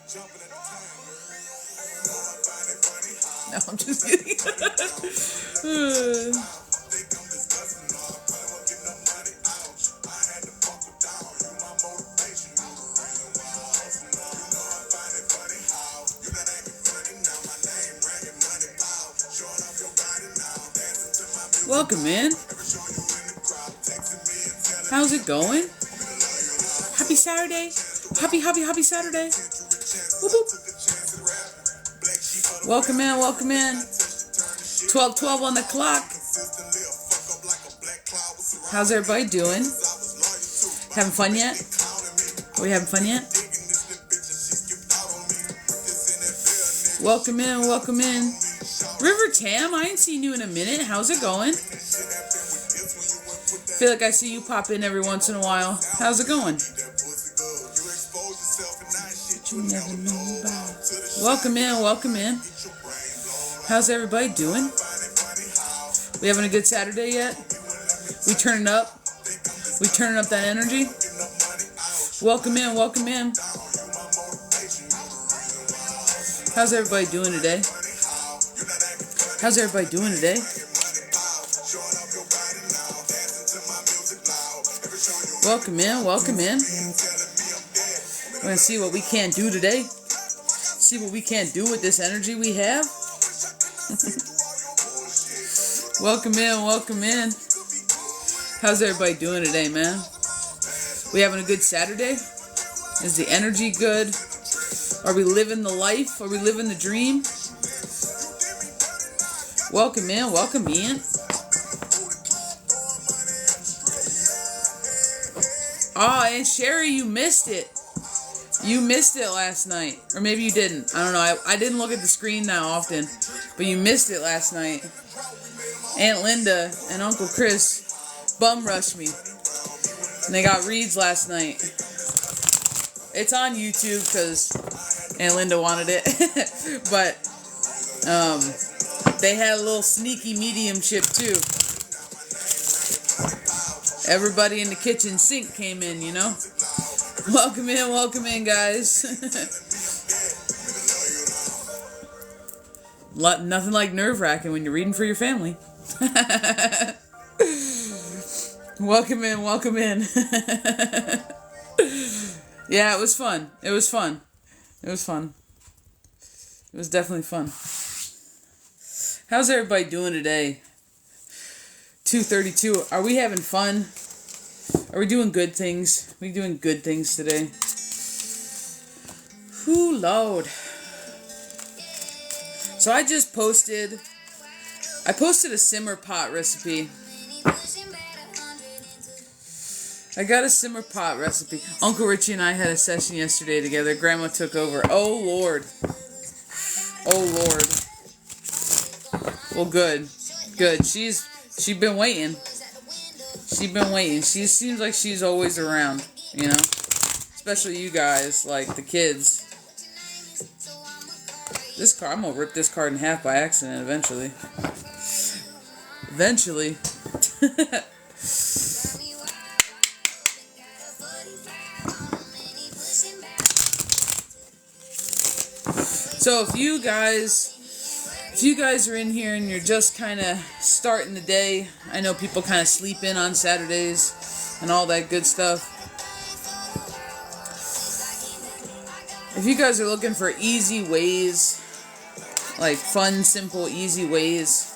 No, I'm just kidding. Welcome, man. How's it going? Happy Saturday. Happy Saturday. Whoop, whoop. Welcome in, welcome in. 12:12 on the clock. How's everybody doing? Having fun yet? Are we having fun yet? Welcome in, welcome in. River Tam, I ain't seen you in a minute. How's it going? Feel like I see you pop in every once in a while. How's it going? You never know about. Welcome in, welcome in. How's everybody doing? We having a good Saturday yet? We turning up? We turning up that energy? Welcome in, welcome in. How's everybody doing today? How's everybody doing today? Welcome in, welcome in. We're going to see what we can't do today. See what we can't do with this energy we have. Welcome in, welcome in. How's everybody doing today, man? We having a good Saturday? Is the energy good? Are we living the life? Are we living the dream? Welcome in, welcome in. Oh, and Sherry, you missed it. You missed it last night. Or maybe you didn't. I don't know. I didn't look at the screen that often. But you missed it last night. Aunt Linda and Uncle Chris bum rushed me. And they got reads last night. It's on YouTube because Aunt Linda wanted it. But they had a little sneaky mediumship too. Everybody in the kitchen sink came in, you know. Welcome in, guys. Nothing like nerve-wracking when you're reading for your family. Welcome in, welcome in. Yeah, it was fun. It was fun. It was fun. It was definitely fun. How's everybody doing today? 2:32. Are we having fun? Are we doing good things? Are we doing good things today? Whoo, Lord. So I posted a simmer pot recipe. I got a simmer pot recipe. Uncle Richie and I had a session yesterday together. Grandma took over. Oh, Lord. Oh, Lord. Well, good. Good. She's been waiting. She's been waiting. She seems like she's always around, you know? Especially you guys, like the kids. This card, I'm gonna rip this card in half by accident eventually. Eventually. So if you guys are in here and you're just kind of starting the day, I know people kind of sleep in on Saturdays and all that good stuff. If you guys are looking for easy ways, like fun, simple, easy ways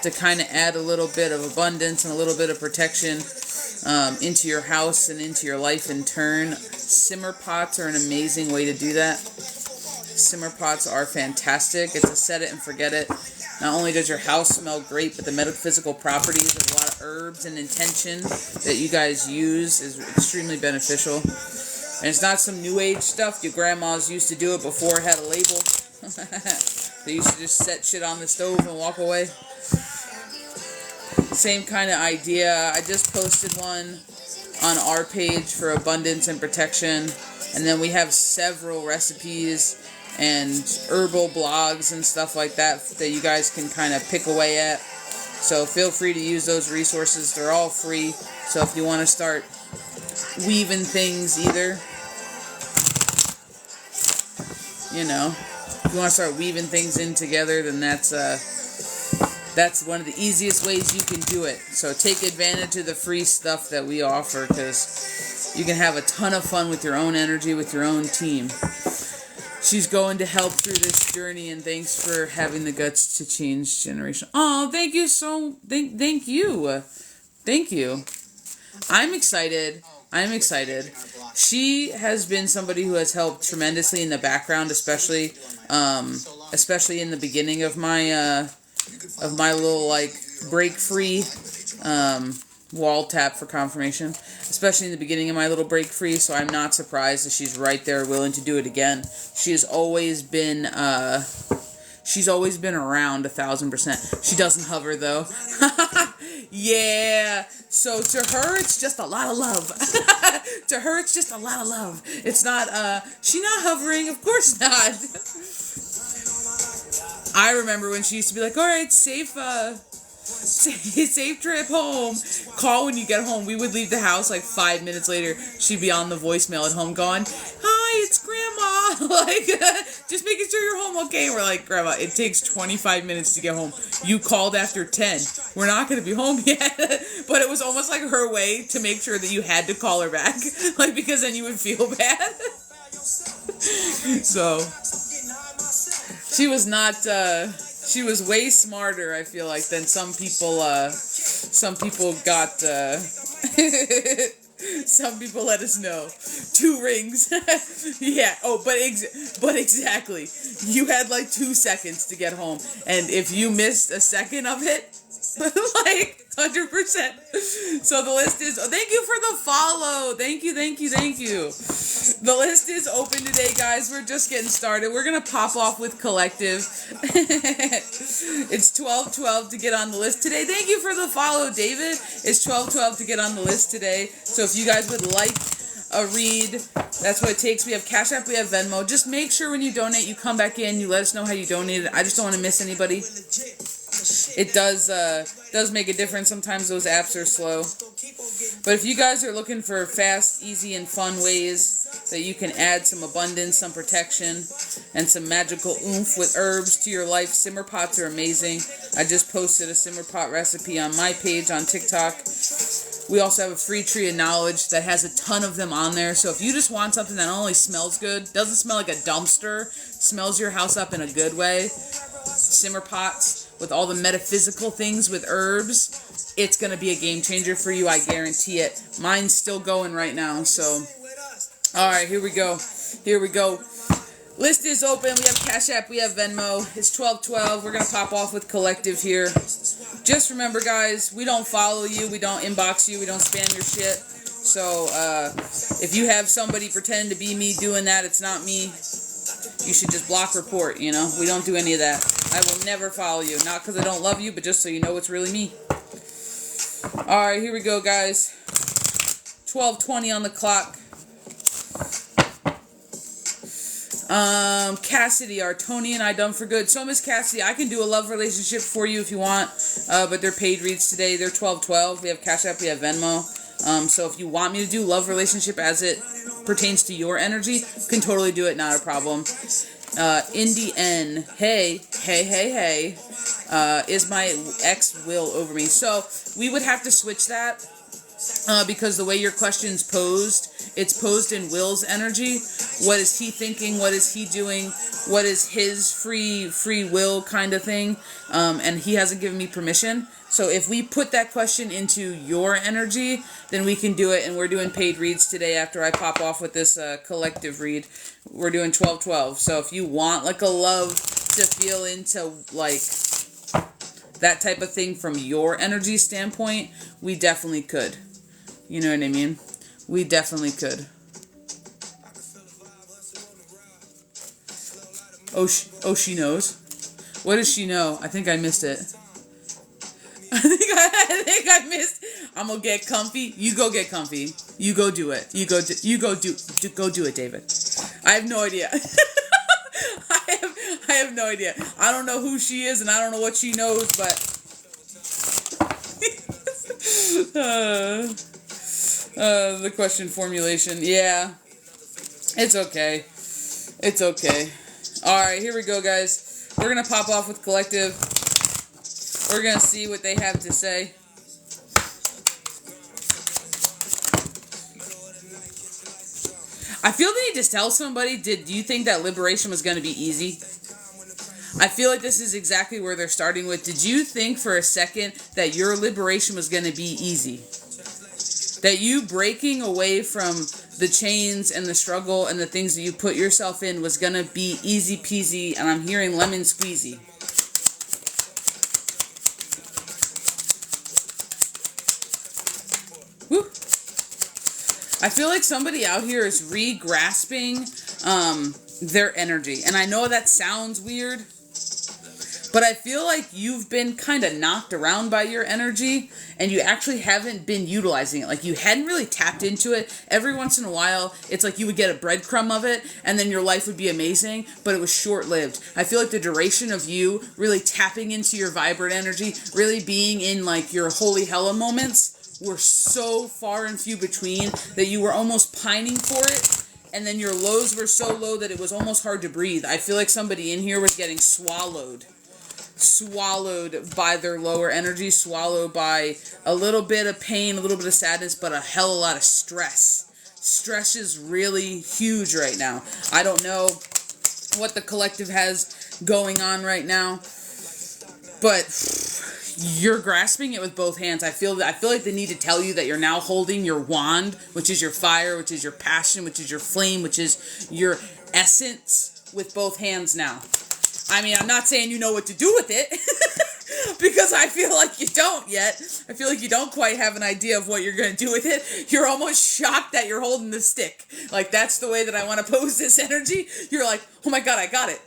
to kind of add a little bit of abundance and a little bit of protection into your house and into your life in turn, simmer pots are an amazing way to do that. Simmer pots are fantastic. It's a set it and forget it. Not only does your house smell great, but the metaphysical properties of a lot of herbs and intention that you guys use is extremely beneficial. And it's not some new age stuff. Your grandmas used to do it before it had a label. They used to just set shit on the stove and walk away. Same kind of idea. I just posted one on our page for abundance and protection. And then we have several recipes and herbal blogs and stuff like that you guys can kind of pick away at. So feel free to use those resources. They're all free. So if you want to start weaving things you know, if you want to start weaving things in together, then that's one of the easiest ways you can do it. So take advantage of the free stuff that we offer, because you can have a ton of fun with your own energy, with your own team. She's going to help through this journey, and thanks for having the guts to change generation. Oh, thank you thank you. Thank you. I'm excited. She has been somebody who has helped tremendously in the background, especially in the beginning of my little, like, break free wall tap for confirmation, especially in the beginning of my little break free. So I'm not surprised that she's right there willing to do it again. She's always been around 1,000%. She doesn't hover though. Yeah. So to her, it's just a lot of love. To her, it's just a lot of love. It's not, she's not hovering. Of course not. I remember when she used to be like, all right, safe trip home. Call when you get home. We would leave the house like 5 minutes later. She'd be on the voicemail at home going, hi, it's Grandma. Like, just making sure you're home okay. We're like, Grandma, it takes 25 minutes to get home. You called after 10. We're not going to be home yet. But it was almost like her way to make sure that you had to call her back. Like, because then you would feel bad. So, she was not, she was way smarter, I feel like, than some people got, some people let us know. 2 rings. Yeah. Oh, but exactly. You had like 2 seconds to get home. And if you missed a second of it, like 100%. So the list is, thank you for the follow. Thank you. The list is open today, guys. We're just getting started. We're going to pop off with collective. It's 12:12 to get on the list today. Thank you for the follow, David. It's 12:12 to get on the list today. So if you guys would like a read, that's what it takes. We have Cash App, we have Venmo. Just make sure when you donate, you come back in, you let us know how you donated. I just don't want to miss anybody. It does make a difference. Sometimes those apps are slow. But if you guys are looking for fast, easy, and fun ways that you can add some abundance, some protection, and some magical oomph with herbs to your life, simmer pots are amazing. I just posted a simmer pot recipe on my page on TikTok. We also have a free tree of knowledge that has a ton of them on there. So if you just want something that not only smells good, doesn't smell like a dumpster, smells your house up in a good way, simmer pots with all the metaphysical things with herbs, it's going to be a game changer for you, I guarantee it. Mine's still going right now, so. Alright, here we go. List is open. We have Cash App, we have Venmo. It's 12:12. We're going to pop off with collective here. Just remember, guys, we don't follow you, we don't inbox you, we don't spam your shit. So, if you have somebody pretending to be me doing that, it's not me. You should just block report, you know? We don't do any of that. I will never follow you. Not because I don't love you, but just so you know it's really me. Alright, here we go, guys. 12:20 on the clock. Cassidy, are Tony and I done for good? So, Miss Cassidy, I can do a love relationship for you if you want, but they're paid reads today. They're 12:12. We have Cash App, we have Venmo. So if you want me to do love relationship as it pertains to your energy, you can totally do it, not a problem. Indie N, hey, is my ex will over me? So we would have to switch that. Because the way your question's posed, it's posed in Will's energy. What is he thinking? What is he doing? What is his free will kind of thing? And he hasn't given me permission. So if we put that question into your energy, then we can do it. And we're doing paid reads today after I pop off with this collective read. We're doing 12:12. So if you want like a love to feel into like that type of thing from your energy standpoint, we definitely could. You know what I mean? We definitely could. Oh, she knows. What does she know? I think I missed it. I think I missed. I'm gonna get comfy. You go get comfy. You go do it. Go do it, David. I have no idea. I have no idea. I don't know who she is and I don't know what she knows, but the question formulation. Yeah. It's okay. Alright, here we go, guys. We're going to pop off with collective. We're going to see what they have to say. I feel the need to tell somebody, do you think that liberation was going to be easy? I feel like this is exactly where they're starting with. Did you think for a second that your liberation was going to be easy? That you breaking away from the chains and the struggle and the things that you put yourself in was going to be easy peasy, and I'm hearing lemon squeezy. Woo. I feel like somebody out here is re-grasping their energy. And I know that sounds weird, but I feel like you've been kind of knocked around by your energy and you actually haven't been utilizing it. Like you hadn't really tapped into it. Every once in a while, it's like you would get a breadcrumb of it and then your life would be amazing, but it was short-lived. I feel like the duration of you really tapping into your vibrant energy, really being in like your holy hella moments were so far and few between that you were almost pining for it. And then your lows were so low that it was almost hard to breathe. I feel like somebody in here was getting swallowed by their lower energy, swallowed by a little bit of pain, a little bit of sadness, but a hell of a lot of stress. Stress is really huge right now. I don't know what the collective has going on right now, but you're grasping it with both hands. I feel like they need to tell you that you're now holding your wand, which is your fire, which is your passion, which is your flame, which is your essence, with both hands now. I mean, I'm not saying you know what to do with it, because I feel like you don't yet. I feel like you don't quite have an idea of what you're going to do with it. You're almost shocked that you're holding the stick. Like, that's the way that I want to pose this energy. You're like, oh my God, I got it.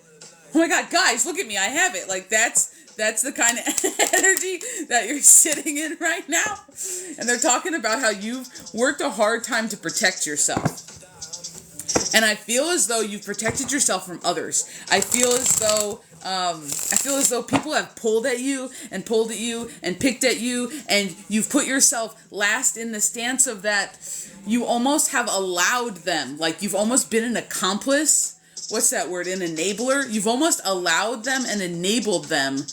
Oh my God, guys, look at me, I have it. Like, that's the kind of energy that you're sitting in right now. And they're talking about how you've worked a hard time to protect yourself. And I feel as though you've protected yourself from others. I feel as though people have pulled at you and picked at you, and you've put yourself last in the stance of that you almost have allowed them. Like, you've almost been an accomplice. What's that word? An enabler? You've almost allowed them and enabled them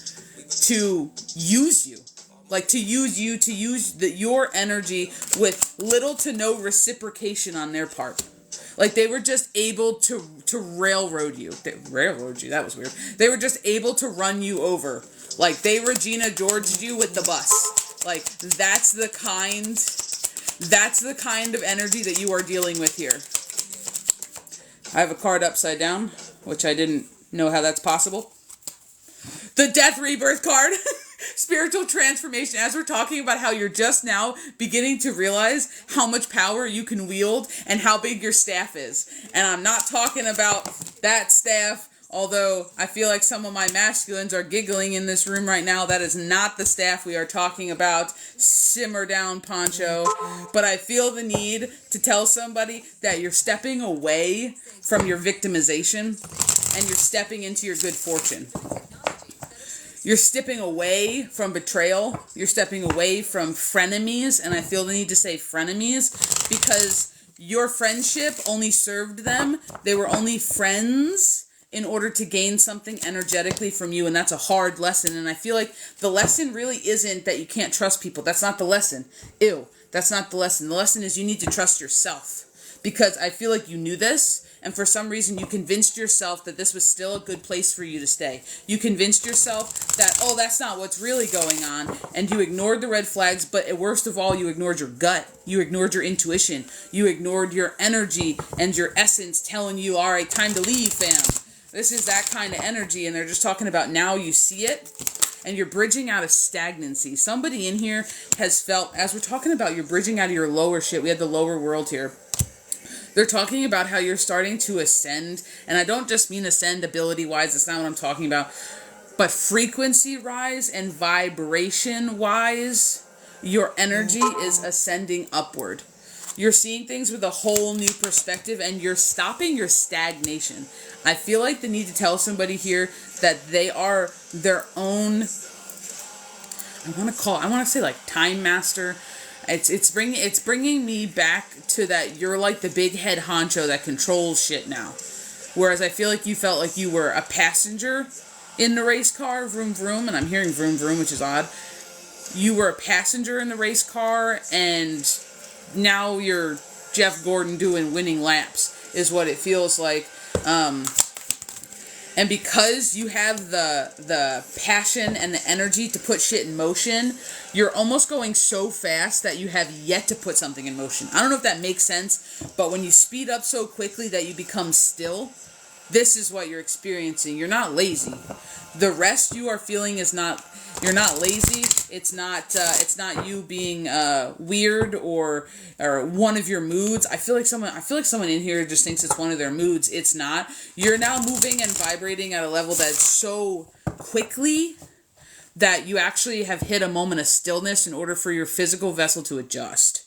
to use you. Like, to use you, to use your energy with little to no reciprocation on their part. Like, they were just able to railroad you. Railroad you? That was weird. They were just able to run you over. Like, they Regina Georged you with the bus. Like, that's the kind of energy that you are dealing with here. I have a card upside down, which I didn't know how that's possible. The Death Rebirth card. Spiritual transformation. As we're talking about how you're just now beginning to realize how much power you can wield and how big your staff is. And I'm not talking about that staff, although I feel like some of my masculines are giggling in this room right now. That is not the staff we are talking about. Simmer down, Poncho. But I feel the need to tell somebody that you're stepping away from your victimization and you're stepping into your good fortune. You're stepping away from betrayal. You're stepping away from frenemies. And I feel the need to say frenemies because your friendship only served them. They were only friends in order to gain something energetically from you. And that's a hard lesson. And I feel like the lesson really isn't that you can't trust people. That's not the lesson. Ew, that's not the lesson. The lesson is you need to trust yourself. Because I feel like you knew this. And for some reason, you convinced yourself that this was still a good place for you to stay. You convinced yourself that, oh, that's not what's really going on. And you ignored the red flags, but worst of all, you ignored your gut. You ignored your intuition. You ignored your energy and your essence telling you, all right, time to leave, fam. This is that kind of energy. And they're just talking about now you see it. And you're bridging out of stagnancy. Somebody in here has felt, as we're talking about, you're bridging out of your lower shit. We had the lower world here. They're talking about how you're starting to ascend, and I don't just mean ascend ability-wise, that's not what I'm talking about, but frequency-wise and vibration-wise, your energy is ascending upward. You're seeing things with a whole new perspective, and you're stopping your stagnation. I feel like the need to tell somebody here that they are their own, I want to say like time master. It's bringing me back to that you're like the big head honcho that controls shit now. Whereas I feel like you felt like you were a passenger in the race car, vroom vroom, and I'm hearing vroom vroom, which is odd. You were a passenger in the race car, and now you're Jeff Gordon doing winning laps, is what it feels like. And because you have the passion and the energy to put shit in motion, you're almost going so fast that you have yet to put something in motion. I don't know if that makes sense, but when you speed up so quickly that you become still, this is what you're experiencing. You're not lazy. The rest you are feeling is not, you're not lazy. It's not you being weird or one of your moods. I feel like someone in here just thinks it's one of their moods. It's not. You're now moving and vibrating at a level that's so quickly that you actually have hit a moment of stillness in order for your physical vessel to adjust.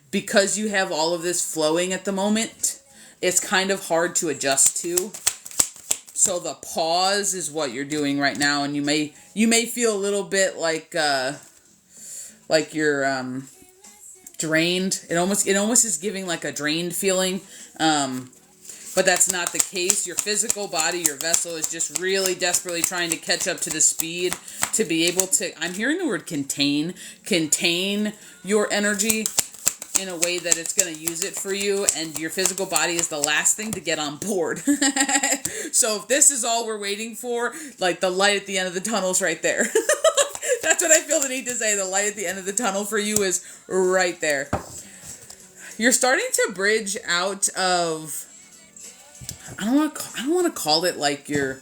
Because you have all of this flowing at the moment, it's kind of hard to adjust to. So the pause is what you're doing right now, and you may feel a little bit like you're drained. It almost is giving like a drained feeling, but that's not the case. Your physical body, your vessel, is just really desperately trying to catch up to the speed to be able to. I'm hearing the word contain your energy in a way that it's going to use it for you, and your physical body is the last thing to get on board. So if this is all we're waiting for, like, the light at the end of the tunnel's right there. That's what I feel the need to say. The light at the end of the tunnel for you is right there. You're starting to bridge out of, I don't want to call it like your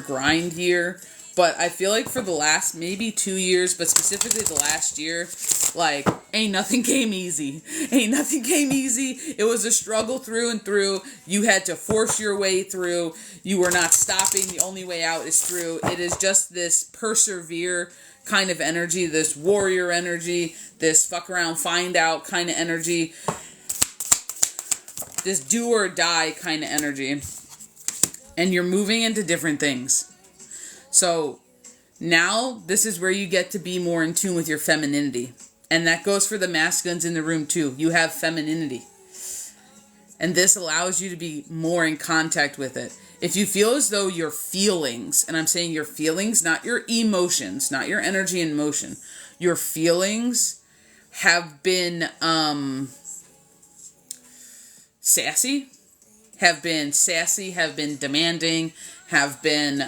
grind year, but I feel like for the last maybe 2 years, but specifically the last year, like, ain't nothing came easy. Ain't nothing came easy. It was a struggle through and through. You had to force your way through. You were not stopping. The only way out is through. It is just this persevere kind of energy, this warrior energy, this fuck around, find out kind of energy, this do or die kind of energy. And you're moving into different things. So now this is where you get to be more in tune with your femininity. And that goes for the masculines in the room too. You have femininity. And this allows you to be more in contact with it. If you feel as though your feelings, and I'm saying your feelings, not your emotions, not your energy and emotion, your feelings have been sassy, have been demanding, have been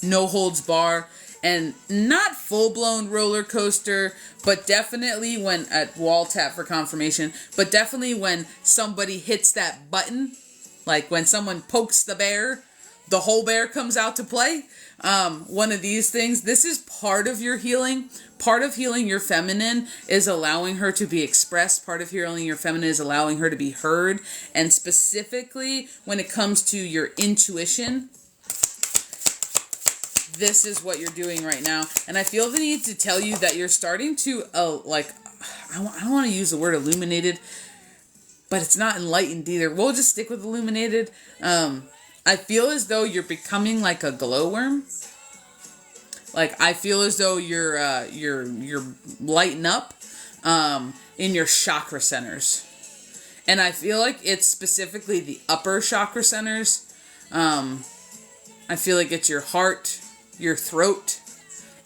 no holds bar, and not full-blown roller coaster, but definitely when at wall tap for confirmation, but definitely when somebody hits that button, like when someone pokes the bear, the whole bear comes out to play. One of these things, this is part of your healing. Part of healing your feminine is allowing her to be expressed. Part of healing your feminine is allowing her to be heard. And specifically when it comes to your intuition, this is what you're doing right now. And I feel the need to tell you that you're starting to, I don't want to use the word illuminated, but it's not enlightened either. We'll just stick with illuminated. I feel as though you're becoming like a glowworm. Like, I feel as though you're lighting up in your chakra centers. And I feel like it's specifically the upper chakra centers. I feel like it's your heart, your throat,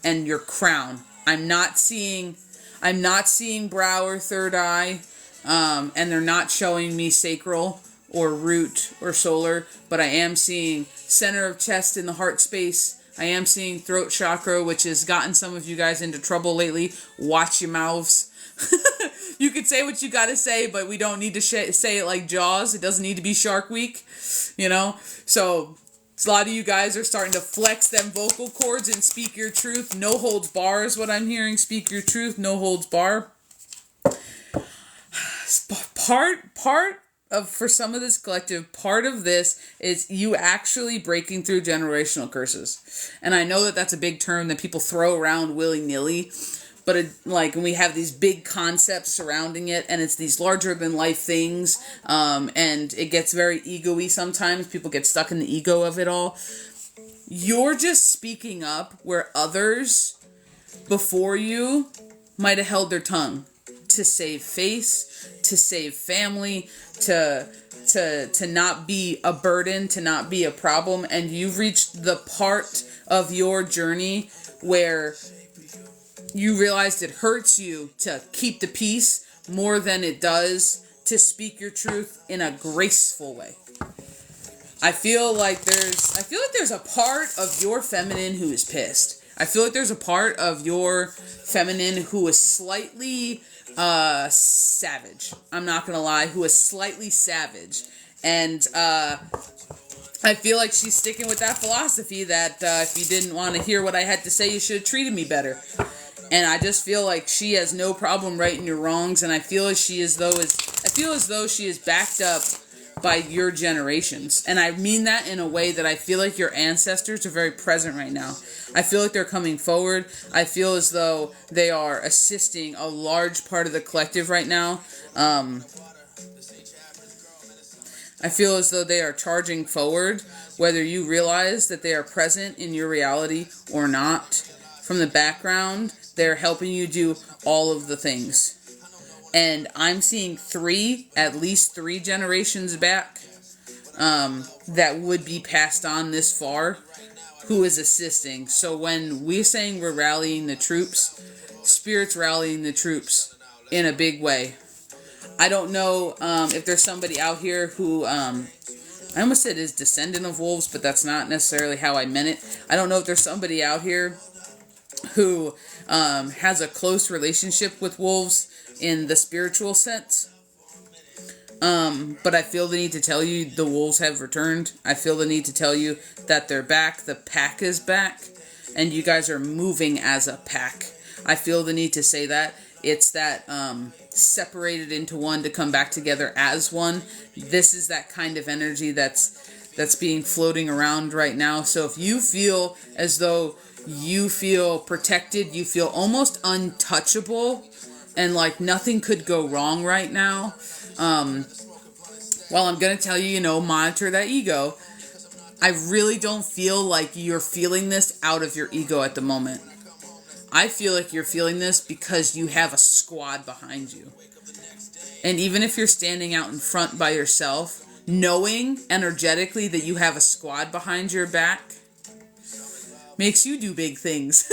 and your crown. I'm not seeing brow or third eye, and they're not showing me sacral or root or solar, but I am seeing center of chest in the heart space. I am seeing throat chakra, which has gotten some of you guys into trouble lately. Watch your mouths. You could say what you gotta say, but we don't need to say it like Jaws. It doesn't need to be Shark Week, you know? So a lot of you guys are starting to flex them vocal cords and speak your truth. No holds bar is what I'm hearing. Speak your truth, no holds bar. Part of, for some of this collective, part of this is you actually breaking through generational curses. And I know that that's a big term that people throw around willy-nilly, but when we have these big concepts surrounding it, and it's these larger than life things, and it gets very ego-y sometimes. People get stuck in the ego of it all. You're just speaking up where others before you might have held their tongue. to save face, to save family, to not be a burden, to not be a problem. And you've reached the part of your journey where you realized it hurts you to keep the peace more than it does to speak your truth in a graceful way. I feel like there's a part of your feminine who is pissed. I feel like there's a part of your feminine who is slightly savage. I'm not gonna lie, who is slightly savage. And I feel like she's sticking with that philosophy that if you didn't want to hear what I had to say, you should have treated me better. And I just feel like she has no problem righting your wrongs, and I feel as though she is backed up by your generations. And I mean that in a way that I feel like your ancestors are very present right now. I feel like they're coming forward. I feel as though they are assisting a large part of the collective right now. I feel as though they are charging forward, whether you realize that they are present in your reality or not. From the background, they're helping you do all of the things. And I'm seeing at least three generations back, that would be passed on this far, who is assisting. So when we're saying we're rallying the troops, Spirit's rallying the troops in a big way. I don't know if there's somebody out here who, I almost said is descendant of wolves, but that's not necessarily how I meant it. I don't know if there's somebody out here who has a close relationship with wolves in the spiritual sense. But I feel the need to tell you the wolves have returned. I feel the need to tell you that they're back. The pack is back. And you guys are moving as a pack. I feel the need to say that. It's that separated into one to come back together as one. This is that kind of energy that's being floating around right now. So if you feel as though you feel protected, you feel almost untouchable, and like nothing could go wrong right now, well, I'm going to tell you, monitor that ego. I really don't feel like you're feeling this out of your ego at the moment. I feel like you're feeling this because you have a squad behind you. And even if you're standing out in front by yourself, knowing energetically that you have a squad behind your back makes you do big things.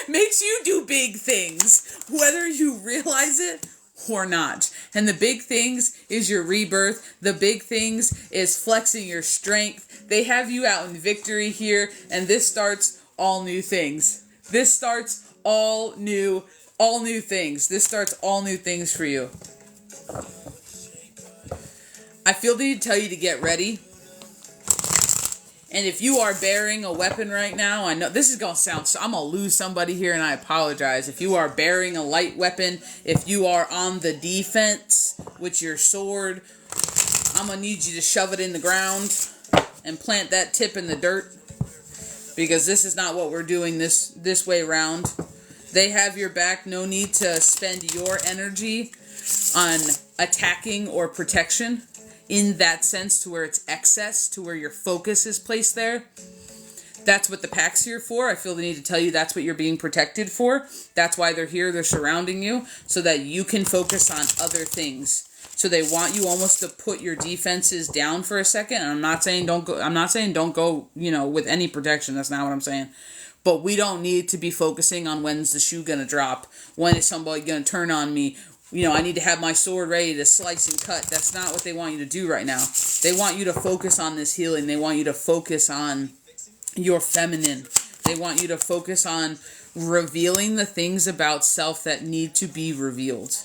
Makes you do big things, whether you realize it or not. And the big things is your rebirth. The big things is flexing your strength. They have you out in victory here, and this starts all new things. This starts all new things. This starts all new things for you. I feel the need to tell you to get ready. And if you are bearing a weapon right now, I know this is going to sound, I'm going to lose somebody here, and I apologize. If you are bearing a light weapon, if you are on the defense with your sword, I'm going to need you to shove it in the ground and plant that tip in the dirt, because this is not what we're doing this way around. They have your back. No need to spend your energy on attacking or protection in that sense, to where it's excess, to where your focus is placed there. That's what the pack's here for. I feel the need to tell you that's what you're being protected for. That's why they're here. They're surrounding you so that you can focus on other things. So they want you almost to put your defenses down for a second. And I'm not saying don't go, with any protection. That's not what I'm saying. But we don't need to be focusing on when's the shoe going to drop. When is somebody going to turn on me? I need to have my sword ready to slice and cut. That's not what they want you to do right now. They want you to focus on this healing. They want you to focus on your feminine. They want you to focus on revealing the things about self that need to be revealed.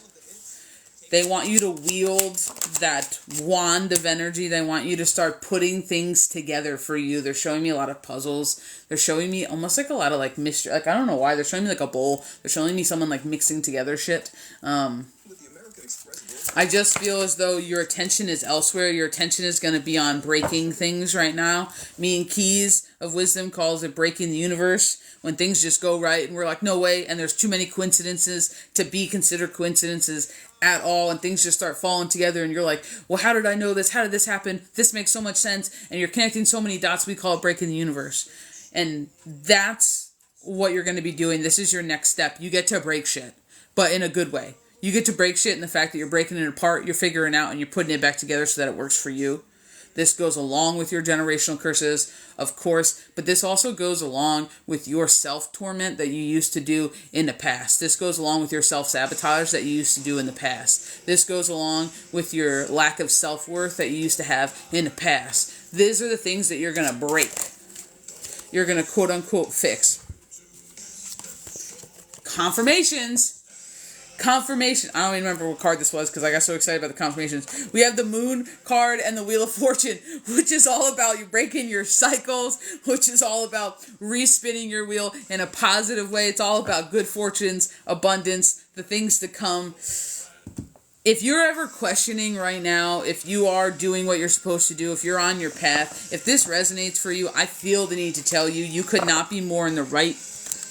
They want you to wield that wand of energy. They want you to start putting things together for you. They're showing me a lot of puzzles. They're showing me almost like a lot of like mystery. Like, I don't know why. They're showing me like a bowl. They're showing me someone like mixing together shit. I just feel as though your attention is elsewhere. Your attention is going to be on breaking things right now. Me and Keys of Wisdom calls it breaking the universe. When things just go right and we're like, no way. And there's too many coincidences to be considered coincidences at all. And things just start falling together. And you're like, well, how did I know this? How did this happen? This makes so much sense. And you're connecting so many dots. We call it breaking the universe. And that's what you're going to be doing. This is your next step. You get to break shit, but in a good way. You get to break shit, and the fact that you're breaking it apart, you're figuring out, and you're putting it back together so that it works for you. This goes along with your generational curses, of course, but this also goes along with your self-torment that you used to do in the past. This goes along with your self-sabotage that you used to do in the past. This goes along with your lack of self-worth that you used to have in the past. These are the things that you're going to break. You're going to quote-unquote fix. Confirmations. Confirmation. I don't even remember what card this was because I got so excited about the confirmations. We have the Moon card and the Wheel of Fortune, which is all about you breaking your cycles, which is all about respinning your wheel in a positive way. It's all about good fortunes, abundance, the things to come. If you're ever questioning right now, if you are doing what you're supposed to do, if you're on your path, if this resonates for you, I feel the need to tell you, you could not be more in the right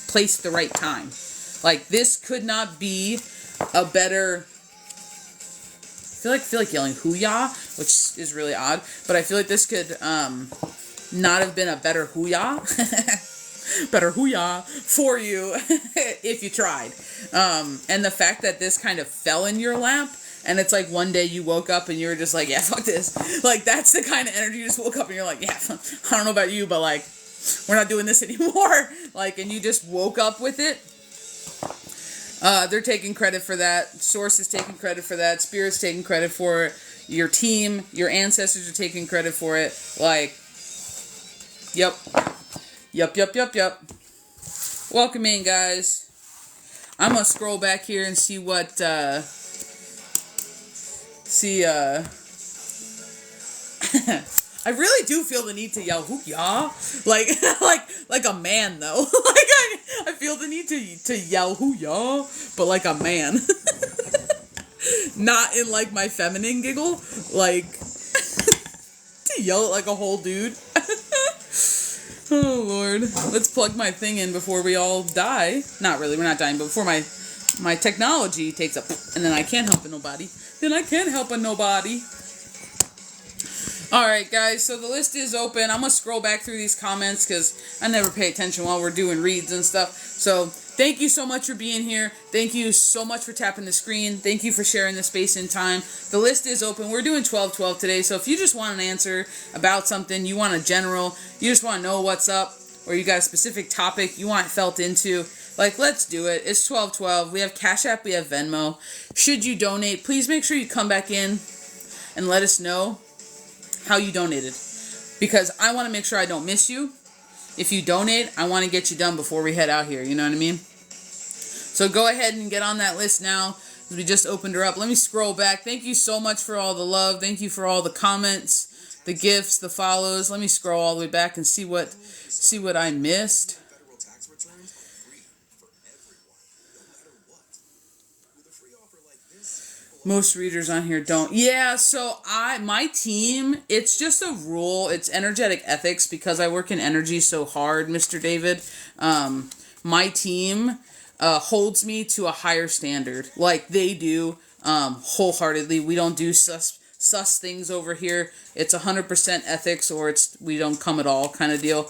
place at the right time. Like, this could not be a better... I feel like yelling hoo-yah, which is really odd. But I feel like this could not have been a better hoo-yah. Better hoo-yah for you if you tried. And the fact that this kind of fell in your lap, and it's like one day you woke up and you were just like, yeah, fuck this. Like, that's the kind of energy. You just woke up and you're like, yeah, I don't know about you, but like, we're not doing this anymore. Like, and you just woke up with it. They're taking credit for that. Source is taking credit for that. Spirit's taking credit for it. Your team, your ancestors are taking credit for it. Like, yep. Yep. Welcome in, guys. I'm gonna scroll back here and see what, I really do feel the need to yell hoo-yah, like a man though. Like I feel the need to yell hoo-yah, but like a man, not in like my feminine giggle, like to yell it like a whole dude. Oh Lord, let's plug my thing in before we all die. Not really, we're not dying, but before my technology takes up, and then I can't help nobody. Alright guys, so the list is open. I'm going to scroll back through these comments because I never pay attention while we're doing reads and stuff. So thank you so much for being here. Thank you so much for tapping the screen. Thank you for sharing the space and time. The list is open. We're doing 12-12 today. So if you just want an answer about something, you want a general, you just want to know what's up, or you got a specific topic you want felt into, like, let's do it. It's 12-12. We have Cash App. We have Venmo. Should you donate, please make sure you come back in and let us know how you donated, because I want to make sure I don't miss you. If you donate, I want to get you done before we head out here, you know what I mean? So go ahead and get on that list now, as we just opened her up. Let me scroll back. Thank you so much for all the love. Thank you for all the comments, the gifts, the follows. Let me scroll all the way back and see what I missed. Most readers on here don't. Yeah, so my team, it's just a rule. It's energetic ethics because I work in energy so hard, Mr. David. My team holds me to a higher standard. Like they do, wholeheartedly. We don't do sus things over here. It's 100% ethics, or we don't come at all kind of deal.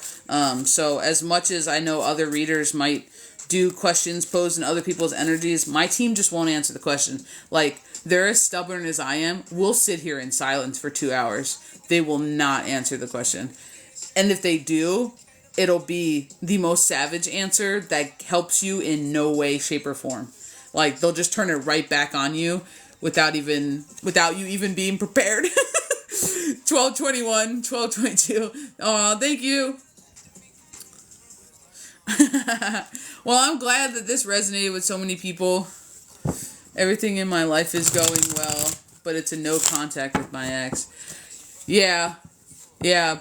So as much as I know other readers might do questions posed in other people's energies, my team just won't answer the question. Like, they're as stubborn as I am. We'll sit here in silence for 2 hours. They will not answer the question. And if they do, it'll be the most savage answer that helps you in no way, shape, or form. Like, they'll just turn it right back on you without you even being prepared. 1221, 1222. Oh, thank you. Well, I'm glad that this resonated with so many people. Everything in my life is going well, but it's a no contact with my ex. Yeah,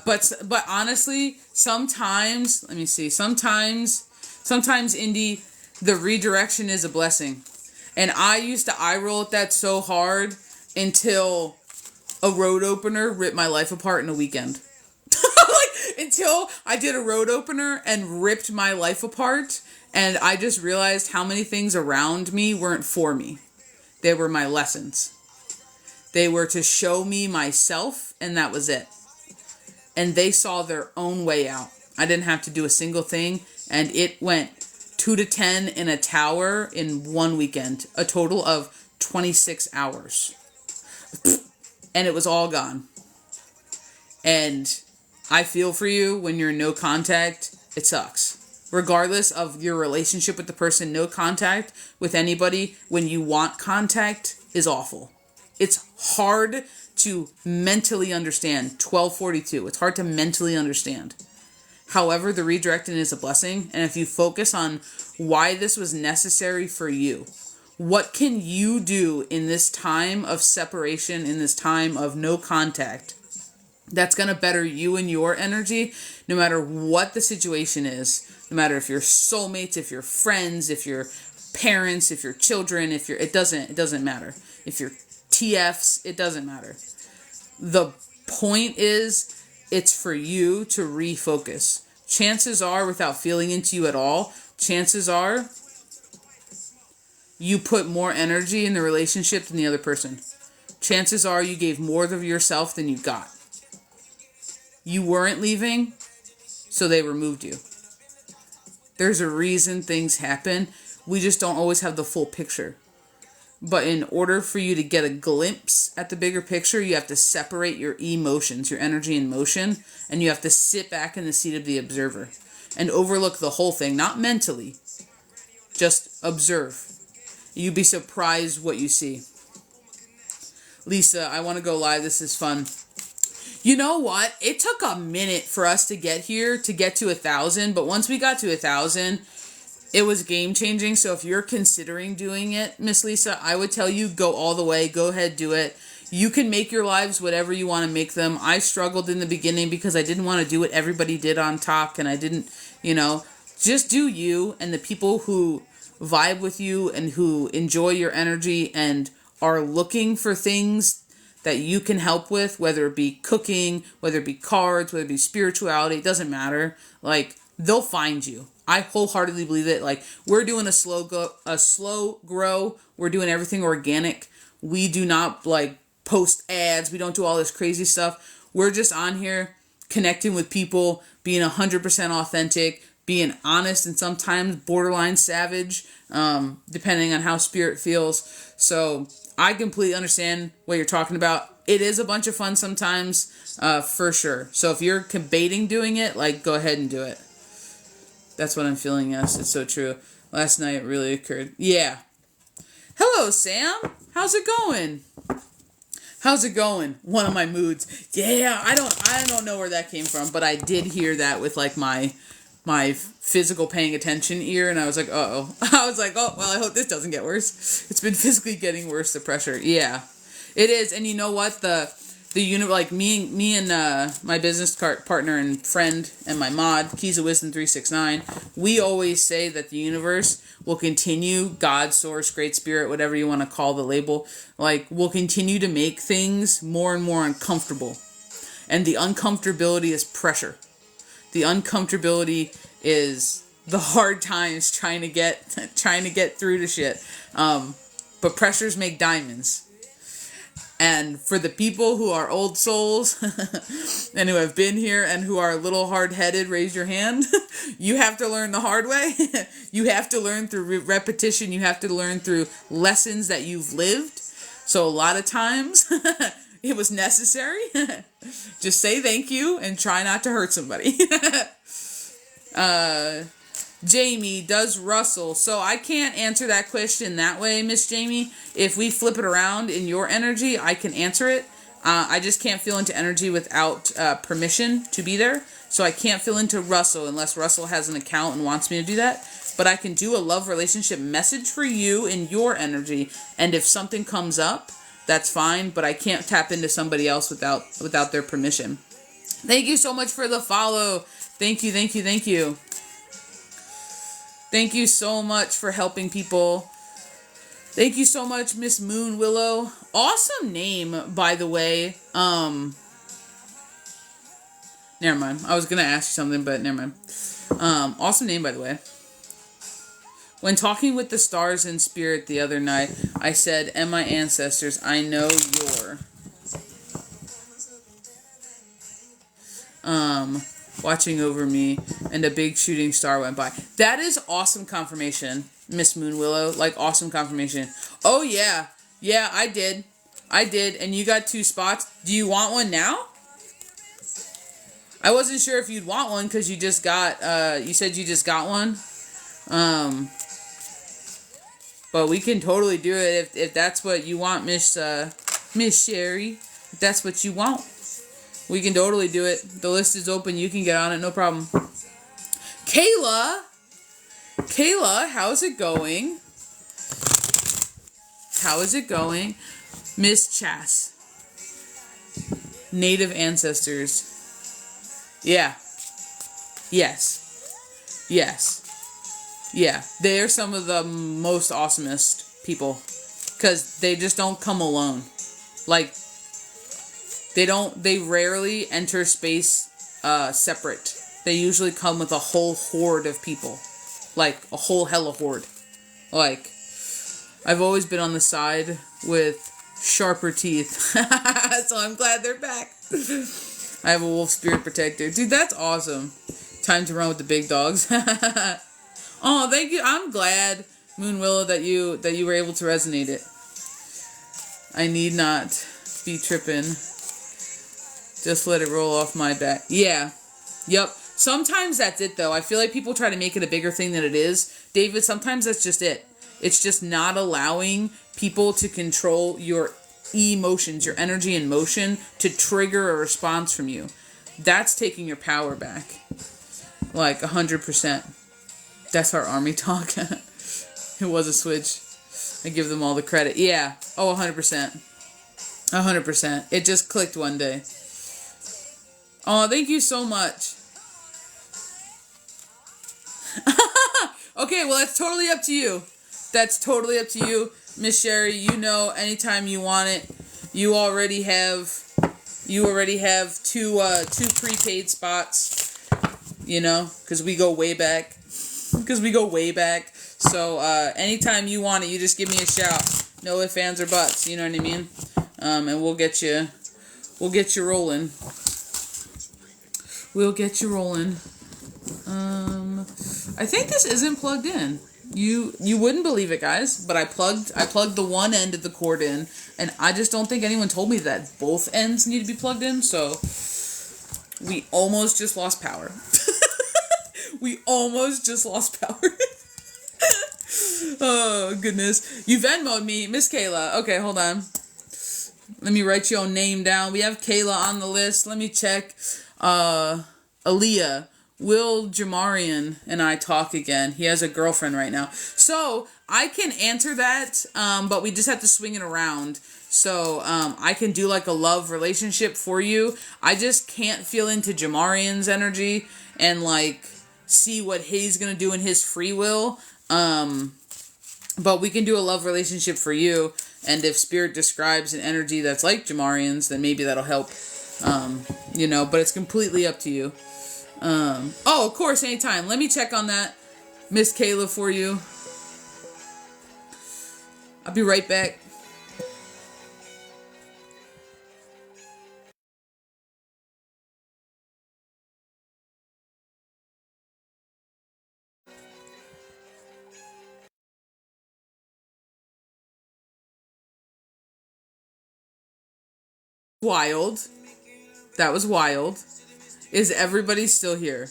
but honestly, sometimes, let me see, sometimes, Indy, the redirection is a blessing. And I used to eye roll at that so hard until a road opener ripped my life apart in a weekend. Until I did a road opener and ripped my life apart, and I just realized how many things around me weren't for me. They were my lessons. They were to show me myself, and that was it. And they saw their own way out. I didn't have to do a single thing, and it went 2 to 10 in a tower in one weekend. A total of 26 hours. And it was all gone. And I feel for you when you're in no contact. It sucks. Regardless of your relationship with the person, no contact with anybody when you want contact is awful. It's hard to mentally understand. 1242. It's hard to mentally understand. However, the redirecting is a blessing. And if you focus on why this was necessary for you, what can you do in this time of separation, in this time of no contact, that's going to better you and your energy, no matter what the situation is, no matter if you're soulmates, if you're friends, if you're parents, if you're children, it doesn't matter. If you're TFs, it doesn't matter. The point is, it's for you to refocus. Chances are, without feeling into you at all, chances are you put more energy in the relationship than the other person. Chances are you gave more of yourself than you got. You weren't leaving, so they removed you. There's a reason things happen. We just don't always have the full picture. But in order for you to get a glimpse at the bigger picture, you have to separate your emotions, your energy and motion, and you have to sit back in the seat of the observer and overlook the whole thing, not mentally. Just observe. You'd be surprised what you see. Lisa, I want to go live. This is fun. You know what? It took a minute for us to get here, to get to 1,000. But once we got to 1,000, it was game changing. So if you're considering doing it, Miss Lisa, I would tell you, go all the way. Go ahead, do it. You can make your lives whatever you want to make them. I struggled in the beginning because I didn't want to do what everybody did on Tok. And I didn't, just do you, and the people who vibe with you and who enjoy your energy and are looking for things that you can help with, whether it be cooking, whether it be cards, whether it be spirituality, it doesn't matter. Like, they'll find you. I wholeheartedly believe it. Like, we're doing a slow grow. We're doing everything organic. We do not post ads. We don't do all this crazy stuff. We're just on here connecting with people, being 100% authentic, being honest and sometimes borderline savage, depending on how spirit feels. So I completely understand what you're talking about. It is a bunch of fun sometimes, for sure. So if you're debating doing it, go ahead and do it. That's what I'm feeling, yes. It's so true. Last night it really occurred. Yeah. Hello, Sam. How's it going? How's it going? One of my moods. Yeah, I don't know where that came from, but I did hear that with my physical paying attention ear, and I was like, uh-oh. I was like, oh, well, I hope this doesn't get worse. It's been physically getting worse, the pressure. Yeah, it is. And you know what? Me and my business partner and friend and my mod, Keys of Wisdom 369, we always say that the universe will continue, God, source, great spirit, whatever you want to call the label, will continue to make things more and more uncomfortable. And the uncomfortability is pressure. The uncomfortability is the hard times trying to get through to shit. But pressures make diamonds. And for the people who are old souls and who have been here and who are a little hard-headed, raise your hand. You have to learn the hard way. You have to learn through repetition. You have to learn through lessons that you've lived. So a lot of times it was necessary. Just say thank you and try not to hurt somebody. Jamie, does Russell? So I can't answer that question that way, Miss Jamie. If we flip it around in your energy, I can answer it. I just can't feel into energy without permission to be there. So I can't feel into Russell unless Russell has an account and wants me to do that. But I can do a love relationship message for you in your energy. And if something comes up, that's fine. But I can't tap into somebody else without their permission. Thank you so much for the follow. Thank you, thank you, thank you. Thank you so much for helping people. Thank you so much, Miss Moon Willow. Awesome name, by the way. Never mind. I was going to ask you something, but never mind. Awesome name, by the way. When talking with the stars in spirit the other night, I said, and my ancestors, I know you're... watching over me, and a big shooting star went by. That is awesome confirmation, Miss Moon Willow. Awesome confirmation. Oh, yeah. Yeah, I did. And you got 2 spots. Do you want one now? I wasn't sure if you'd want one because you just got, you said you just got one. But we can totally do it if that's what you want, Miss Sherry. If that's what you want, we can totally do it. The list is open. You can get on it, no problem. Kayla, how's it going? How is it going? Miss Chas. Native ancestors. Yeah. Yes. Yeah. They are some of the most awesomest people. Because they just don't come alone. Like, they rarely enter space separate. They usually come with a whole horde of people. Like, a whole hella horde. Like, I've always been on the side with sharper teeth. So I'm glad they're back. I have a wolf spirit protector. Dude, that's awesome. Time to run with the big dogs. Oh, thank you. I'm glad, Moon Willow, that you were able to resonate it. I need not be tripping. Just let it roll off my back. Yeah. Yep. Sometimes that's it, though. I feel like people try to make it a bigger thing than it is. David, sometimes that's just it. It's just not allowing people to control your emotions, your energy and motion, to trigger a response from you. That's taking your power back. Like, 100%. That's our army talk. It was a switch. I give them all the credit. Yeah. Oh, 100%. 100%. It just clicked one day. Oh, thank you so much. Okay, well, that's totally up to you. That's totally up to you, Miss Sherry. You know, anytime you want it. You already have 2 prepaid spots. You know, because we go way back. So anytime you want it, you just give me a shout. No ifs, ands, or buts. You know what I mean? And we'll get you rolling. We'll get you rolling. I think this isn't plugged in. You wouldn't believe it, guys, but I plugged the one end of the cord in, and I just don't think anyone told me that both ends need to be plugged in, so we almost just lost power. Oh, goodness. You Venmo'd me, Miss Kayla. Okay, hold on. Let me write your name down. We have Kayla on the list. Let me check. Aaliyah. Will Jamarian and I talk again? He has a girlfriend right now. So, I can answer that, but we just have to swing it around. So, I can do like a love relationship for you. I just can't feel into Jamarian's energy and like see what he's gonna do in his free will. But we can do a love relationship for you. And if Spirit describes an energy that's like Jamarian's, then maybe that'll help. You know, but it's completely up to you. Oh, of course, anytime. Let me check on that, Miss Kayla, for you. I'll be right back. Wild. That was wild. Is everybody still here?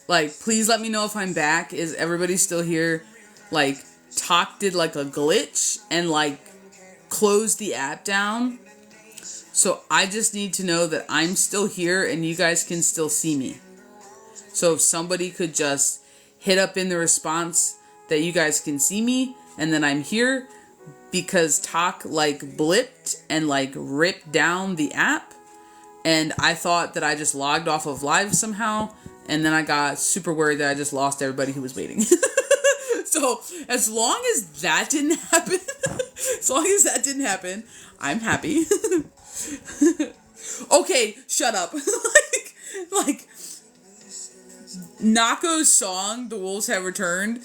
Like, please let me know if I'm back. Is everybody still here? Like, Talk did like a glitch and like closed the app down. So I just need to know that I'm still here and you guys can still see me. So if somebody could just hit up in the response that you guys can see me and then I'm here, because Talk like blipped and like ripped down the app. And I thought that I just logged off of live somehow. And then I got super worried that I just lost everybody who was waiting. So as long as that didn't happen, I'm happy. Okay, shut up. like Nako's song, The Wolves Have Returned,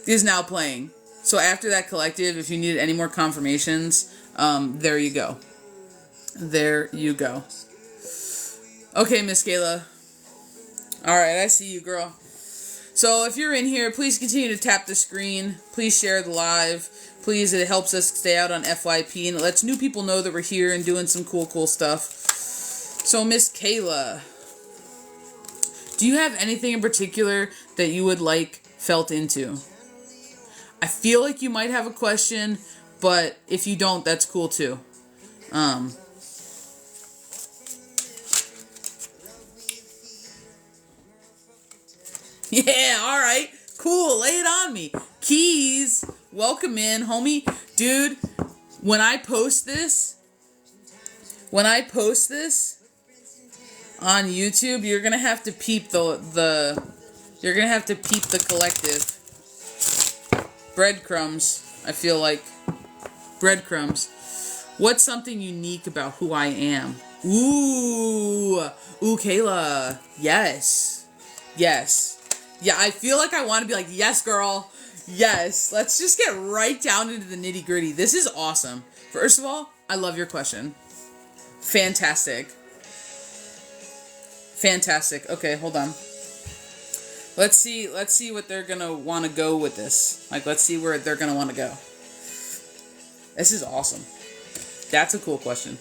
is now playing. So after that collective, if you needed any more confirmations, there you go. There you go. Okay, Miss Kayla. Alright, I see you, girl. So if you're in here, please continue to tap the screen. Please share the live. Please, it helps us stay out on FYP, and it lets new people know that we're here and doing some cool stuff. So, Miss Kayla, do you have anything in particular that you would like felt into? I feel like you might have a question, but if you don't, that's cool too. Yeah, alright. Cool, lay it on me. Keys, welcome in, homie. Dude, when I post this on YouTube, you're gonna have to peep you're gonna have to peep the collective. Breadcrumbs, I feel like. Breadcrumbs. What's something unique about who I am? Ooh, Kayla. Yes. Yeah, I feel like I want to be like, yes, girl. Yes. Let's just get right down into the nitty gritty. This is awesome. First of all, I love your question. Fantastic. Okay, hold on. Let's see what they're gonna want to go with this. Like, let's see where they're gonna want to go. This is awesome. That's a cool question.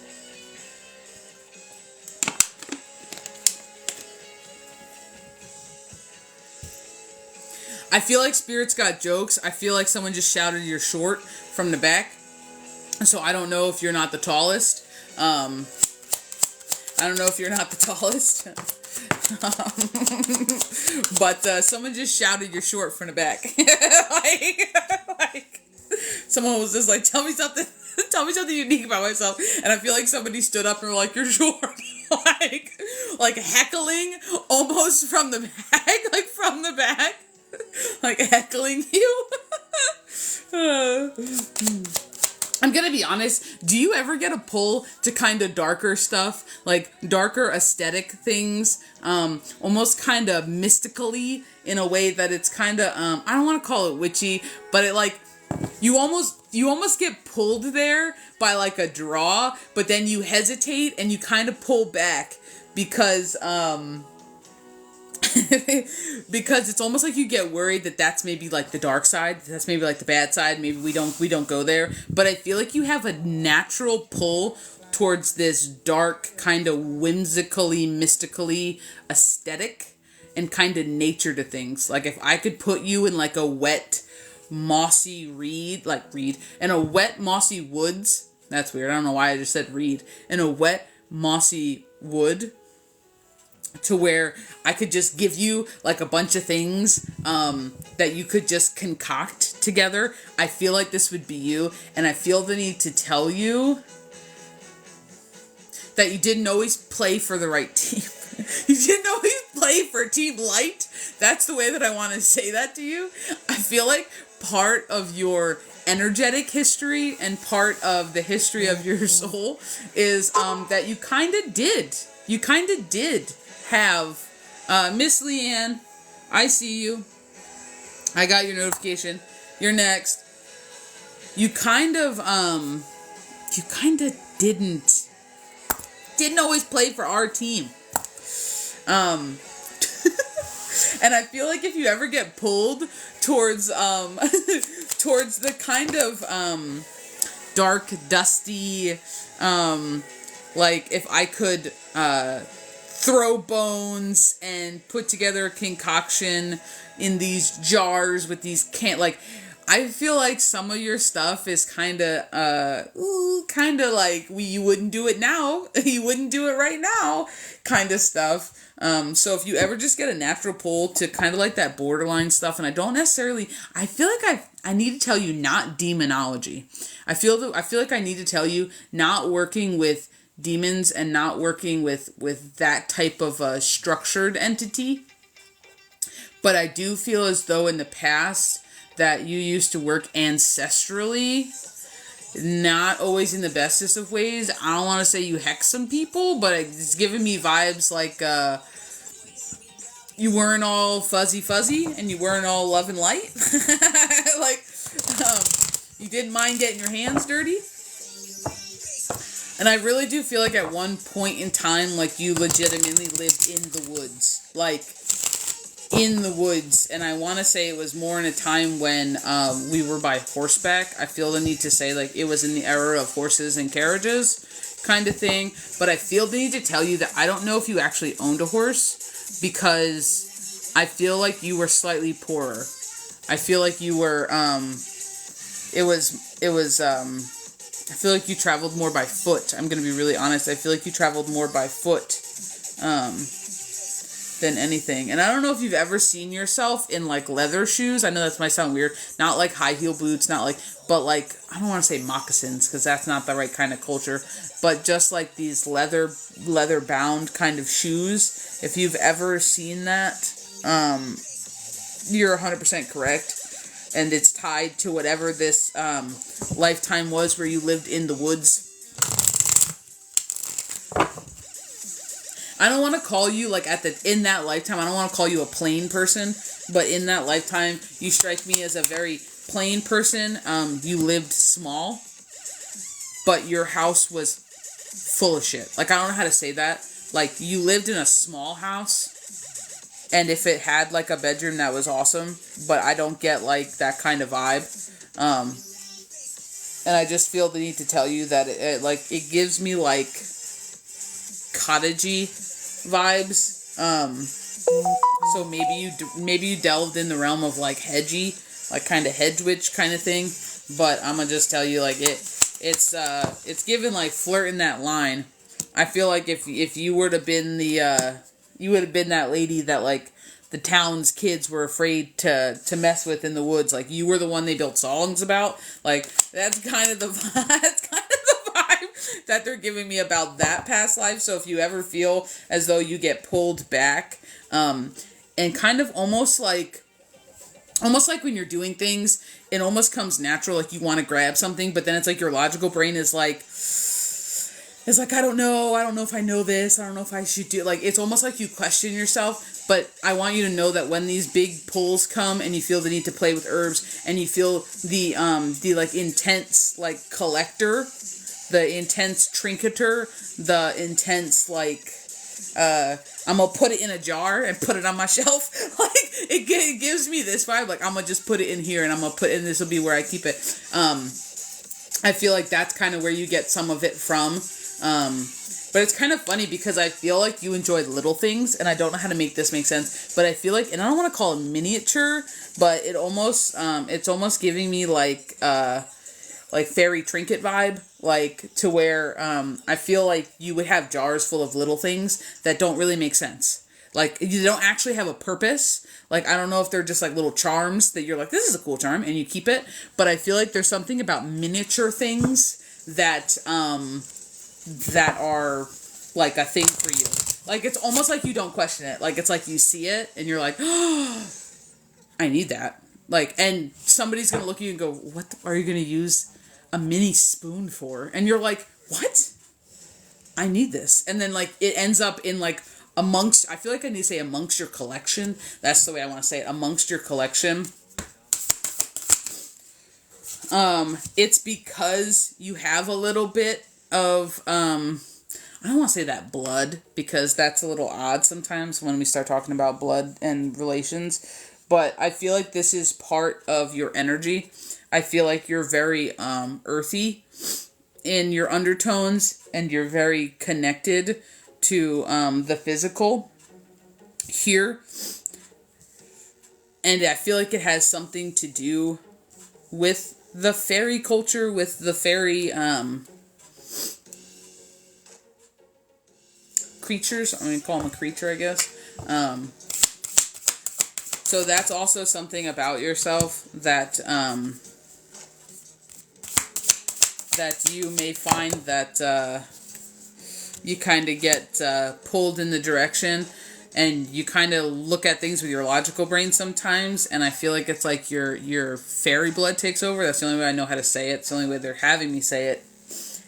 I feel like Spirit's got jokes. I feel like someone just shouted you're short from the back. So I don't know if you're not the tallest. I don't know if you're not the tallest. But someone just shouted you're short from the back. like someone was just like, tell me something unique about myself. And I feel like somebody stood up and were like, you're short. like heckling almost from the back. Like from the back. Like heckling you. I'm gonna be honest, do you ever get a pull to kind of darker stuff? Like darker aesthetic things? Almost kind of mystically in a way that it's kind of, I don't want to call it witchy, but it like, you almost get pulled there by like a draw, but then you hesitate and you kind of pull back because, because it's almost like you get worried that that's maybe like the dark side, that's maybe like the bad side, maybe we don't go there, but I feel like you have a natural pull towards this dark, kind of whimsically, mystically aesthetic and kind of nature to things. Like if I could put you in like a wet, mossy in a wet, mossy woods, that's weird, I don't know why I just said reed, in a wet, mossy wood, to where I could just give you like a bunch of things that you could just concoct together. I feel like this would be you, and I feel the need to tell you that you didn't always play for the right team. You didn't always play for Team Light. That's the way that I want to say that to you. I feel like part of your energetic history and part of the history of your soul is that you kind of did. You kind of did have Miss LeighAnn, I see you. I got your notification. You're next. You kind of didn't always play for our team. And I feel like if you ever get pulled towards towards the kind of dark, dusty, like if I could throw bones and put together a concoction in these jars with these I feel like some of your stuff is kind of like you wouldn't do it now. You wouldn't do it right now kind of stuff. So if you ever just get a natural pull to kind of like that borderline stuff, and I feel like I need to tell you not demonology. I feel like I need to tell you not working with demons and not working with that type of a structured entity. But I do feel as though in the past that you used to work ancestrally, not always in the bestest of ways. I don't want to say you hex some people, but it's giving me vibes like you weren't all fuzzy and you weren't all love and light. You didn't mind getting your hands dirty. And I really do feel like at one point in time, like you legitimately lived in the woods. Like in the woods, and I want to say it was more in a time when we were by horseback. I feel the need to say, like, it was in the era of horses and carriages kind of thing, but I feel the need to tell you that I don't know if you actually owned a horse, because I feel like you were slightly poorer. I feel like you were, I feel like you traveled more by foot. I'm going to be really honest. I feel like you traveled more by foot, than anything. And I don't know if you've ever seen yourself in, like, leather shoes. I know that might sound weird. Not like high heel boots, not like, but like, I don't want to say moccasins, because that's not the right kind of culture, but just like these leather bound kind of shoes. If you've ever seen that, you're 100% correct. And it's tied to whatever this lifetime was where you lived in the woods. I don't want to call you, like, in that lifetime, I don't want to call you a plain person, but in that lifetime, you strike me as a very plain person. You lived small, but your house was full of shit. Like, I don't know how to say that. Like, you lived in a small house, and if it had, like, a bedroom, that was awesome, but I don't get, like, that kind of vibe. And I just feel the need to tell you that it gives me, like, cottagey vibes. So maybe you delved in the realm of, like, hedgy, like, kind of hedge witch kind of thing. But I'm gonna just tell you, like, it's given, like, flirting that line. I feel like if you would have been you would have been that lady that, like, the town's kids were afraid to mess with in the woods. Like, you were the one they built songs about. Like, that's kind of the vibe that they're giving me about that past life. So if you ever feel as though you get pulled back, and kind of almost like when you're doing things, it almost comes natural, like you want to grab something, but then it's like your logical brain is like, I don't know if I know this, I don't know if I should do, like, it's almost like you question yourself. But I want you to know that when these big pulls come and you feel the need to play with herbs, and you feel the like, intense, like, collector, the intense trinketer, the intense, like, I'm gonna put it in a jar and put it on my shelf. Like, it gives me this vibe. Like, I'm gonna just put it in here and I'm gonna put it in, this will be where I keep it. I feel like that's kind of where you get some of it from. But it's kind of funny because I feel like you enjoy little things, and I don't know how to make this make sense, but I feel like, and I don't want to call it miniature, but it almost, it's almost giving me, like fairy trinket vibe, like, to where, I feel like you would have jars full of little things that don't really make sense. Like, you don't actually have a purpose. Like, I don't know if they're just, like, little charms that you're like, this is a cool charm, and you keep it, but I feel like there's something about miniature things that are, like, a thing for you. Like, it's almost like you don't question it. Like, it's like you see it, and you're like, oh, I need that. Like, and somebody's gonna look at you and go, what are you gonna use a mini spoon for? And you're like, what? I need this. And then, like, it ends up in, like, amongst, I feel like I need to say amongst your collection. That's the way I want to say it. Amongst your collection. It's because you have a little bit of, I don't want to say that blood, because that's a little odd sometimes when we start talking about blood and relations, but I feel like this is part of your energy. I feel like you're very, earthy in your undertones, and you're very connected to, the physical here, and I feel like it has something to do with the fairy culture, with the fairy, creatures. I'm going to call them a creature, I guess. So that's also something about yourself that, that you may find that, you kind of get, pulled in the direction, and you kind of look at things with your logical brain sometimes, and I feel like it's like your fairy blood takes over. That's the only way I know how to say it. It's the only way they're having me say it.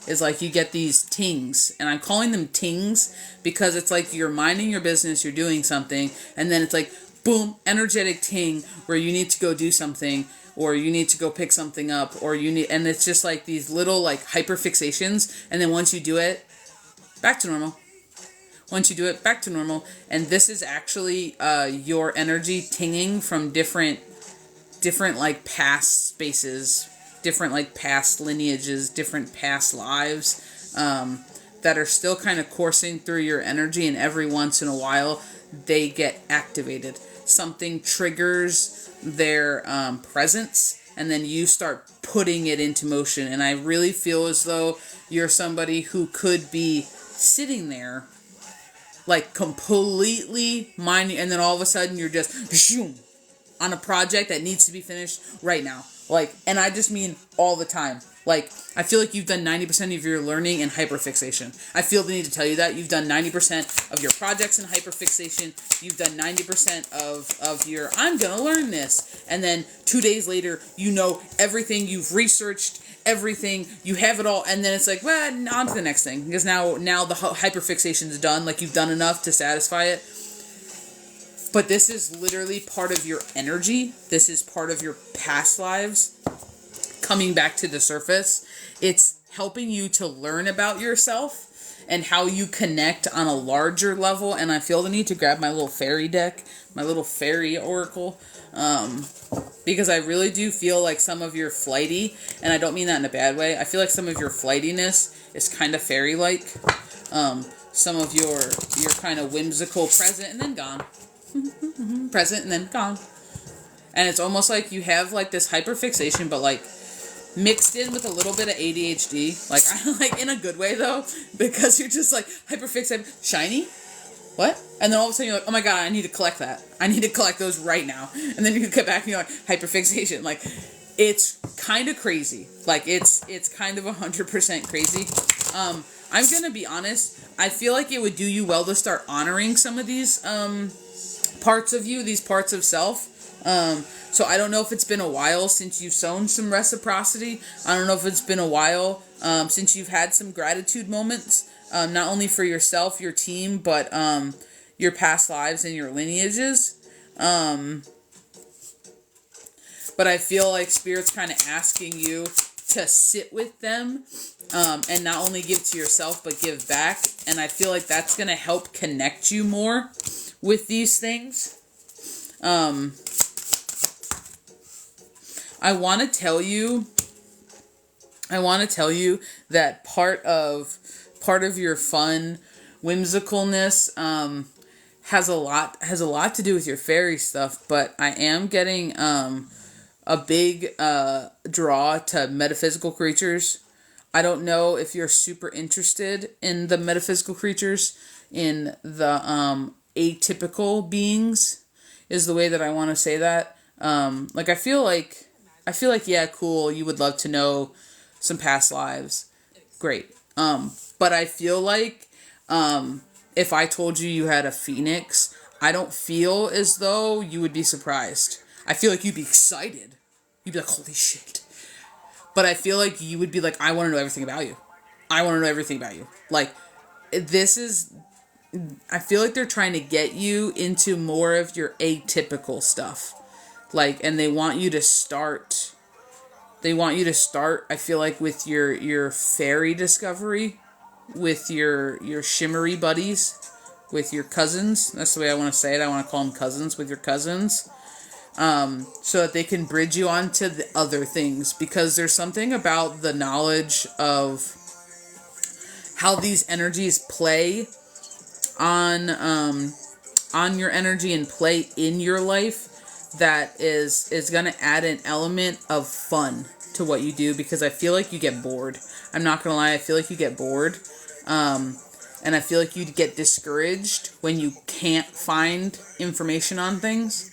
Is like you get these tings, and I'm calling them tings because it's like you're minding your business, you're doing something, and then it's like, boom, energetic ting where you need to go do something, or you need to go pick something up, or and it's just like these little, like, hyper fixations, and then once you do it, back to normal. Once you do it, back to normal. And this is actually your energy tinging from different like past spaces, different like past lineages, different past lives that are still kind of coursing through your energy, and every once in a while they get activated. Something triggers their presence, and then you start putting it into motion. And I really feel as though you're somebody who could be sitting there like completely minding, and then all of a sudden you're just zoom, on a project that needs to be finished right now. Like, and I just mean all the time. Like, I feel like you've done 90% of your learning in hyperfixation. I feel the need to tell you that. You've done 90% of your projects in hyperfixation. You've done 90% of your, I'm going to learn this. And then 2 days later, you know everything, you've researched everything, you have it all, and then it's like, well, on to the next thing. Because now the hyperfixation is done. Like, you've done enough to satisfy it. But this is literally part of your energy. This is part of your past lives coming back to the surface. It's helping you to learn about yourself and how you connect on a larger level. And I feel the need to grab my little fairy deck, my little fairy oracle, because I really do feel like some of your flighty, and I don't mean that in a bad way, I feel like some of your flightiness is kind of fairy-like. Some of your kind of whimsical present and then gone. Present and then gone. And it's almost like you have like this hyperfixation, but like mixed in with a little bit of ADHD, like in a good way though, because you're just like hyperfixated, shiny, what? And then all of a sudden you're like, oh my god, I need to collect that. I need to collect those right now. And then you get back and you're like, hyperfixation. Like, it's kind of crazy. Like, it's kind of 100% crazy. I'm gonna be honest, I feel like it would do you well to start honoring some of these parts of you, these parts of self. So I don't know if it's been a while since you've sown some reciprocity. I don't know if it's been a while since you've had some gratitude moments, not only for yourself, your team, but your past lives and your lineages. But I feel like Spirit's kind of asking you to sit with them and not only give to yourself, but give back. And I feel like that's going to help connect you more with these things. I want to tell you that part of your fun whimsicalness has a lot to do with your fairy stuff, but I am getting a big draw to metaphysical creatures. I don't know if you're super interested in the metaphysical creatures, in the atypical beings is the way that I want to say that. Like, I feel like, yeah, cool, you would love to know some past lives. Great. But I feel like, if I told you you had a phoenix, I don't feel as though you would be surprised. I feel like you'd be excited. You'd be like, holy shit. But I feel like you would be like, I want to know everything about you. I want to know everything about you. Like, I feel like they're trying to get you into more of your atypical stuff. Like, and they want you to start, I feel like, with your fairy discovery, with your shimmery buddies, with your cousins. That's the way I want to say it. I want to call them cousins, with your cousins. So that they can bridge you on to the other things. Because there's something about the knowledge of how these energies play on your energy and play in your life that is going to add an element of fun to what you do, because I feel like you get bored. I'm not going to lie, I feel like you get bored. And I feel like you'd get discouraged when you can't find information on things.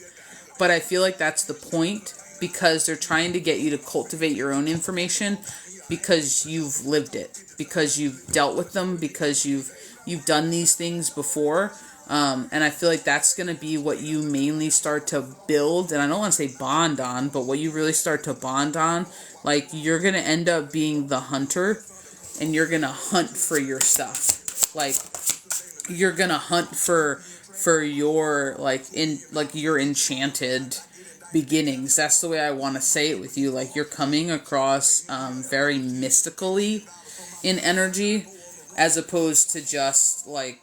But I feel like that's the point, because they're trying to get you to cultivate your own information, because you've lived it, because you've dealt with them, because you've done these things before. And I feel like that's going to be what you mainly start to build, and I don't want to say bond on, but what you really start to bond on. Like, you're going to end up being the hunter, and you're going to hunt for your stuff. Like, you're going to hunt for your, your enchanted beginnings. That's the way I want to say it with you. Like, you're coming across very mystically in energy, as opposed to just, like,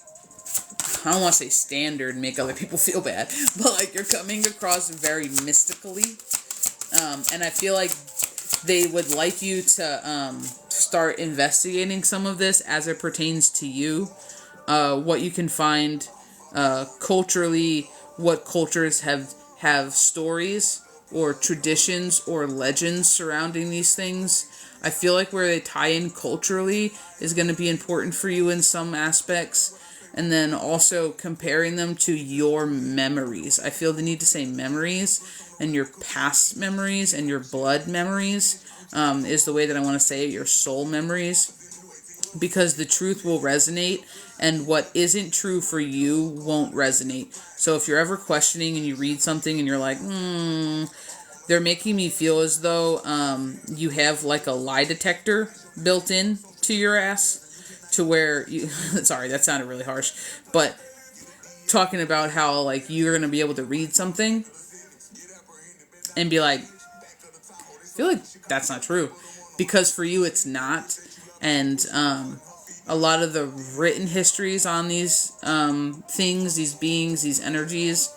I don't want to say standard and make other people feel bad, but like you're coming across very mystically. And I feel like they would like you to start investigating some of this as it pertains to you. What you can find culturally, what cultures have stories or traditions or legends surrounding these things. I feel like where they tie in culturally is going to be important for you in some aspects. And then also comparing them to your memories. I feel the need to say memories, and your past memories and your blood memories is the way that I want to say it, your soul memories. Because the truth will resonate, and what isn't true for you won't resonate. So if you're ever questioning and you read something and you're like, they're making me feel as though you have like a lie detector built in to your ass. To where you, sorry, that sounded really harsh, but talking about how like you're going to be able to read something and be like, I feel like that's not true, because for you it's not. And a lot of the written histories on these things, these beings, these energies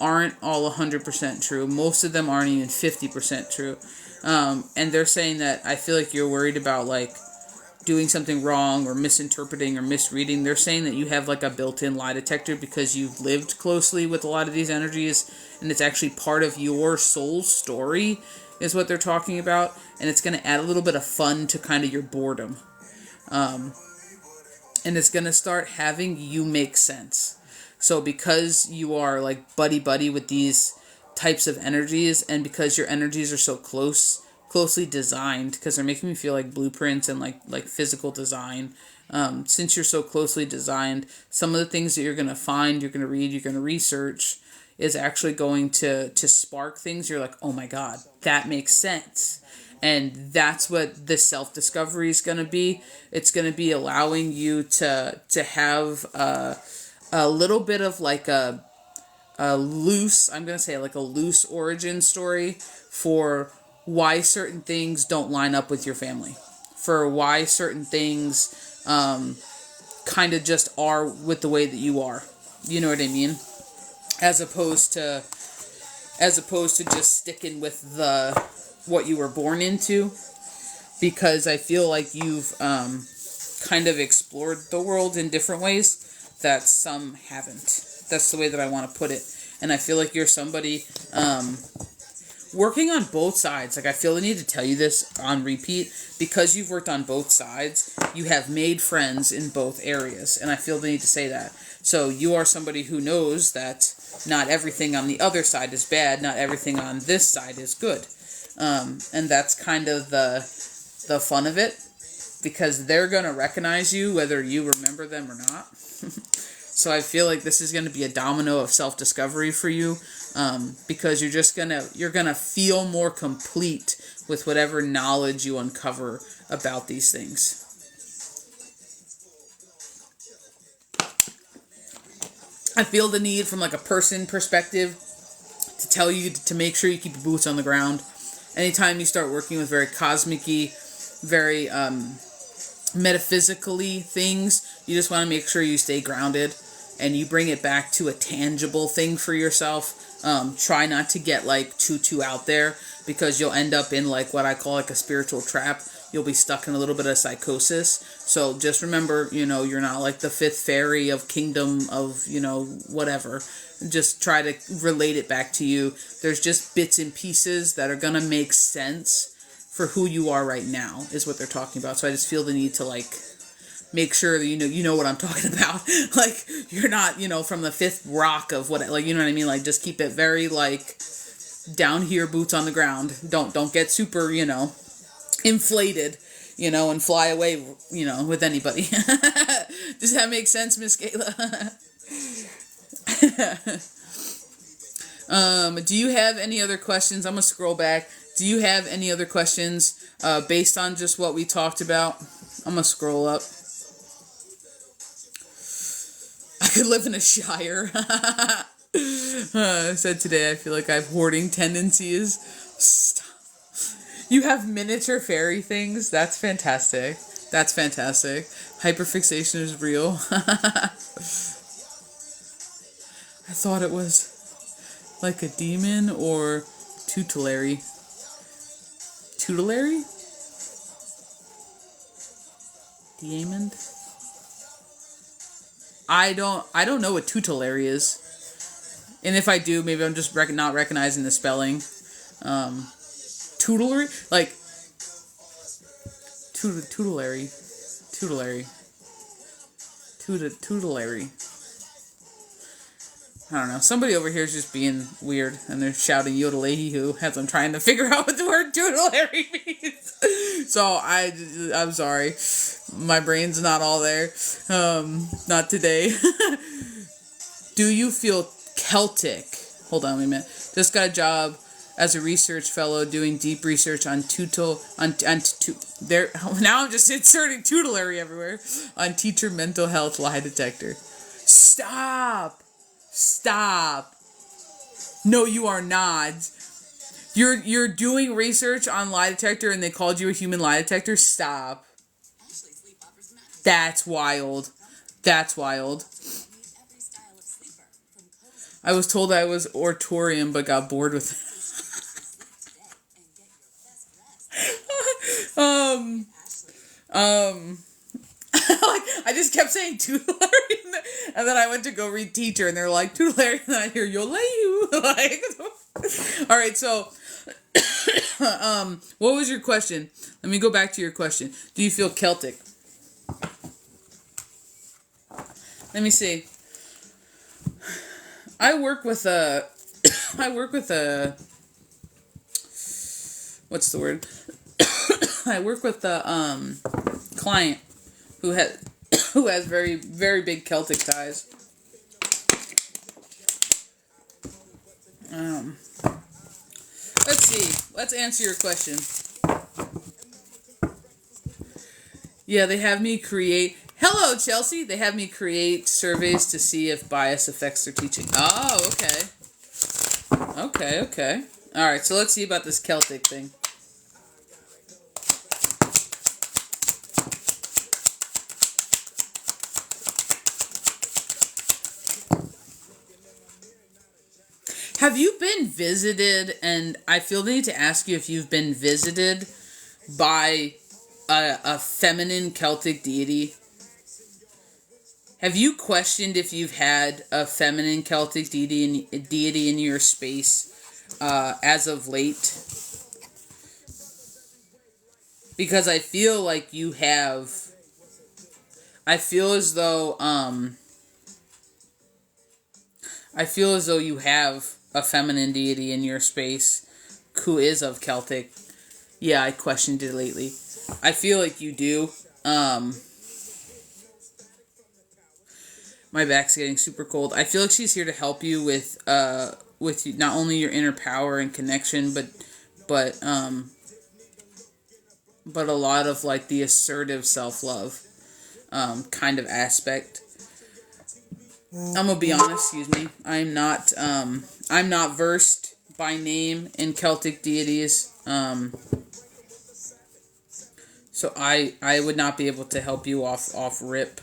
aren't all 100% true. Most of them aren't even 50% true. And they're saying that I feel like you're worried about like doing something wrong or misinterpreting or misreading. They're saying that you have like a built-in lie detector because you've lived closely with a lot of these energies, and it's actually part of your soul story is what they're talking about. And it's going to add a little bit of fun to kind of your boredom. And it's going to start having you make sense. So because you are like buddy with these types of energies, and because your energies are so closely designed, because they're making me feel like blueprints and like physical design. Since you're so closely designed, some of the things that you're going to find, you're going to read, you're going to research is actually going to spark things. You're like, oh my God, that makes sense. And that's what the self-discovery is going to be. It's going to be allowing you to have a little bit of like a loose, I'm going to say like a loose origin story for why certain things don't line up with your family, for why certain things kind of just are with the way that you are. You know what I mean? As opposed to just sticking with the what you were born into, because I feel like you've kind of explored the world in different ways that some haven't. That's the way that I want to put it. And I feel like you're somebody working on both sides. Like, I feel the need to tell you this on repeat, because you've worked on both sides. You have made friends in both areas, and I feel the need to say that. So you are somebody who knows that not everything on the other side is bad, not everything on this side is good. And that's kind of the fun of it, because they're going to recognize you whether you remember them or not. So I feel like this is going to be a domino of self-discovery for you, because you're gonna feel more complete with whatever knowledge you uncover about these things. I feel the need from like a person perspective to tell you to make sure you keep your boots on the ground. Anytime you start working with very cosmic-y, very metaphysically things, you just want to make sure you stay grounded and you bring it back to a tangible thing for yourself. Try not to get like too out there, because you'll end up in like what I call like a spiritual trap. You'll be stuck in a little bit of psychosis. So just remember, you're not like the fifth fairy of kingdom of, whatever. Just try to relate it back to you. There's just bits and pieces that are going to make sense for who you are right now is what they're talking about. So I just feel the need to like make sure that you know what I'm talking about. Like, you're not, from the fifth rock of what, like, you know what I mean? Like, just keep it very like down here, boots on the ground. Don't get super, inflated, and fly away, with anybody. Does that make sense, Miss Kayla? Do you have any other questions? I'm gonna scroll back. Do you have any other questions based on just what we talked about? I'm gonna scroll up. I could live in a shire. I said today I feel like I have hoarding tendencies. Stop. You have miniature fairy things? That's fantastic. That's fantastic. Hyperfixation is real. I thought it was like a demon or tutelary. Tutelary? Diamond? I don't know what tutelary is. And if I do, maybe I'm just not recognizing the spelling. Tutelary? Like, tutelary. Tutelary. Tutelary. I don't know. Somebody over here is just being weird, and they're shouting yodel-hoo as I'm trying to figure out what the word tutelary means. So I'm sorry. My brain's not all there. Not today. Do you feel Celtic? Hold on, wait a minute. Just got a job as a research fellow doing deep research on now I'm just inserting tutelary everywhere on teacher mental health lie detector. Stop. No, you are not. You're doing research on lie detector and they called you a human lie detector? Stop. That's wild. I was told I was oratorium but got bored with it. Like, I just kept saying tutelary, and then I went to go read teacher, and they're like, tutelary, and then I hear yole-hoo. Like, alright, so, what was your question? Let me go back to your question. Do you feel Celtic? Let me see. I work with a, what's the word? I work with a, client who has very, very big Celtic ties. Let's see. Let's answer your question. Yeah, they have me create... Hello, Chelsea! They have me create surveys to see if bias affects their teaching. Oh, okay. Okay. Alright, so let's see about this Celtic thing. Have you been visited, and I feel the need to ask you if you've been visited by a feminine Celtic deity? Have you questioned if you've had a feminine Celtic deity in your space as of late? Because I feel like you have. I feel as though you have a feminine deity in your space who is of Celtic. Yeah, I questioned it lately. I feel like you do. My back's getting super cold. I feel like she's here to help you with not only your inner power and connection, but a lot of like the assertive self-love kind of aspect. I'm gonna be honest, excuse me. I'm not versed by name in Celtic deities. So I would not be able to help you off rip.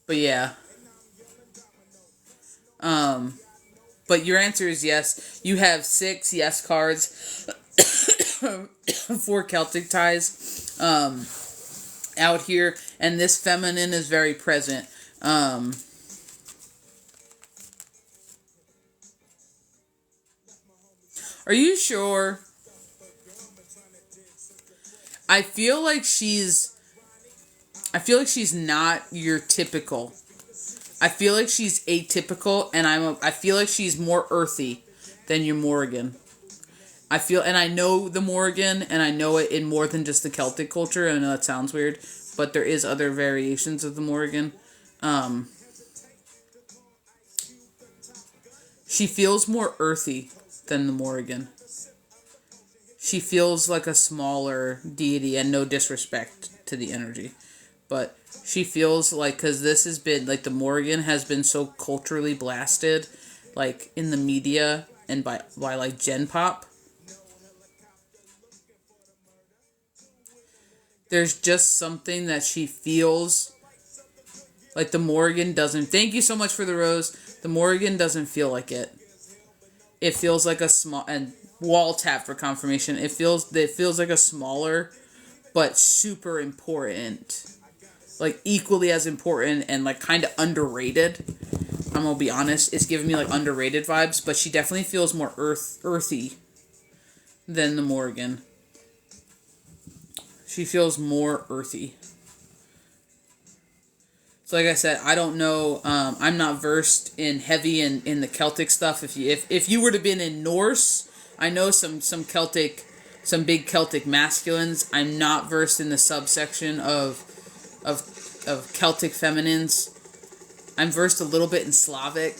But yeah. But your answer is yes. You have 6 yes cards for Celtic ties out here, and this feminine is very present. Are you sure? I feel like she's not your typical. I feel like she's atypical, and I feel like she's more earthy than your Morrigan. And I know the Morrigan, and I know it in more than just the Celtic culture. I know that sounds weird, but there is other variations of the Morrigan. She feels more earthy than the Morrigan. She feels like a smaller deity, and no disrespect to the energy. But she feels like, because this has been, like, the Morrigan has been so culturally blasted, like, in the media and by like, Gen Pop. There's just something that she feels Like the Morrigan doesn't, thank you so much for the rose. The Morrigan doesn't feel like it. It feels like a small, and wall tap for confirmation. It feels like a smaller, but super important. Like equally as important and like kind of underrated. I'm gonna be honest, it's giving me like underrated vibes, but she definitely feels more earthy than the Morrigan. She feels more earthy. So like I said, I don't know. I'm not versed in heavy in the Celtic stuff. If you were to been in Norse, I know some Celtic, some big Celtic masculines. I'm not versed in the subsection of Celtic feminines. I'm versed a little bit in Slavic,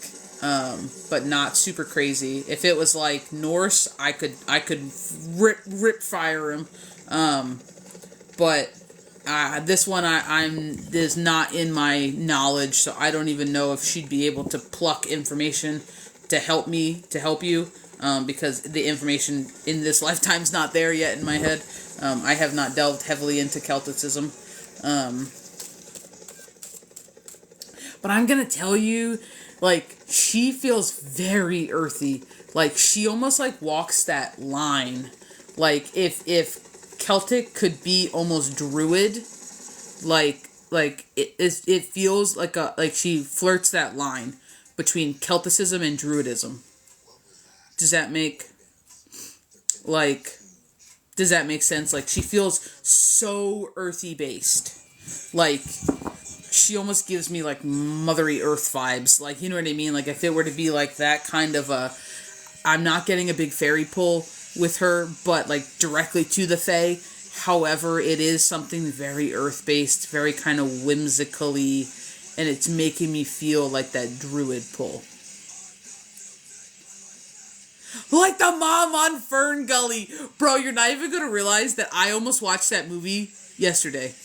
but not super crazy. If it was like Norse, I could rip fire him. But this one is not in my knowledge, so I don't even know if she'd be able to pluck information to help you, because the information in this lifetime's not there yet in my head. I have not delved heavily into Celticism. But I'm gonna tell you, like, she feels very earthy. Like, she almost, like, walks that line. Like, if Celtic could be almost druid, like it feels like she flirts that line between Celticism and druidism. Does that make sense? Like, she feels so earthy based. Like, she almost gives me like Mothery Earth vibes. Like, you know what I mean? Like, if it were to be like that kind of I'm not getting a big fairy pull with her, but like directly to the fae. However, it is something very earth-based, very kind of whimsically, and it's making me feel like that druid pull. Like the mom on Fern Gully. Bro, you're not even going to realize that I almost watched that movie yesterday.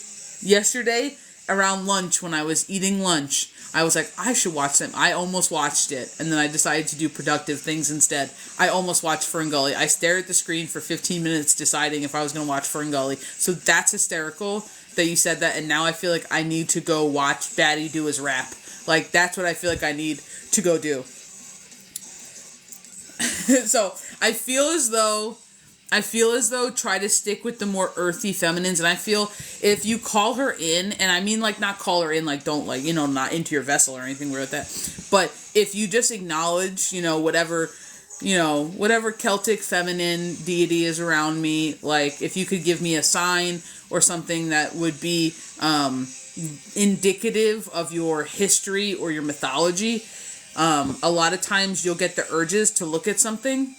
Yesterday, around lunch, when I was eating lunch, I was like, I should watch them. I almost watched it, and then I decided to do productive things instead. I almost watched Fern Gully. I stared at the screen for 15 minutes deciding if I was going to watch Fern Gully. So that's hysterical that you said that, and now I feel like I need to go watch Batty do his rap. Like, that's what I feel like I need to go do. So, I feel as though try to stick with the more earthy feminines, and I feel if you call her in, and I mean like not call her in, like don't like, not into your vessel or anything weird like that, but if you just acknowledge, whatever Celtic feminine deity is around me, like if you could give me a sign or something that would be indicative of your history or your mythology, a lot of times you'll get the urges to look at something.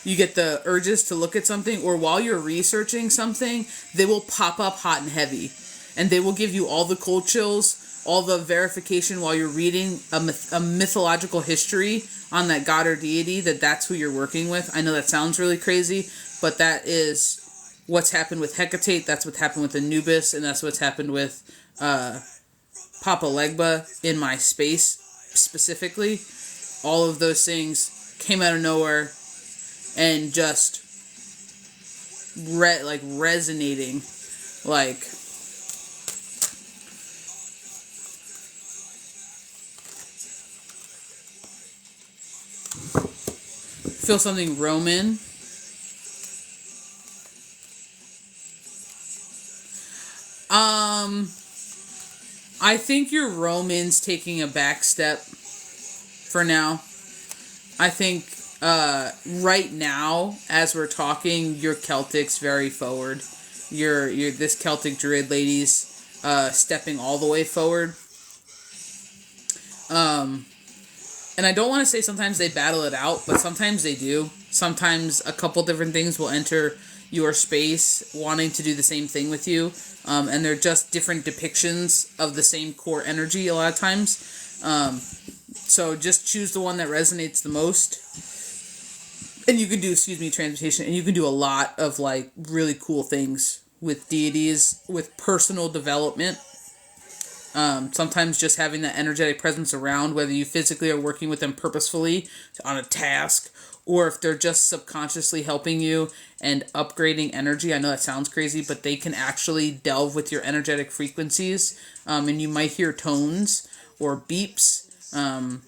You get the urges to look at something, or while you're researching something, they will pop up hot and heavy. And they will give you all the cold chills, all the verification while you're reading a mythological history on that god or deity, that's who you're working with. I know that sounds really crazy, but that is what's happened with Hecate, that's what happened with Anubis, and that's what's happened with Papa Legba in my space specifically. All of those things came out of nowhere and just resonating, like feel something Roman. I think your Roman's taking a back step for now. I think right now, as we're talking, your Celtic's very forward. Your this Celtic Druid lady's stepping all the way forward. And I don't want to say sometimes they battle it out, but sometimes they do. Sometimes a couple different things will enter your space wanting to do the same thing with you. And they're just different depictions of the same core energy a lot of times. So just choose the one that resonates the most. And you can do, transmutation, and you can do a lot of, like, really cool things with deities, with personal development. Sometimes just having that energetic presence around, whether you physically are working with them purposefully on a task, or if they're just subconsciously helping you and upgrading energy. I know that sounds crazy, but they can actually delve with your energetic frequencies, and you might hear tones or beeps, and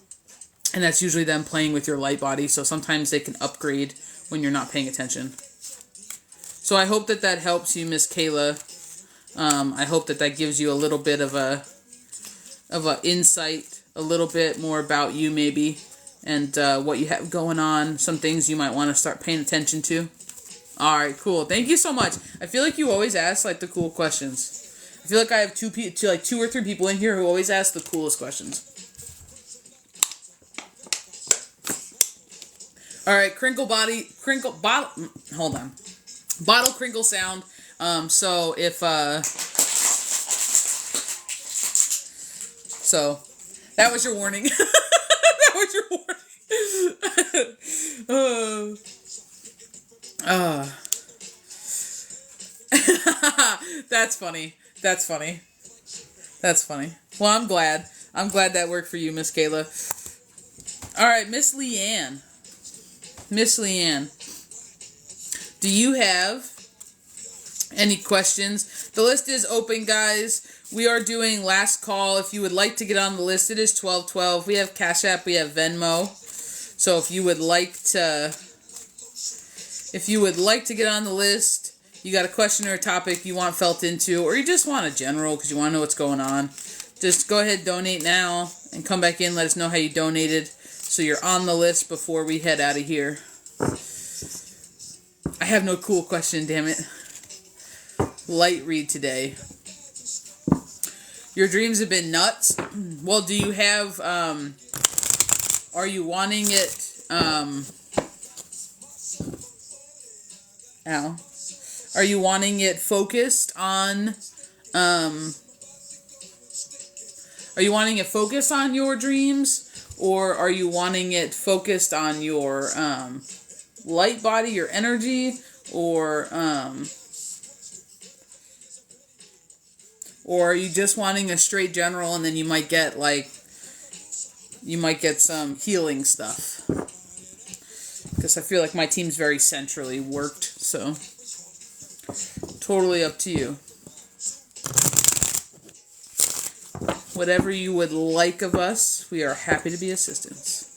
that's usually them playing with your light body. So sometimes they can upgrade when you're not paying attention. So I hope that that helps you, Miss Kayla. I hope that that gives you a little bit of a insight, a little bit more about you maybe, and what you have going on, some things you might want to start paying attention to. All right, cool. Thank you so much. I feel like you always ask like the cool questions. I feel like I have two or three people in here who always ask the coolest questions. All right, bottle crinkle sound. So if so that was your warning. That was your warning. That's funny. That's funny. That's funny. Well, I'm glad that worked for you, Miss Kayla. All right, Miss LeighAnn. Miss LeighAnn, do you have any questions? The list is open, guys. We are doing last call. If you would like to get on the list, it is 1212. We have Cash App, we have Venmo. So if you would like to get on the list, you got a question or a topic you want felt into, or you just want a general because you want to know what's going on, just go ahead, donate now, and come back in, let us know how you donated, so you're on the list before we head out of here. I have no cool question, damn it. Light read today. Your dreams have been nuts. Well, do you have, are you wanting it, are you wanting it focused on, are you wanting it focused on your dreams? Or are you wanting it focused on your light body, your energy? Or are you just wanting a straight general, and then you might get some healing stuff? Because I feel like my team's very centrally worked, so totally up to you. Whatever you would like of us, we are happy to be assistance.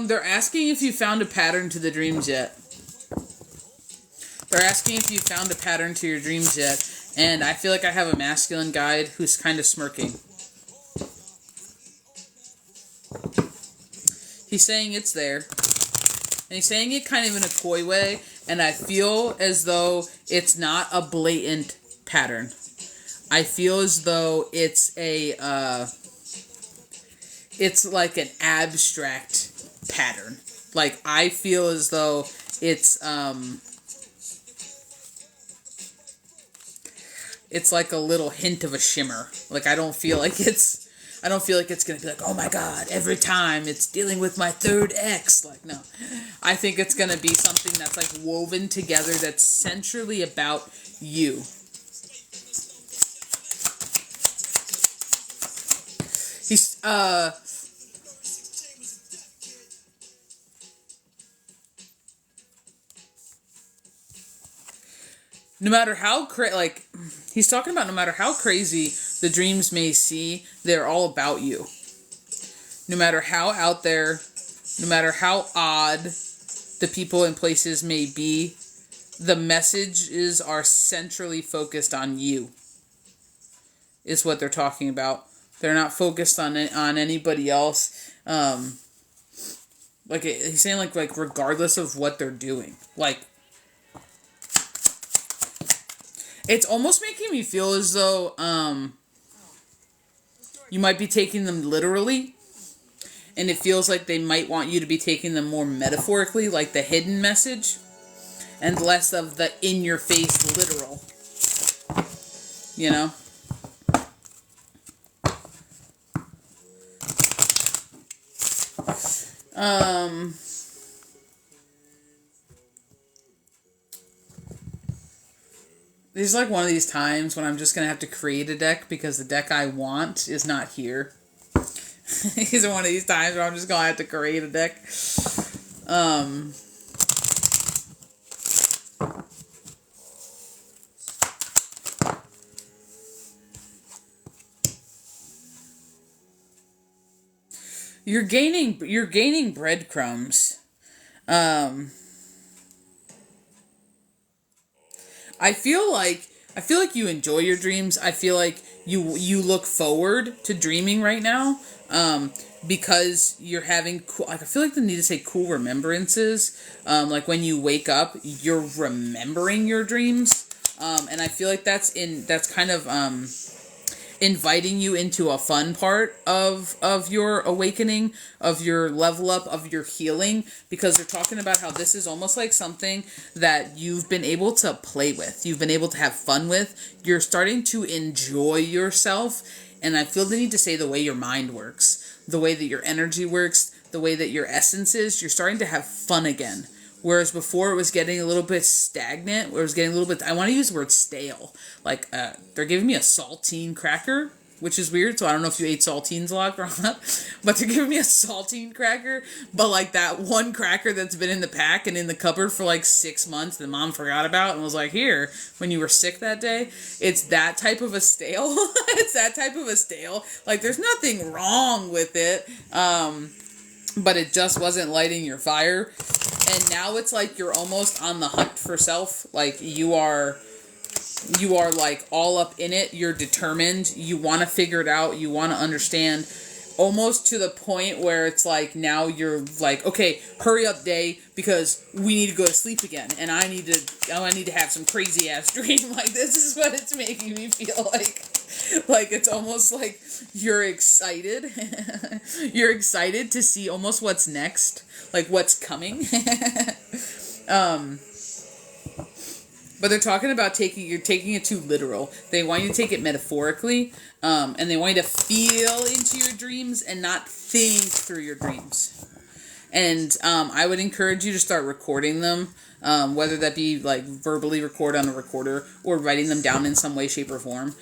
They're asking if you found a pattern to the dreams yet. They're asking if you found a pattern to your dreams yet. And I feel like I have a masculine guide who's kind of smirking. He's saying it's there. And he's saying it kind of in a coy way. And I feel as though it's not a blatant pattern. I feel as though it's it's like an abstract pattern. Like, I feel as though it's like a little hint of a shimmer. Like, I don't feel like it's gonna be like, oh my god, every time it's dealing with my third ex. Like, no. I think it's gonna be something that's like woven together, that's centrally about you. He's, no matter how he's talking about no matter how crazy the dreams may seem, they're all about you. No matter how out there, no matter how odd the people and places may be, the messages are centrally focused on you, is what they're talking about. They're not focused on anybody else. Like, he's saying, like regardless of what they're doing. Like, it's almost making me feel as though you might be taking them literally, and it feels like they might want you to be taking them more metaphorically, like the hidden message, and less of the in-your-face literal. You know? There's like one of these times when I'm just going to have to create a deck because the deck I want is not here. These are one of these times where I'm just going to have to create a deck. You're gaining breadcrumbs. I feel like you enjoy your dreams. I feel like you look forward to dreaming right now. Because you're having cool, like, I feel like the need to say cool remembrances. Like when you wake up, you're remembering your dreams. And I feel like that's kind of inviting you into a fun part of your awakening, of your level up, of your healing, because they're talking about how this is almost like something that you've been able to play with, you've been able to have fun with, you're starting to enjoy yourself, and I feel the need to say the way your mind works, the way that your energy works, the way that your essence is, you're starting to have fun again. Whereas before it was getting a little bit stagnant, where it was getting a little bit, I want to use the word stale. Like, they're giving me a saltine cracker, which is weird, so I don't know if you ate saltines a lot growing up, but they're giving me a saltine cracker, but like that one cracker that's been in the pack and in the cupboard for like 6 months that mom forgot about and was like, here, when you were sick that day. It's that type of a stale. It's that type of a stale. Like, there's nothing wrong with it, but it just wasn't lighting your fire. And now it's like you're almost on the hunt for self. Like, you are like all up in it. You're determined. You want to figure it out. You want to understand, almost to the point where it's like now you're like, okay, hurry up, day, because we need to go to sleep again, and I need to have some crazy ass dream. Like, this is what it's making me feel like. Like, it's almost like you're excited. You're excited to see almost what's next, like what's coming. But they're talking about taking it too literal. They want you to take it metaphorically, and they want you to feel into your dreams and not think through your dreams. And I would encourage you to start recording them, whether that be like verbally record on a recorder or writing them down in some way, shape, or form.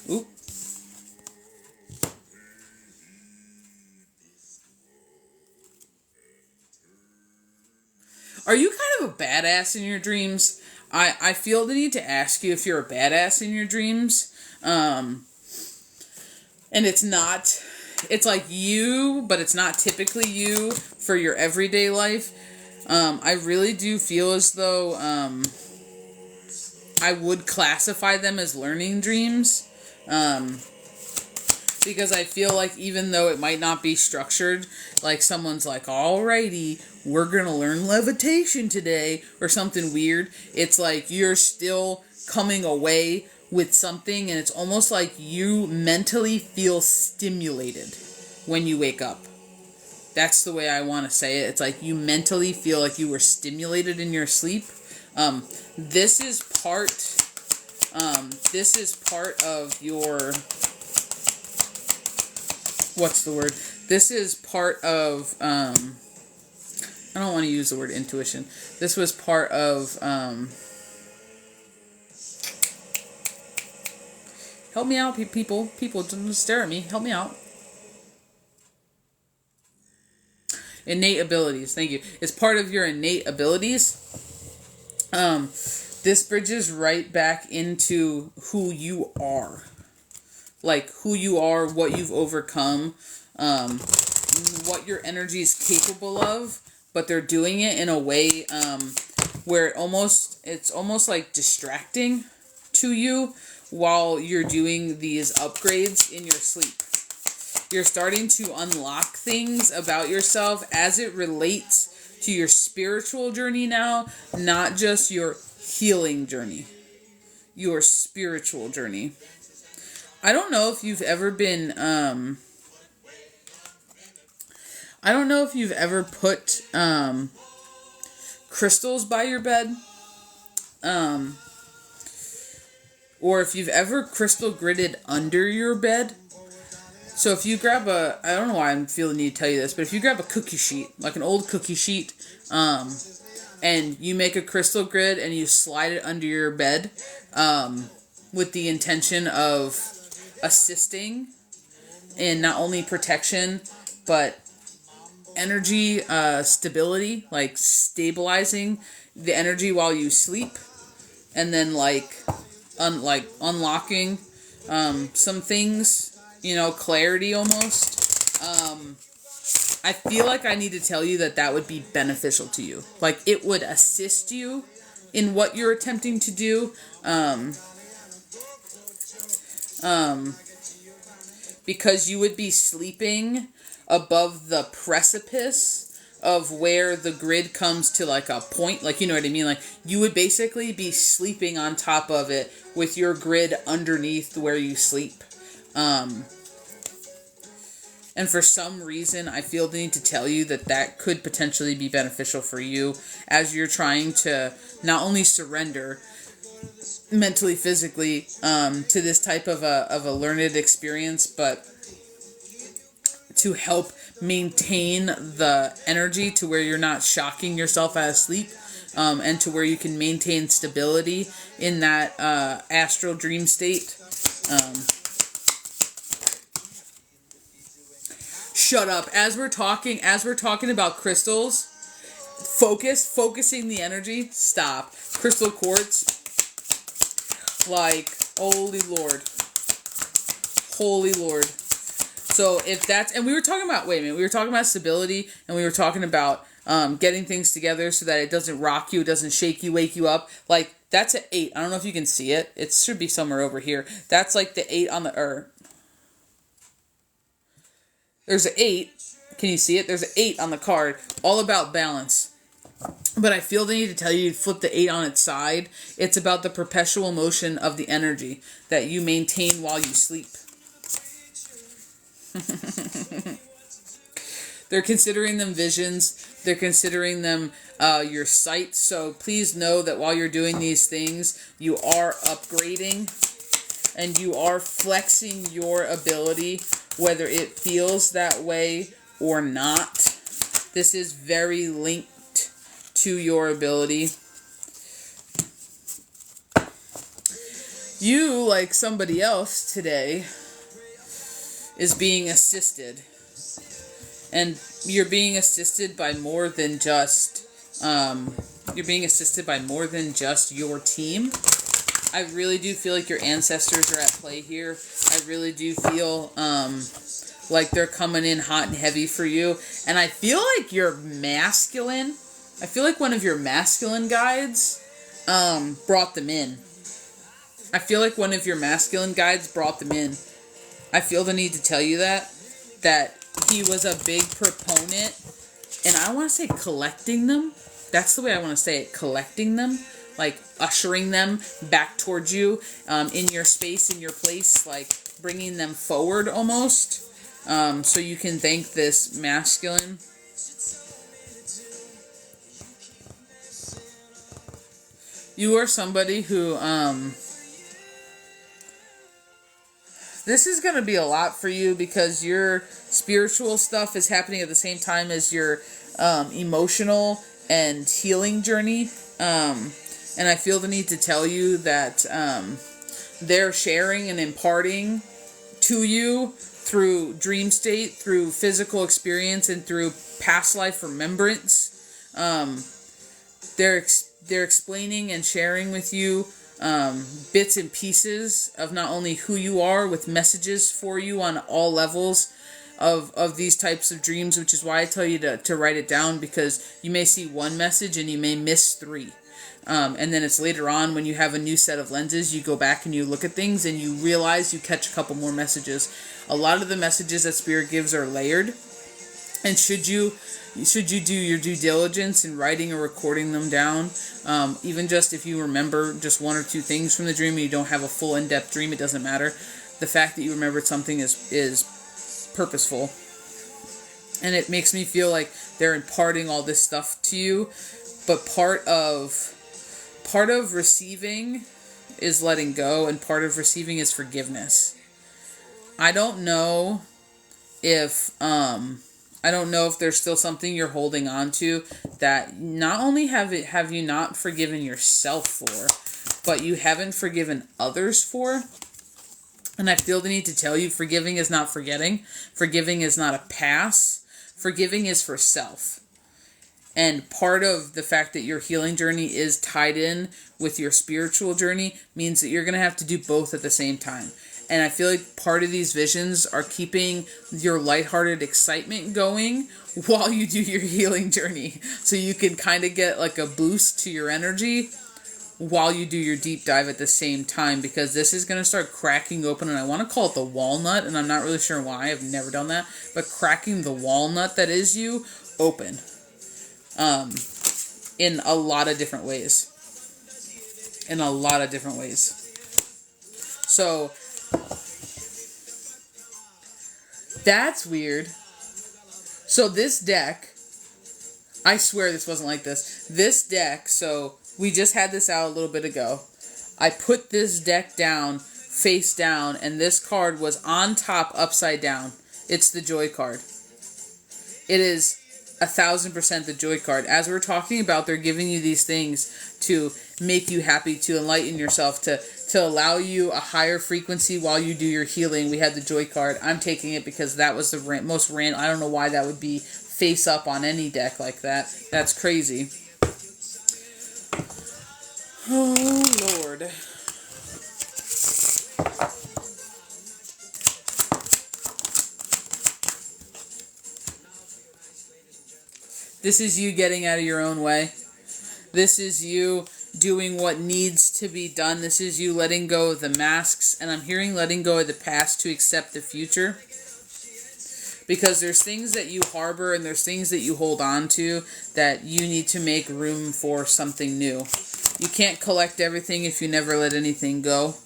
Oop. Are you kind of a badass in your dreams? I feel the need to ask you if you're a badass in your dreams. And it's like you, but it's not typically you for your everyday life. I really do feel as though I would classify them as learning dreams. Because I feel like even though it might not be structured, like someone's like, alrighty, we're gonna learn levitation today, or something weird, it's like you're still coming away with something, and it's almost like you mentally feel stimulated when you wake up. That's the way I want to say it. It's like you mentally feel like you were stimulated in your sleep. This is part of your... What's the word? This is part of... I don't want to use the word intuition. This was part of... help me out, people. People, don't stare at me. Help me out. Innate abilities. Thank you. It's part of your innate abilities. This bridges right back into who you are. Like, who you are, what you've overcome, what your energy is capable of, but they're doing it in a way where it's almost like distracting to you while you're doing these upgrades in your sleep. You're starting to unlock things about yourself as it relates to your spiritual journey now, not just your healing journey, your spiritual journey. I don't know if you've ever been, I don't know if you've ever put crystals by your bed, or if you've ever crystal gridded under your bed. So if you grab I don't know why I'm feeling the need to tell you this, but if you grab a cookie sheet, like an old cookie sheet, and you make a crystal grid and you slide it under your bed, with the intention of assisting in not only protection, but energy stability, like stabilizing the energy while you sleep, and then unlocking some things, clarity almost. I feel like I need to tell you that would be beneficial to you. Like, it would assist you in what you're attempting to do. Because you would be sleeping above the precipice of where the grid comes to like a point, like, you know what I mean? Like, you would basically be sleeping on top of it with your grid underneath where you sleep. And for some reason, I feel the need to tell you that could potentially be beneficial for you as you're trying to not only surrender mentally, physically, to this type of a learned experience, but to help maintain the energy to where you're not shocking yourself out of sleep, and to where you can maintain stability in that astral dream state. Shut up. As we're talking about crystals, focusing the energy. Stop. Crystal quartz. Like, holy Lord. So if that's, and we were talking about stability, and we were talking about getting things together so that it doesn't rock you, it doesn't shake you, wake you up. Like, that's an 8. I don't know if you can see it. It should be somewhere over here. That's like the 8 on the There's an 8. Can you see it? There's an 8 on the card. All about balance. But I feel the need to tell you to flip the 8 on its side. It's about the perpetual motion of the energy that you maintain while you sleep. They're considering them visions. They're considering them your sight. So please know that while you're doing these things, you are upgrading and you are flexing your ability, whether it feels that way or not. This is very linked to your ability. You, like somebody else today, is being assisted. And you're being assisted by more than just your team. I really do feel like your ancestors are at play here. I really do feel like they're coming in hot and heavy for you. And I feel like your masculine, I feel like one of your masculine guides brought them in. I feel like one of your masculine guides brought them in. I feel the need to tell you that he was a big proponent, and I want to say collecting them. That's the way I want to say it, collecting them, like ushering them back towards you in your space, in your place, like bringing them forward almost, so you can thank this masculine. You are somebody who, this is going to be a lot for you because your spiritual stuff is happening at the same time as your emotional and healing journey. And I feel the need to tell you that they're sharing and imparting to you through dream state, through physical experience, and through past life remembrance. They're explaining and sharing with you bits and pieces of not only who you are, with messages for you on all levels of these types of dreams, which is why I tell you to write it down, because you may see one message and you may miss 3. And then it's later on when you have a new set of lenses, you go back and you look at things and you realize you catch a couple more messages. A lot of the messages that Spirit gives are layered. And should you do your due diligence in writing or recording them down, even just if you remember just 1 or 2 things from the dream and you don't have a full in-depth dream, it doesn't matter. The fact that you remembered something is purposeful. And it makes me feel like they're imparting all this stuff to you. But part of receiving is letting go, and part of receiving is forgiveness. I don't know if I don't know if there's still something you're holding on to that not only have you not forgiven yourself for, but you haven't forgiven others for. And I feel the need to tell you, forgiving is not forgetting. Forgiving is not a pass. Forgiving is for self. And part of the fact that your healing journey is tied in with your spiritual journey means that you're going to have to do both at the same time. And I feel like part of these visions are keeping your lighthearted excitement going while you do your healing journey. So you can kind of get like a boost to your energy while you do your deep dive at the same time, because this is going to start cracking open, and I want to call it the walnut, and I'm not really sure why. I've never done that. But cracking the walnut that is you open. In a lot of different ways. So, that's weird. So this deck, I swear this wasn't like this. This deck, so we just had this out a little bit ago. I put this deck down, face down, and this card was on top, upside down. It's the Joy card. It is 1,000% the Joy card. As we're talking about, they're giving you these things to make you happy, to enlighten yourself, to allow you a higher frequency while you do your healing. We had the Joy card. I'm taking it because that was the most random. I don't know why that would be face up on any deck like that. That's crazy. Oh, Lord. This is you getting out of your own way. This is you doing what needs to be done. This is you letting go of the masks. And I'm hearing letting go of the past to accept the future. Because there's things that you harbor and there's things that you hold on to that you need to make room for something new. You can't collect everything if you never let anything go.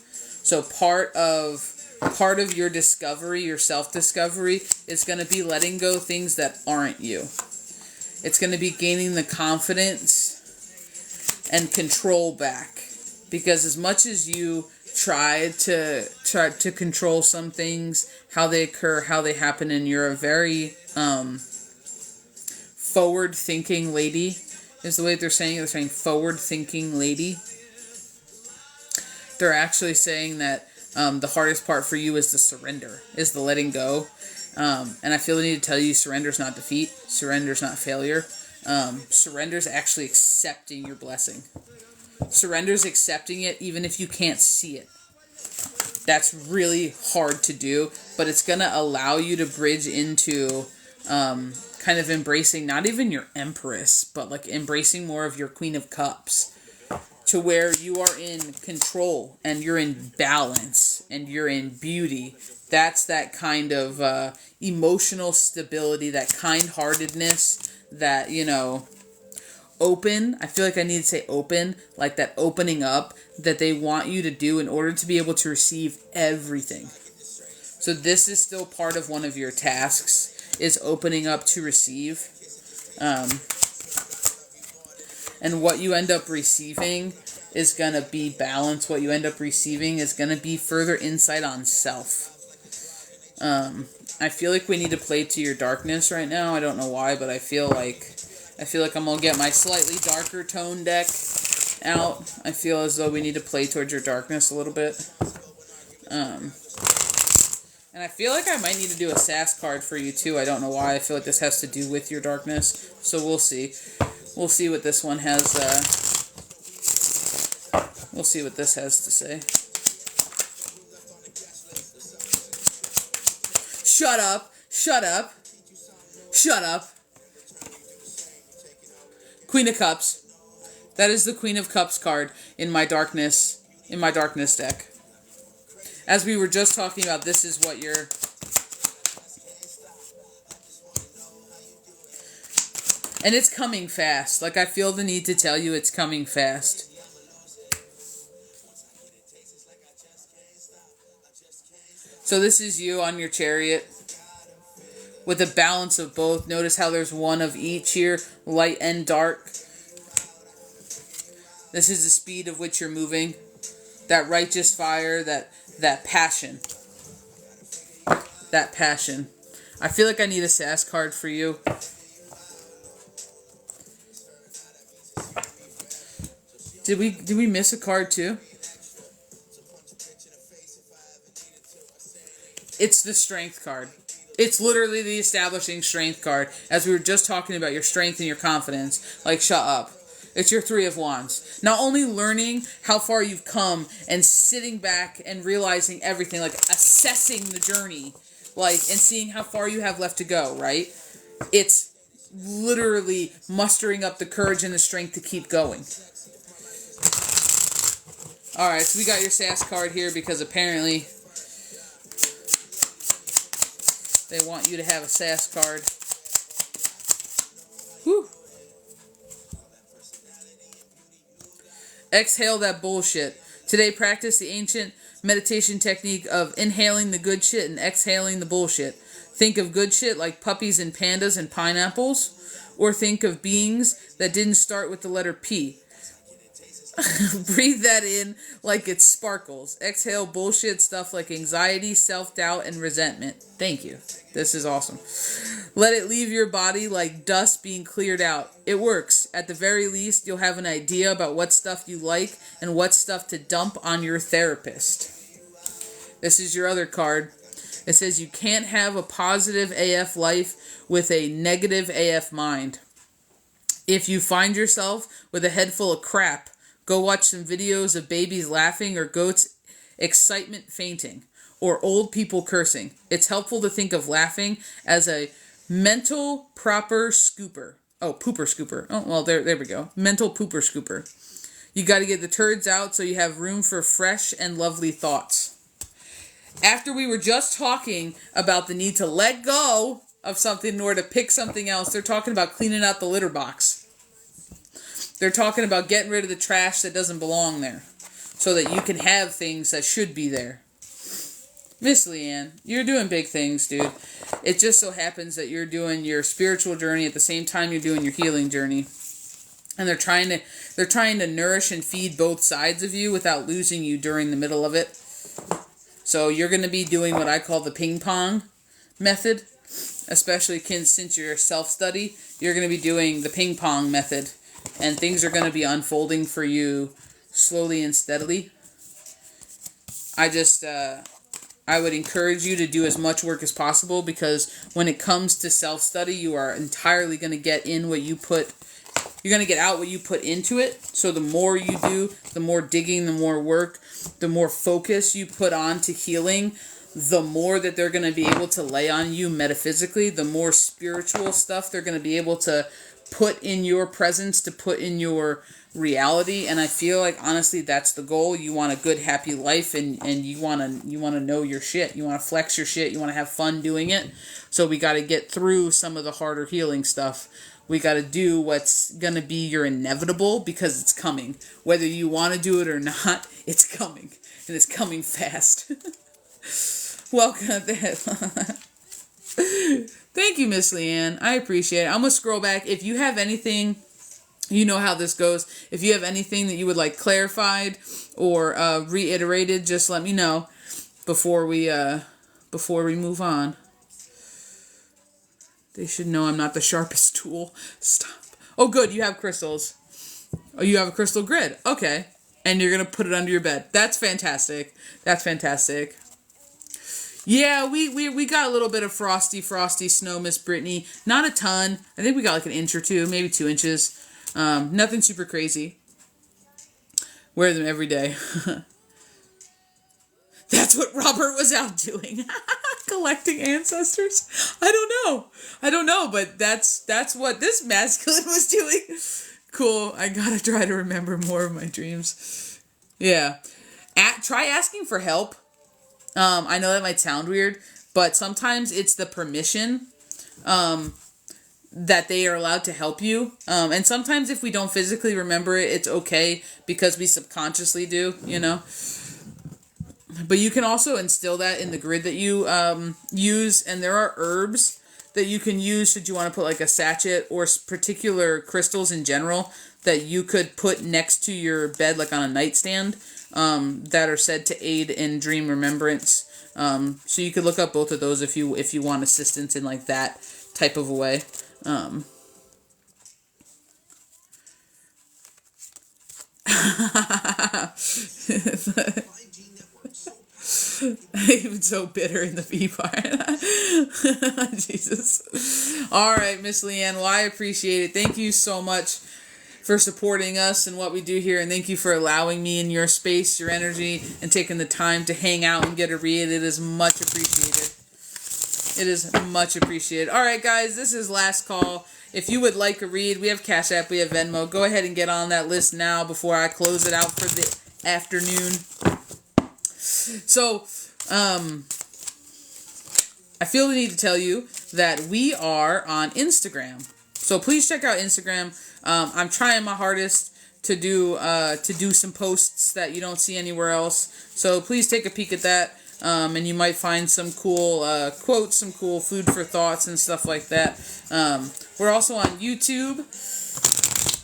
So part of your discovery, your self-discovery, is going to be letting go things that aren't you. It's going to be gaining the confidence and control back. Because as much as you try to control some things, how they occur, how they happen, and you're a very forward-thinking lady, is the way they're saying it. They're saying forward-thinking lady. They're actually saying that the hardest part for you is the surrender, is the letting go. And I feel the need to tell you, surrender is not defeat. Surrender is not failure. Surrender is actually accepting your blessing. Surrender is accepting it even if you can't see it. That's really hard to do, but it's going to allow you to bridge into kind of embracing not even your Empress, but like embracing more of your Queen of Cups, to where you are in control and you're in balance and you're in beauty. That's that kind of emotional stability, that kind-heartedness, that, you know, open. I feel like I need to say open, like that opening up that they want you to do in order to be able to receive everything. So this is still part of one of your tasks, is opening up to receive. And what you end up receiving is going to be balance. What you end up receiving is going to be further insight on self. I feel like we need to play to your darkness right now. I don't know why, but I feel like I'm going to get my slightly darker tone deck out. I feel as though we need to play towards your darkness a little bit. And I feel like I might need to do a sass card for you too. I don't know why. I feel like this has to do with your darkness. So we'll see. We'll see what this one has, we'll see what this has to say. Shut up. Shut up. Shut up. Queen of Cups. That is the Queen of Cups card in my darkness deck. As we were just talking about, this is what you're... And it's coming fast. Like, I feel the need to tell you it's coming fast. So this is you on your chariot with a balance of both. Notice how there's one of each here, light and dark. This is the speed of which you're moving. That righteous fire, that passion. That passion. I feel like I need a sass card for you. Did we miss a card too? It's the strength card. It's literally the establishing strength card. As we were just talking about your strength and your confidence. Like, shut up. It's your Three of Wands. Not only learning how far you've come and sitting back and realizing everything, like assessing the journey, like, and seeing how far you have left to go, right? It's literally mustering up the courage and the strength to keep going. Alright, so we got your sass card here because apparently they want you to have a sass card. Whew. Exhale that bullshit. Today, practice the ancient meditation technique of inhaling the good shit and exhaling the bullshit. Think of good shit like puppies and pandas and pineapples, or think of beings that didn't start with the letter P. Breathe that in like it sparkles. Exhale bullshit stuff like anxiety, self-doubt, and resentment. Thank you. This is awesome. Let it leave your body like dust being cleared out. It works. At the very least, you'll have an idea about what stuff you like and what stuff to dump on your therapist. This is your other card. It says you can't have a positive AF life with a negative AF mind. If you find yourself with a head full of crap, go watch some videos of babies laughing or goats excitement fainting or old people cursing. It's helpful to think of laughing as a mental proper scooper. Oh, pooper scooper. Oh, well, there we go. Mental pooper scooper. You got to get the turds out so you have room for fresh and lovely thoughts. After we were just talking about the need to let go of something in order to pick something else, they're talking about cleaning out the litter box. They're talking about getting rid of the trash that doesn't belong there so that you can have things that should be there. Miss LeighAnn, you're doing big things, dude. It just so happens that you're doing your spiritual journey at the same time you're doing your healing journey. And they're trying to nourish and feed both sides of you without losing you during the middle of it. So you're going to be doing what I call the ping pong method, especially since you're self-study. You're going to be doing the ping pong method. And things are going to be unfolding for you slowly and steadily. I would encourage you to do as much work as possible because when it comes to self-study, you are entirely going to get in what you put. You're going to get out what you put into it. So the more you do, the more digging, the more work, the more focus you put on to healing, the more that they're going to be able to lay on you metaphysically, the more spiritual stuff they're going to be able to put in your presence, to put in your reality. And I feel like honestly that's the goal. You want a good, happy life, and you wanna know your shit. You wanna flex your shit, you wanna have fun doing it. So we gotta get through some of the harder healing stuff. We gotta do what's gonna be your inevitable because it's coming. Whether you wanna do it or not, it's coming. And it's coming fast. Welcome. Thank you, Miss LeighAnn. I appreciate it. I'm going to scroll back. If you have anything, you know how this goes. If you have anything that you would like clarified or reiterated, just let me know before we move on. They should know I'm not the sharpest tool. Stop. Oh, good. You have crystals. Oh, you have a crystal grid. Okay. And you're going to put it under your bed. That's fantastic. That's fantastic. Yeah, we got a little bit of frosty snow, Miss Brittany. Not a ton. I think we got like an inch or two, maybe 2 inches. Nothing super crazy. Wear them every day. That's what Robert was out doing. Collecting ancestors. I don't know, but that's what this masculine was doing. Cool. I gotta try to remember more of my dreams. Yeah. Try asking for help. I know that might sound weird, but sometimes it's the permission that they are allowed to help you. And sometimes if we don't physically remember it, it's okay because we subconsciously do, you know. But you can also instill that in the grid that you use, and there are herbs that you can use should you want to put like a sachet or particular crystals in general that you could put next to your bed, like on a nightstand. that are said to aid in dream remembrance. So you could look up both of those if you want assistance in like that type of a way. Even so bitter in the B part. Jesus. All right, Miss LeighAnn. Well, I appreciate it. Thank you so much for supporting us and what we do here, and thank you for allowing me in your space, your energy, and taking the time to hang out and get a read. It is much appreciated. It is much appreciated. All right, guys, this is last call. If you would like a read, we have Cash App, we have Venmo. Go ahead and get on that list now before I close it out for the afternoon. So, I feel the need to tell you that we are on Instagram. So please check out Instagram. I'm trying my hardest to do some posts that you don't see anywhere else. So please take a peek at that. And you might find some cool quotes, some cool food for thoughts and stuff like that. We're also on YouTube.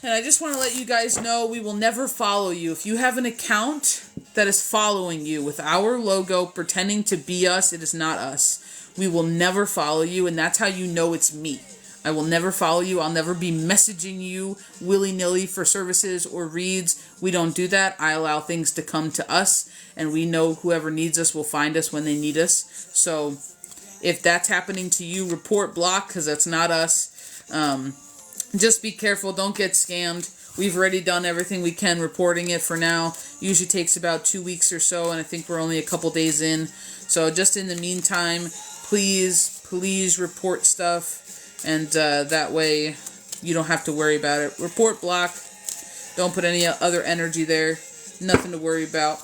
And I just want to let you guys know we will never follow you. If you have an account that is following you with our logo pretending to be us, it is not us. We will never follow you, and that's how you know it's me. I will never follow you. I'll never be messaging you willy-nilly for services or reads. We don't do that. I allow things to come to us, and we know whoever needs us will find us when they need us. So if that's happening to you, report block, because that's not us. Just be careful. Don't get scammed. We've already done everything we can reporting it for now. Usually takes about 2 weeks or so, and I think we're only a couple days in. So just in the meantime, please report stuff. And that way you don't have to worry about it. Report block. Don't put any other energy there. Nothing to worry about.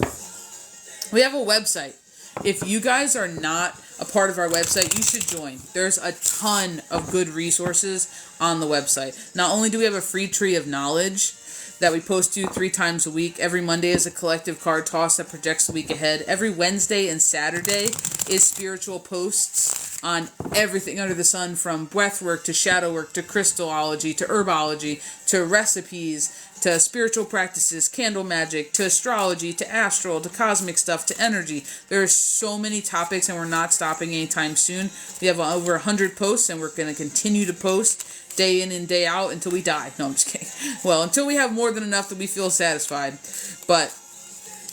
We have a website. If you guys are not a part of our website, you should join. There's a ton of good resources on the website. Not only do we have a free tree of knowledge that we post to 3 times a week. Every Monday is a collective card toss that projects the week ahead. Every Wednesday and Saturday is spiritual posts on everything under the sun, from breathwork to shadow work to crystallology to herbology to recipes to spiritual practices, candle magic to astrology to astral to cosmic stuff to energy. There are so many topics, and we're not stopping anytime soon. We have over 100 posts, and we're going to continue to post day in and day out until we die. No, I'm just kidding. Well, until we have more than enough that we feel satisfied. But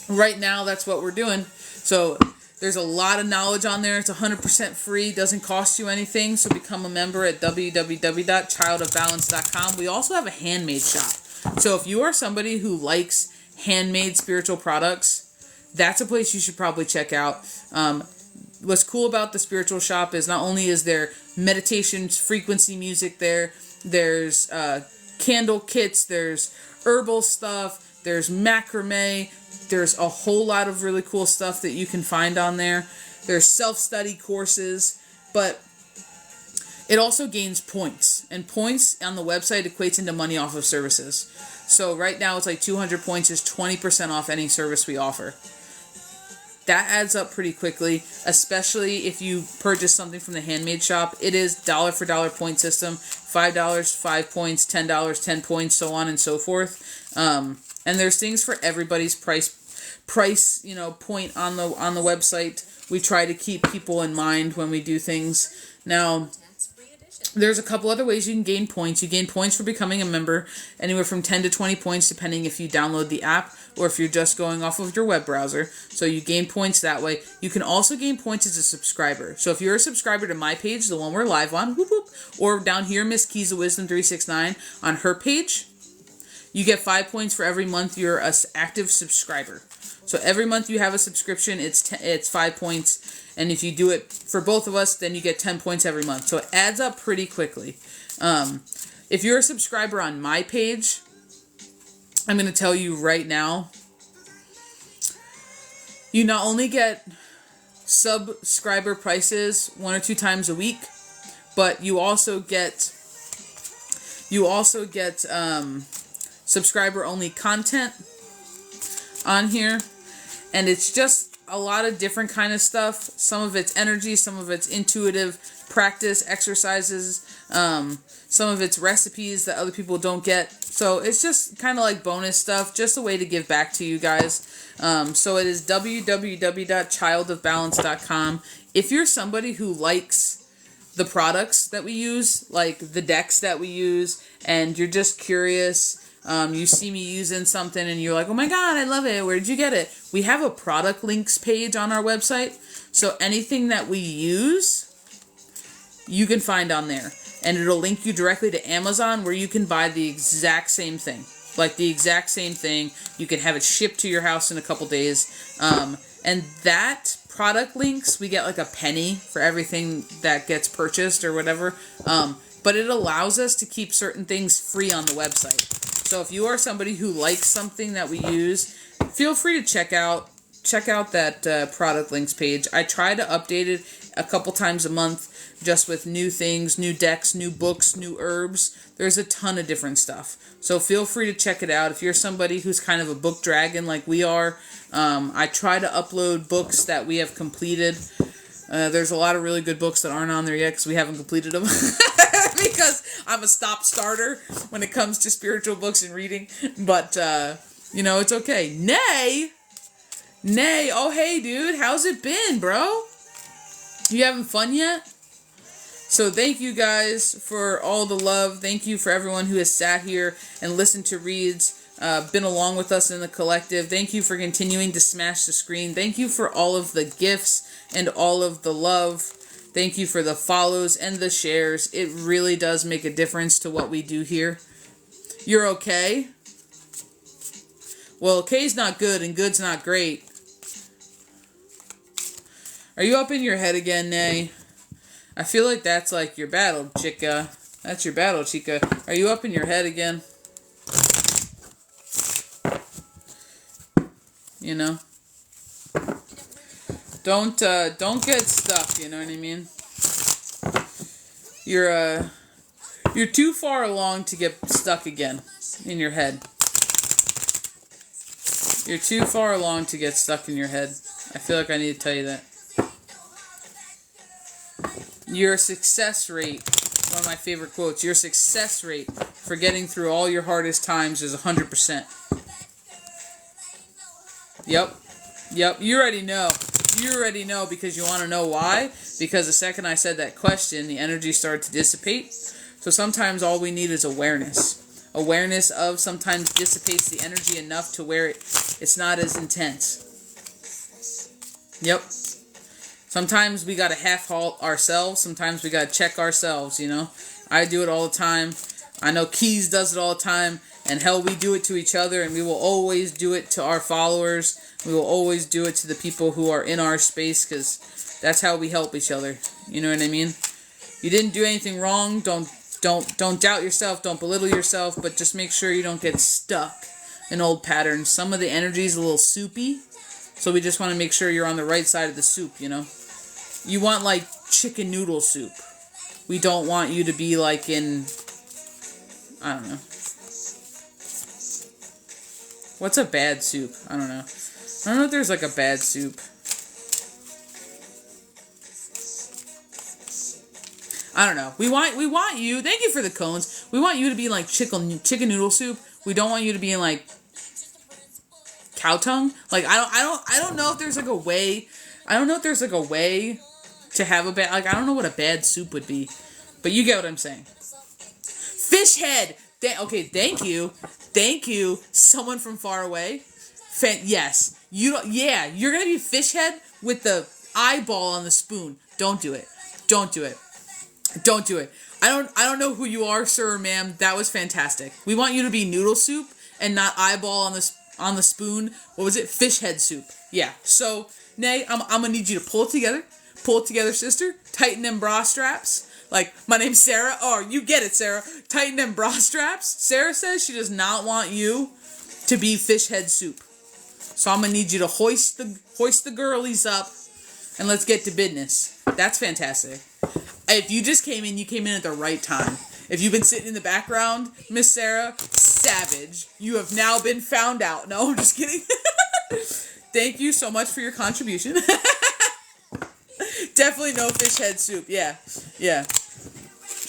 right now, that's what we're doing. So there's a lot of knowledge on there. It's 100% free. Doesn't cost you anything. So become a member at www.ChildOfBalance.com. We also have a handmade shop. So if you are somebody who likes handmade spiritual products, that's a place you should probably check out. What's cool about the spiritual shop is not only is there meditation frequency music there, there's candle kits, there's herbal stuff, there's macrame, there's a whole lot of really cool stuff that you can find on there. There's self-study courses, but it also gains points, and points on the website equates into money off of services. So right now it's like 200 points is 20% off any service we offer. That adds up pretty quickly, especially if you purchase something from the handmade shop. It is dollar for dollar point system. $5, 5 points, $10, 10 points, so on and so forth. And there's things for everybody's price, point on the website. We try to keep people in mind when we do things. Now, there's a couple other ways you can gain points. You gain points for becoming a member, anywhere from 10 to 20 points, depending if you download the app or if you're just going off of your web browser. So you gain points that way. You can also gain points as a subscriber. So if you're a subscriber to my page, the one we're live on, whoop, whoop, or down here, Miss Keys of Wisdom 369, on her page, you get 5 points for every month you're an active subscriber. So every month you have a subscription, it's 5 points. And if you do it for both of us, then you get 10 points every month. So it adds up pretty quickly. If you're a subscriber on my page, I'm going to tell you right now, you not only get subscriber prices 1 or 2 times a week, but you also get subscriber only content on here. And it's just a lot of different kind of stuff. Some of it's energy, some of it's intuitive practice, exercises, some of it's recipes that other people don't get. So it's just kind of like bonus stuff, just a way to give back to you guys. So it is www.childofbalance.com. If you're somebody who likes the products that we use, like the decks that we use, and you're just curious, you see me using something and you're like, oh my god, I love it, where did you get it? We have a product links page on our website, so anything that we use, you can find on there. And it'll link you directly to Amazon, where you can buy the exact same thing. Like the exact same thing. You can have it shipped to your house in a couple days. And that product links, we get like a penny for everything that gets purchased or whatever. But it allows us to keep certain things free on the website. So if you are somebody who likes something that we use, feel free to check out that product links page. I try to update it a couple times a month, just with new things, new decks, new books, new herbs. There's a ton of different stuff. So feel free to check it out. If you're somebody who's kind of a book dragon like we are, I try to upload books that we have completed. There's a lot of really good books that aren't on there yet because we haven't completed them. Because I'm a stop-starter when it comes to spiritual books and reading. But, it's okay. Nay, oh hey dude, how's it been, bro? You having fun yet? So thank you guys for all the love. Thank you for everyone who has sat here and listened to reads, been along with us in the collective. Thank you for continuing to smash the screen. Thank you for all of the gifts and all of the love. Thank you for the follows and the shares. It really does make a difference to what we do here. You're okay? Well, okay's not good and good's not great. Are you up in your head again, Nay? I feel like that's like your battle, chica. That's your battle, chica. Are you up in your head again? You know? Don't get stuck, you know what I mean? You're too far along to get stuck again in your head. You're too far along to get stuck in your head. I feel like I need to tell you that. Your success rate, one of my favorite quotes, your success rate for getting through all your hardest times is 100%. Yep, you already know. You already know because you want to know why? Because the second I said that question, the energy started to dissipate. So sometimes all we need is awareness. Awareness of sometimes dissipates the energy enough to where it's not as intense. Yep. Sometimes we gotta half halt ourselves. Sometimes we gotta check ourselves, you know. I do it all the time. I know Keys does it all the time. And hell, we do it to each other. And we will always do it to our followers. We will always do it to the people who are in our space. Because that's how we help each other. You know what I mean? You didn't do anything wrong. Don't doubt yourself. Don't belittle yourself. But just make sure you don't get stuck in old patterns. Some of the energy is a little soupy. So we just want to make sure you're on the right side of the soup, you know? You want, like, chicken noodle soup. We don't want you to be, like, in... I don't know. What's a bad soup? I don't know. I don't know if there's, like, a bad soup. I don't know. We want you... Thank you for the cones. We want you to be in, like, chicken noodle soup. We don't want you to be in, like... cow tongue. Like, I don't know if there's, like, a way... I don't know if there's, like, a way... to have a bad, like, I don't know what a bad soup would be, but you get what I'm saying. Fish head! Okay, thank you, someone from far away. Yes, you're gonna be fish head with the eyeball on the spoon. Don't do it. I don't know who you are, sir or ma'am. That was fantastic. We want you to be noodle soup and not eyeball on the spoon. What was it? Fish head soup. Yeah. So, Nay, I'm gonna need you to pull it together. Pull it together, sister. Tighten them bra straps. Like, my name's Sarah. Oh, you get it, Sarah. Tighten them bra straps. Sarah says she does not want you to be fish head soup. So I'm going to need you to hoist the girlies up and let's get to business. That's fantastic. If you just came in, you came in at the right time. If you've been sitting in the background, Miss Sarah, savage. You have now been found out. No, I'm just kidding. Thank you so much for your contribution. Definitely no fish head soup. Yeah. Yeah.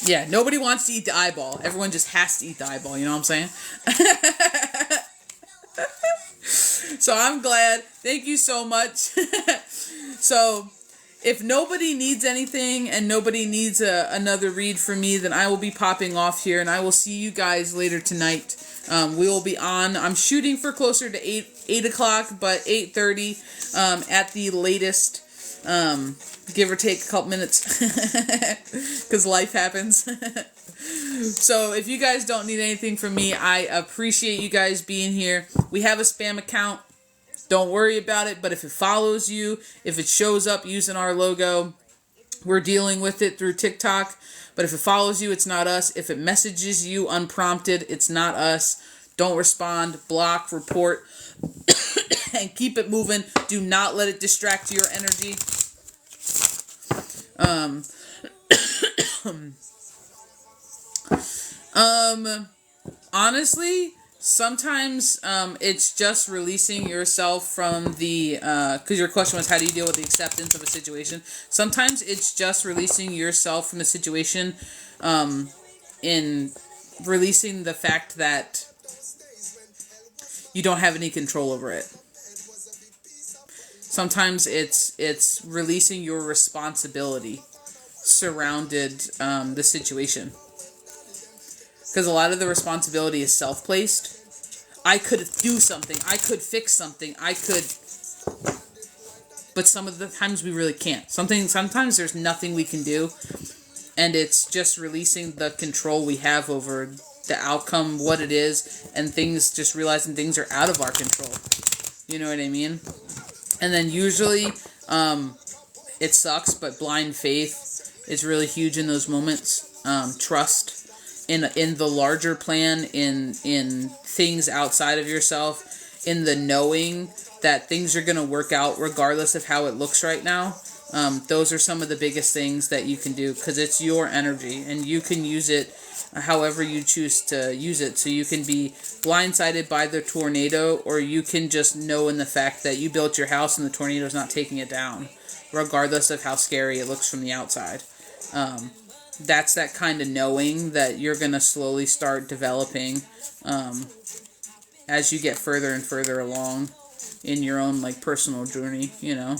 Yeah. Nobody wants to eat the eyeball. Everyone just has to eat the eyeball. You know what I'm saying? So I'm glad. Thank you so much. So if nobody needs anything and nobody needs another read from me, then I will be popping off here, and I will see you guys later tonight. We will be on. I'm shooting for closer to 8 o'clock, but 8:30 at the latest. Give or take a couple minutes, because life happens. So if you guys don't need anything from me, I appreciate you guys being here. We have a spam account. Don't worry about it, but if it follows you, if it shows up using our logo, we're dealing with it through TikTok. But if it follows you, it's not us. If it messages you unprompted, it's not us. Don't respond, block, report, and keep it moving. Do not let it distract your energy. Honestly, sometimes it's just releasing yourself from the, because your question was, how do you deal with the acceptance of a situation? Sometimes it's just releasing yourself from a situation, in releasing the fact that you don't have any control over it. Sometimes it's releasing your responsibility surrounded the situation. Because a lot of the responsibility is self-placed. I could do something. I could fix something. I could... But some of the times we really can't. Sometimes there's nothing we can do. And it's just releasing the control we have over the outcome, what it is, and things, just realizing things are out of our control. You know what I mean? And then usually, it sucks, but blind faith is really huge in those moments. Trust in the larger plan, in things outside of yourself, in the knowing that things are going to work out regardless of how it looks right now. Those are some of the biggest things that you can do, because it's your energy, and you can use it however you choose to use it. So you can be blindsided by the tornado, or you can just know in the fact that you built your house and the tornado's not taking it down, regardless of how scary it looks from the outside. That's that kind of knowing that you're going to slowly start developing as you get further and further along in your own, like, personal journey, you know.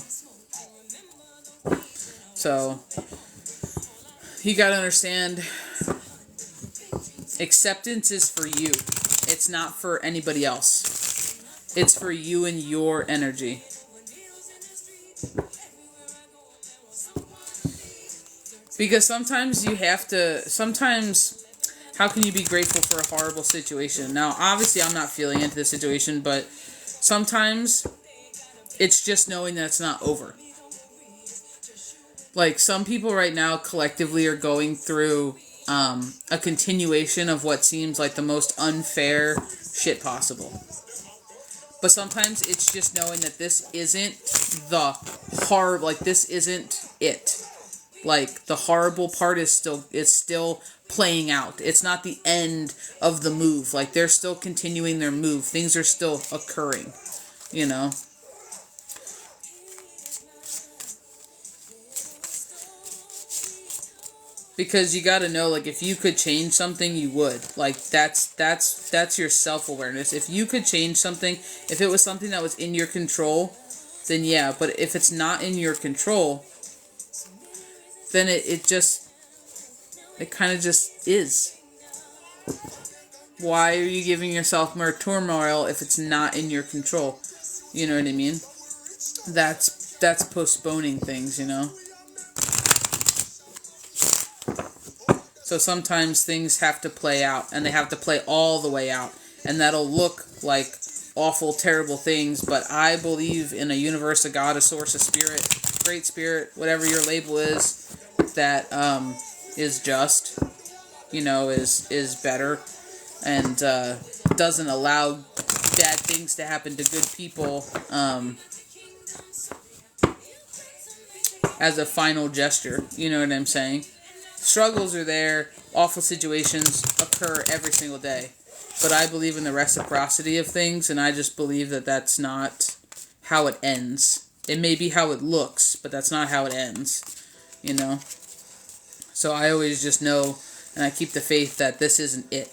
So you got to understand, acceptance is for you. It's not for anybody else. It's for you and your energy. Because sometimes how can you be grateful for a horrible situation? Now, obviously, I'm not feeling into this situation, but sometimes it's just knowing that it's not over. Like, some people right now collectively are going through a continuation of what seems like the most unfair shit possible. But sometimes it's just knowing that this isn't this isn't it. Like, the horrible part is still playing out. It's not the end of the move. Like, they're still continuing their move. Things are still occurring, you know? Because you gotta know, like, if you could change something, you would. Like, that's your self-awareness. If you could change something, if it was something that was in your control, then yeah. But if it's not in your control, then it kind of just is. Why are you giving yourself more turmoil if it's not in your control? You know what I mean? That's postponing things, you know? So sometimes things have to play out, and they have to play all the way out, and that'll look like awful, terrible things, but I believe in a universe, a God, a source, a spirit, great spirit, whatever your label is, that is just, you know, is better, and doesn't allow bad things to happen to good people as a final gesture. You know what I'm saying? Struggles are there. Awful situations occur every single day. But I believe in the reciprocity of things, and I just believe that that's not how it ends. It may be how it looks, but that's not how it ends, you know? So I always just know, and I keep the faith that this isn't it.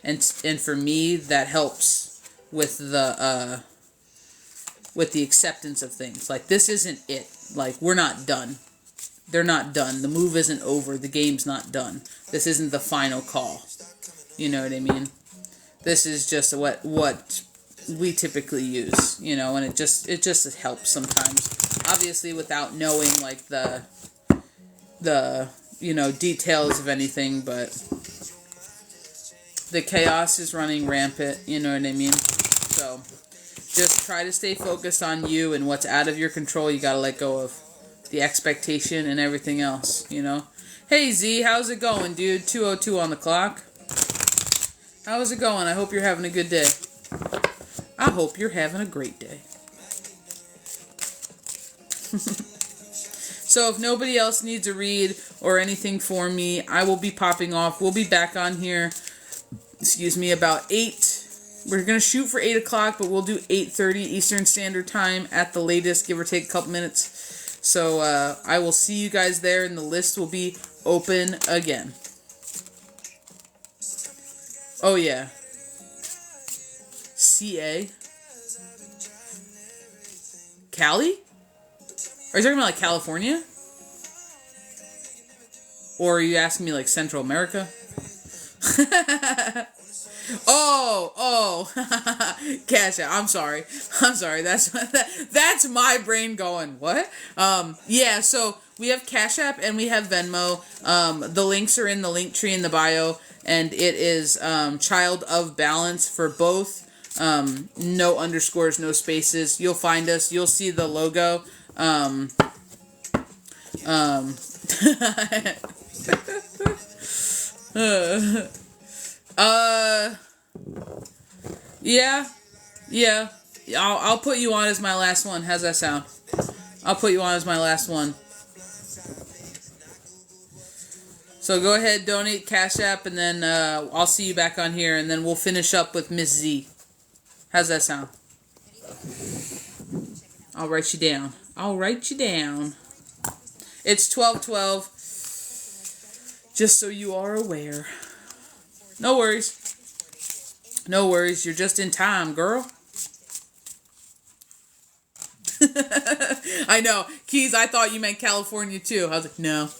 And for me, that helps with the acceptance of things. Like, this isn't it. Like, we're not done. They're not done. The move isn't over. The game's not done. This isn't the final call. You know what I mean? This is just what we typically use, you know, and it just helps sometimes. Obviously, without knowing, like, the you know, details of anything, but the chaos is running rampant, you know what I mean? So, just try to stay focused on you, and what's out of your control, you gotta let go of. The expectation and everything else, you know? Hey, Z, how's it going, dude? 2:02 on the clock. How's it going? I hope you're having a good day. I hope you're having a great day. So if nobody else needs a read or anything for me, I will be popping off. We'll be back on here, excuse me, about 8. We're going to shoot for 8 o'clock, but we'll do 8:30 Eastern Standard Time at the latest, give or take a couple minutes. So I will see you guys there, and the list will be open again. Oh, yeah. CA? Cali? Are you talking about, like, California? Or are you asking me, like, Central America? Oh, Cash App. I'm sorry. That's my brain going, what? Yeah, so we have Cash App and we have Venmo. The links are in the link tree in the bio, and it is ChildOfBalance for both. No underscores, no spaces. You'll find us. You'll see the logo. Yeah. I'll put you on as my last one. How's that sound? I'll put you on as my last one. So go ahead, donate Cash App, and then I'll see you back on here, and then we'll finish up with Miss Z. How's that sound? I'll write you down. It's 12:12. Just so you are aware. No worries. You're just in time, girl. I know. Keys, I thought you meant California too. I was like, no.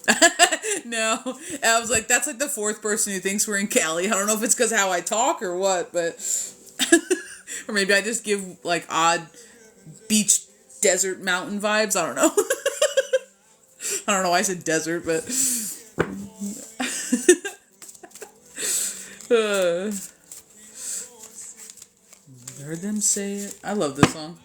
No. And I was like, that's like the 4th person who thinks we're in Cali. I don't know if it's because how I talk or what, but... or maybe I just give, like, odd beach, desert, mountain vibes. I don't know. I don't know why I said desert, but... Heard them say it. I love this song.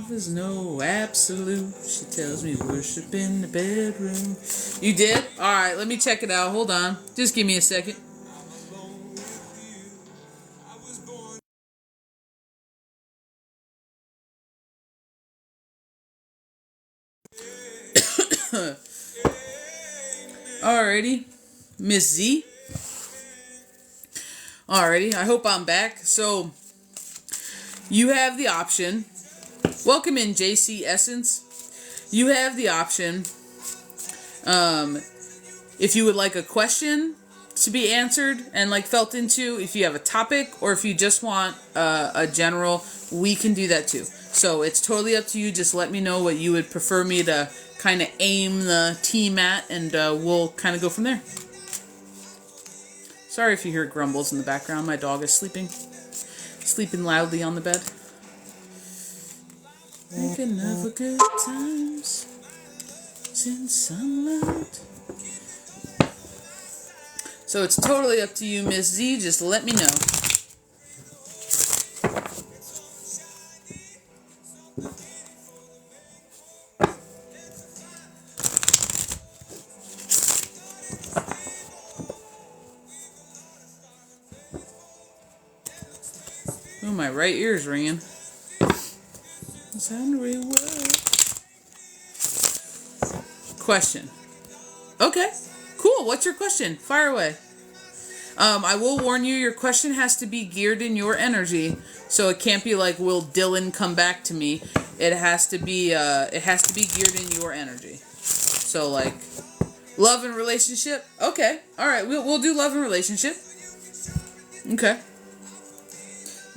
There's no absolute. She tells me worship in the bedroom. You did? Alright, let me check it out. Hold on. Just give me a second. Alrighty. Miss Z. Alrighty, I hope I'm back. So, you have the option. Welcome in, JC Essence. You have the option, if you would like a question to be answered and, like, felt into, if you have a topic, or if you just want a general, we can do that too. So, it's totally up to you. Just let me know what you would prefer me to kind of aim the team at, and we'll kind of go from there. Sorry if you hear grumbles in the background. My dog is sleeping loudly on the bed. Thinking of good times in sunlight. So it's totally up to you, Miss Z. Just let me know. Oh, my right ear's ringing. Question. Okay, cool. What's your question? Fire away. I will warn you, your question has to be geared in your energy, so it can't be like, will Dylan come back to me? It has to be geared in your energy. So like love and relationship. Okay. All right. We'll do love and relationship. Okay.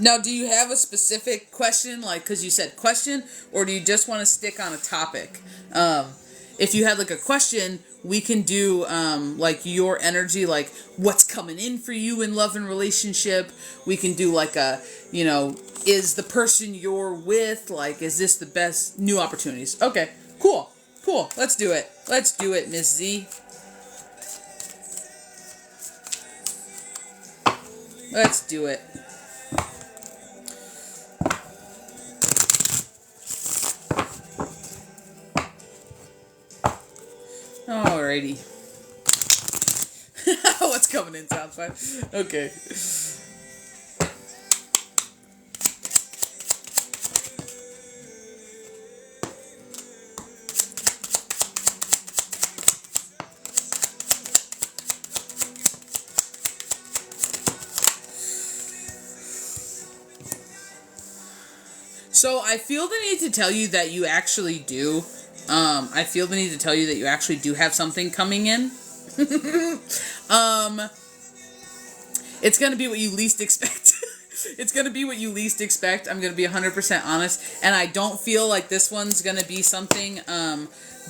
Now, do you have a specific question, like, because you said question, or do you just want to stick on a topic? If you had, like, a question, we can do, like, your energy, like, what's coming in for you in love and relationship. We can do, like, a, you know, is the person you're with, like, is this the best new opportunities? Okay, cool, cool. Let's do it. Let's do it, Miss Z. Let's do it. Alrighty. What's coming in, sounds fine. Okay. So I feel the need to tell you that you actually do. I feel the need to tell you that you actually do have something coming in. It's going to be what you least expect. It's going to be what you least expect. I'm going to be 100% honest. And I don't feel like this one's going to be something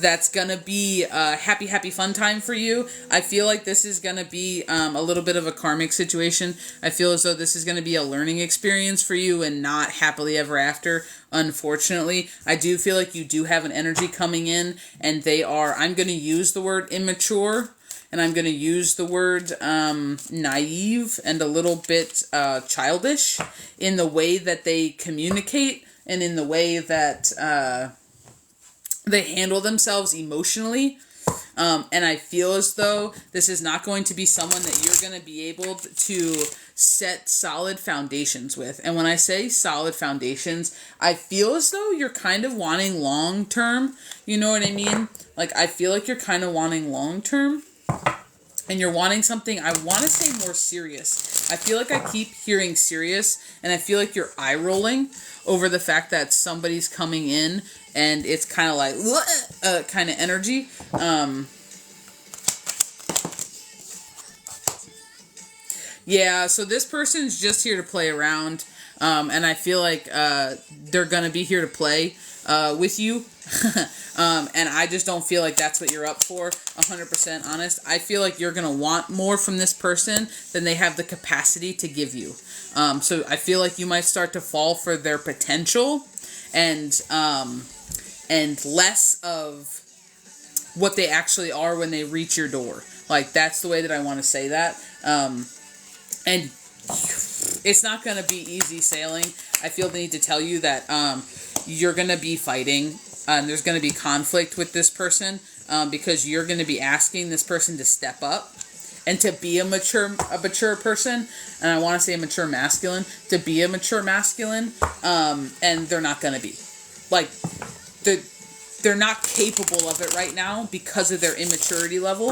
that's going to be a happy, happy, fun time for you. I feel like this is going to be a little bit of a karmic situation. I feel as though this is going to be a learning experience for you and not happily ever after, unfortunately. I do feel like you do have an energy coming in, and they are, I'm going to use the word immature, and I'm going to use the word naive and a little bit childish in the way that they communicate and in the way that they handle themselves emotionally. And I feel as though this is not going to be someone that you're going to be able to set solid foundations with. And when I say solid foundations, I feel as though you're kind of wanting long term. You know what I mean? Like, I feel like you're kind of wanting long term. And you're wanting something, I want to say more serious. I feel like I keep hearing serious, and I feel like you're eye rolling over the fact that somebody's coming in, and it's kind of like, kind of energy. Yeah, so this person's just here to play around, and I feel like they're going to be here to play with you. And I just don't feel like that's what you're up for, 100% honest. I feel like you're going to want more from this person than they have the capacity to give you. So I feel like you might start to fall for their potential and less of what they actually are when they reach your door. Like, that's the way that I want to say that. And it's not going to be easy sailing. I feel the need to tell you that you're going to be fighting. There's going to be conflict with this person because you're going to be asking this person to step up and to be a mature person. And I want to say a mature masculine, to be a mature masculine. And they're not going to be. Like, they're not capable of it right now because of their immaturity level,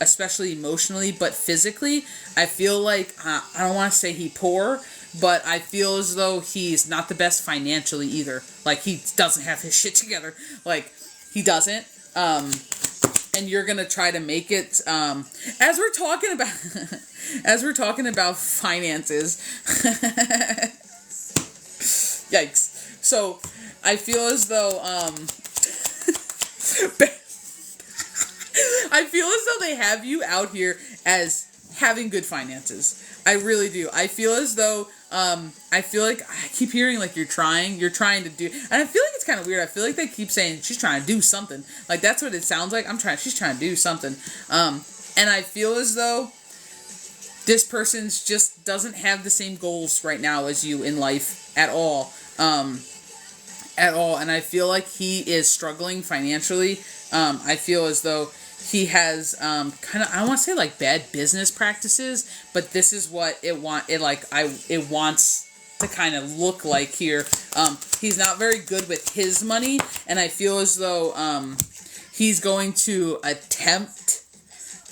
especially emotionally, but physically. I feel like, I don't want to say he poor, but I feel as though he's not the best financially either. Like, he doesn't have his shit together. Like, he doesn't. And you're gonna try to make it, as we're talking about finances. Yikes. So, I feel as though, I feel as though they have you out here as having good finances. I really do. I feel as though, I feel like I keep hearing like you're trying to do, and I feel like it's kind of weird. I feel like they keep saying she's trying to do something. Like, that's what it sounds like. She's trying to do something. And I feel as though this person's just doesn't have the same goals right now as you in life at all. And I feel like he is struggling financially. I feel as though he has kind of, I don't want to say like bad business practices, but this is what it wants to kind of look like here. He's not very good with his money, and I feel as though he's going to attempt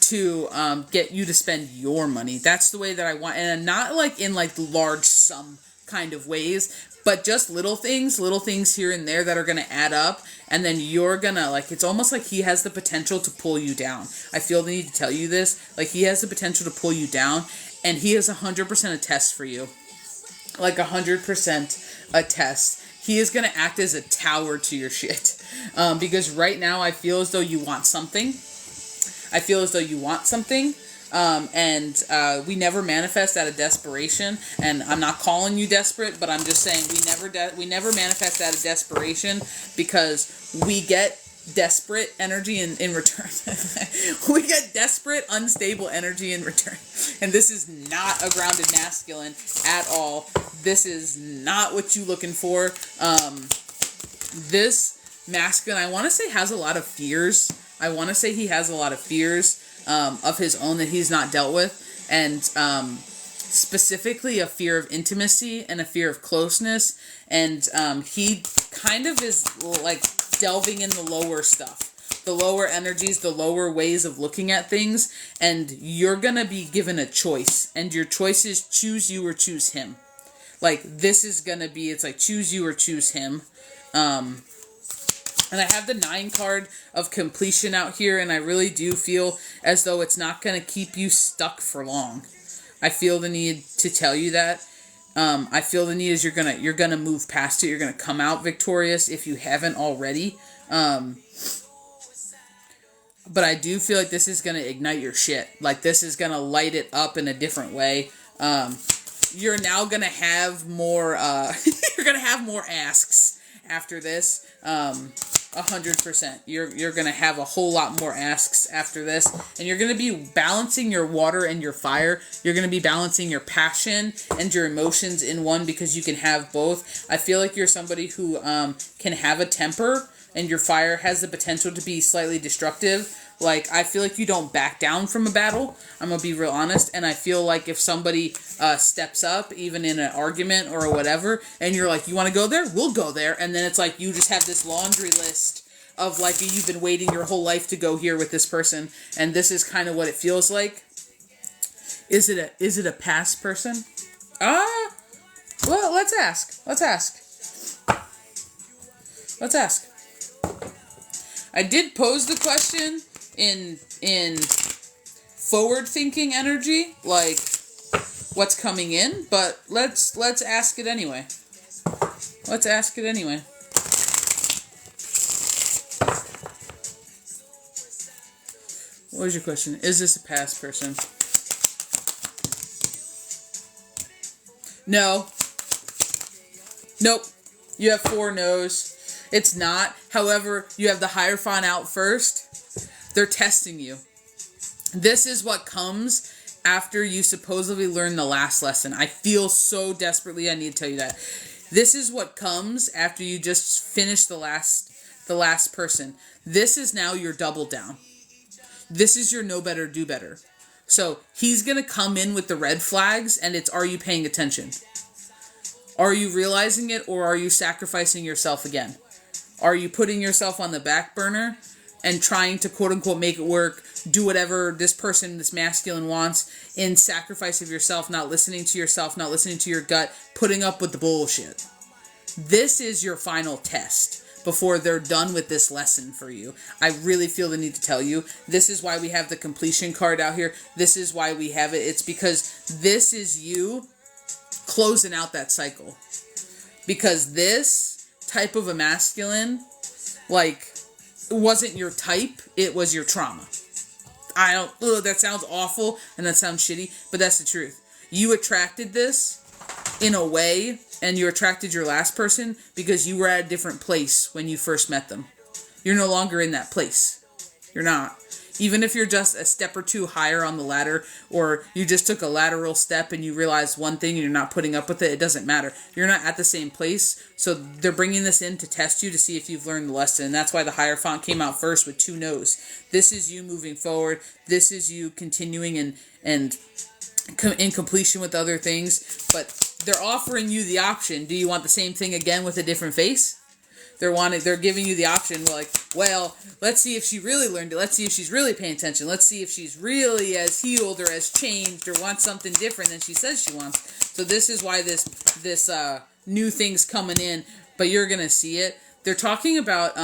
to get you to spend your money. That's the way that I want, and not like in like large sum kind of ways, but just little things here and there that are going to add up. And then you're going to, like, it's almost like he has the potential to pull you down. I feel the need to tell you this. Like, he has the potential to pull you down. And he is 100% a test for you. Like, 100% a test. He is going to act as a tower to your shit. Because right now I feel as though you want something. And we never manifest out of desperation. And I'm not calling you desperate, but I'm just saying we never manifest out of desperation, because we get desperate energy in return. We get desperate, unstable energy in return. And this is not a grounded masculine at all. This is not what you're looking for. This masculine, I want to say, has a lot of fears. I want to say he has a lot of fears of his own that he's not dealt with. And specifically a fear of intimacy and a fear of closeness. And he kind of is like delving in the lower stuff, the lower energies, the lower ways of looking at things. And you're going to be given a choice. And your choice is choose you or choose him. Like, this is going to be, it's like choose you or choose him. And I have the 9 card of completion out here, and I really do feel as though it's not going to keep you stuck for long. I feel the need to tell you that. I feel the need is you're gonna move past it. You're gonna come out victorious if you haven't already. But I do feel like this is gonna ignite your shit. Like, this is gonna light it up in a different way. You're now gonna have more. You're gonna have more asks after this. 100%. You're gonna have a whole lot more asks after this, and you're gonna be balancing your water and your fire. You're gonna be balancing your passion and your emotions in one, because you can have both. I feel like you're somebody who can have a temper, and your fire has the potential to be slightly destructive. Like, I feel like you don't back down from a battle. I'm gonna be real honest, and I feel like if somebody steps up, even in an argument or whatever, and you're like, you want to go there? We'll go there. And then it's like you just have this laundry list of, like, you've been waiting your whole life to go here with this person, and this is kind of what it feels like. Is it a past person? Well, let's ask. I did pose the question in forward thinking energy, like what's coming in, but let's ask it anyway. What was your question? Is this a past person? No. Nope. You have 4 no's. It's not. However, you have the Hierophant out first. They're testing you. This is what comes after you supposedly learn the last lesson. I feel so desperately I need to tell you that. This is what comes after you just finish the last person. This is now your double down. This is your know better, do better. So he's going to come in with the red flags, and it's, are you paying attention? Are you realizing it, or are you sacrificing yourself again? Are you putting yourself on the back burner and trying to, quote unquote, make it work, do whatever this person, this masculine, wants in sacrifice of yourself, not listening to yourself, not listening to your gut, putting up with the bullshit? This is your final test before they're done with this lesson for you. I really feel the need to tell you. This is why we have the completion card out here. This is why we have it. It's because this is you closing out that cycle. Because this type of a masculine, like, wasn't your type, it was your trauma. That sounds awful and that sounds shitty, but that's the truth. You attracted this in a way, and you attracted your last person because you were at a different place when you first met them. You're no longer in that place. You're not. Even if you're just a step or 2 higher on the ladder, or you just took a lateral step and you realize one thing and you're not putting up with it, it doesn't matter. You're not at the same place. So they're bringing this in to test you to see if you've learned the lesson. And that's why the Hierophant came out first with 2 no's. This is you moving forward. This is you continuing and in completion with other things. But they're offering you the option. Do you want the same thing again with a different face? They're giving you the option, like, well, let's see if she really learned it. Let's see if she's really paying attention. Let's see if she's really as healed or as changed or wants something different than she says she wants. So this is why this new things coming in, but you're going to see it. They're talking about,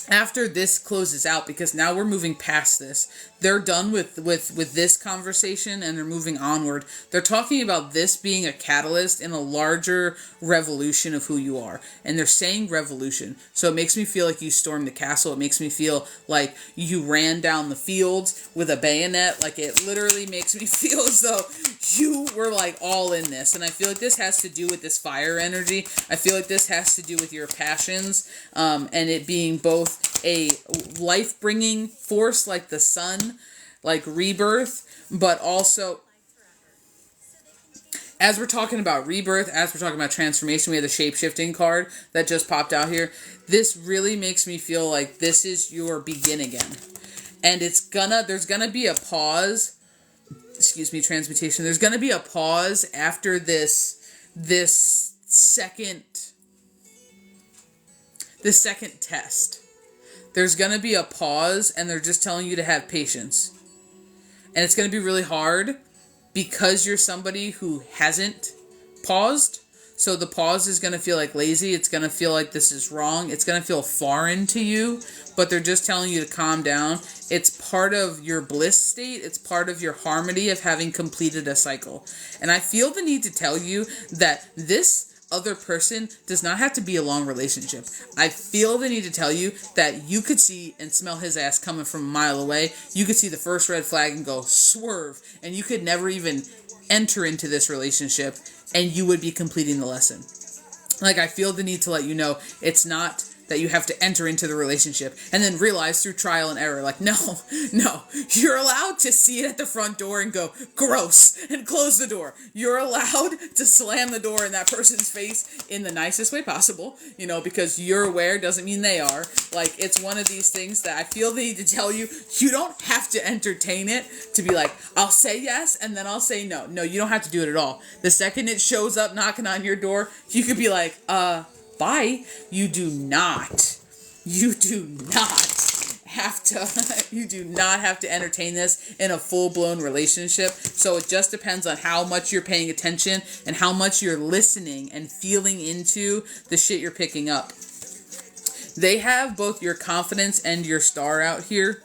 after this closes out, because now we're moving past this. They're done with this conversation and they're moving onward. They're talking about this being a catalyst in a larger revolution of who you are. And they're saying revolution. So it makes me feel like you stormed the castle. It makes me feel like you ran down the fields with a bayonet. Like, it literally makes me feel as though you were like all in this. And I feel like this has to do with this fire energy. I feel like this has to do with your passions, and it being both a life-bringing force like the sun, like rebirth, but also, as we're talking about rebirth, as we're talking about transformation, we have the shape-shifting card that just popped out here. This really makes me feel like this is your begin again. And there's gonna be a pause, excuse me, transmutation, there's gonna be a pause after this second test. There's going to be a pause, and they're just telling you to have patience. And it's going to be really hard because you're somebody who hasn't paused. So the pause is going to feel like lazy. It's going to feel like this is wrong. It's going to feel foreign to you, but they're just telling you to calm down. It's part of your bliss state. It's part of your harmony of having completed a cycle. And I feel the need to tell you that this other person does not have to be a long relationship. I feel the need to tell you that you could see and smell his ass coming from a mile away. You could see the first red flag and go swerve, and you could never even enter into this relationship, and you would be completing the lesson. Like, I feel the need to let you know it's not that you have to enter into the relationship and then realize through trial and error, like, no, you're allowed to see it at the front door and go, gross, and close the door. You're allowed to slam the door in that person's face in the nicest way possible, because you're aware doesn't mean they are. Like, it's one of these things that I feel the need to tell you, you don't have to entertain it to be like, I'll say yes, and then I'll say no. No, you don't have to do it at all. The second it shows up knocking on your door, you could be like, bye. You do not have to entertain this in a full-blown relationship. So it just depends on how much you're paying attention and how much you're listening and feeling into the shit you're picking up. They have both your confidence and your star out here.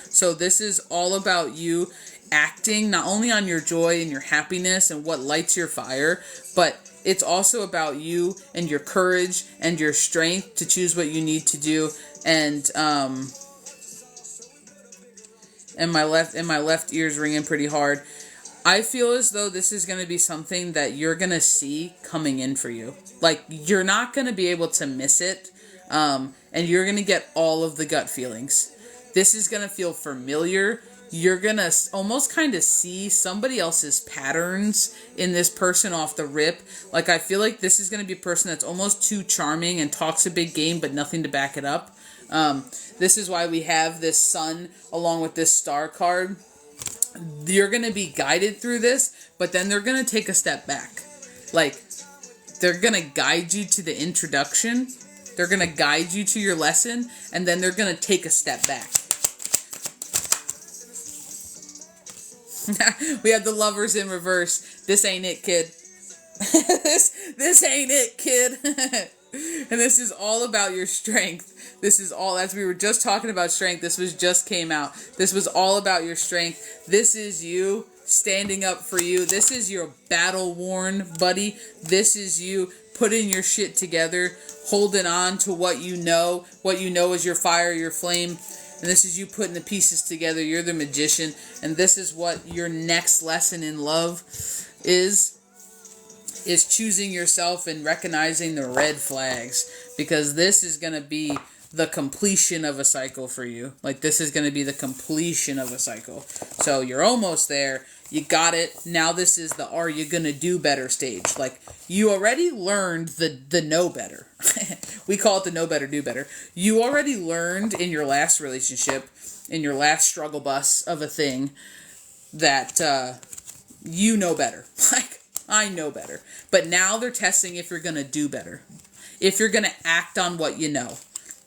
So this is all about you acting not only on your joy and your happiness and what lights your fire, but it's also about you and your courage and your strength to choose what you need to do. And my left ear's ringing pretty hard. I feel as though this is going to be something that you're going to see coming in for you. Like, you're not going to be able to miss it. And you're going to get all of the gut feelings. This is going to feel familiar. You're going to almost kind of see somebody else's patterns in this person off the rip. Like, I feel like this is going to be a person that's almost too charming and talks a big game, but nothing to back it up. This is why we have this sun along with this star card. You're going to be guided through this, but then they're going to take a step back. Like, they're going to guide you to the introduction. They're going to guide you to your lesson, and then they're going to take a step back. We have the lovers in reverse. This ain't it, kid. this ain't it, kid. And this is all about your strength. This is all, as we were just talking about strength, this just came out. This was all about your strength. This is you standing up for you. This is your battle-worn buddy. This is you putting your shit together, holding on to what you know is your fire, your flame. And this is you putting the pieces together. You're the magician. And this is what your next lesson in love is choosing yourself and recognizing the red flags. Because this is going to be the completion of a cycle for you. Like, this is going to be the completion of a cycle. So you're almost there. You got it. Now this is the are you going to do better stage. Like, you already learned the know better. We call it the know better, do better. You already learned in your last relationship, in your last struggle bus of a thing, that you know better. Like, I know better. But now they're testing if you're going to do better. If you're going to act on what you know.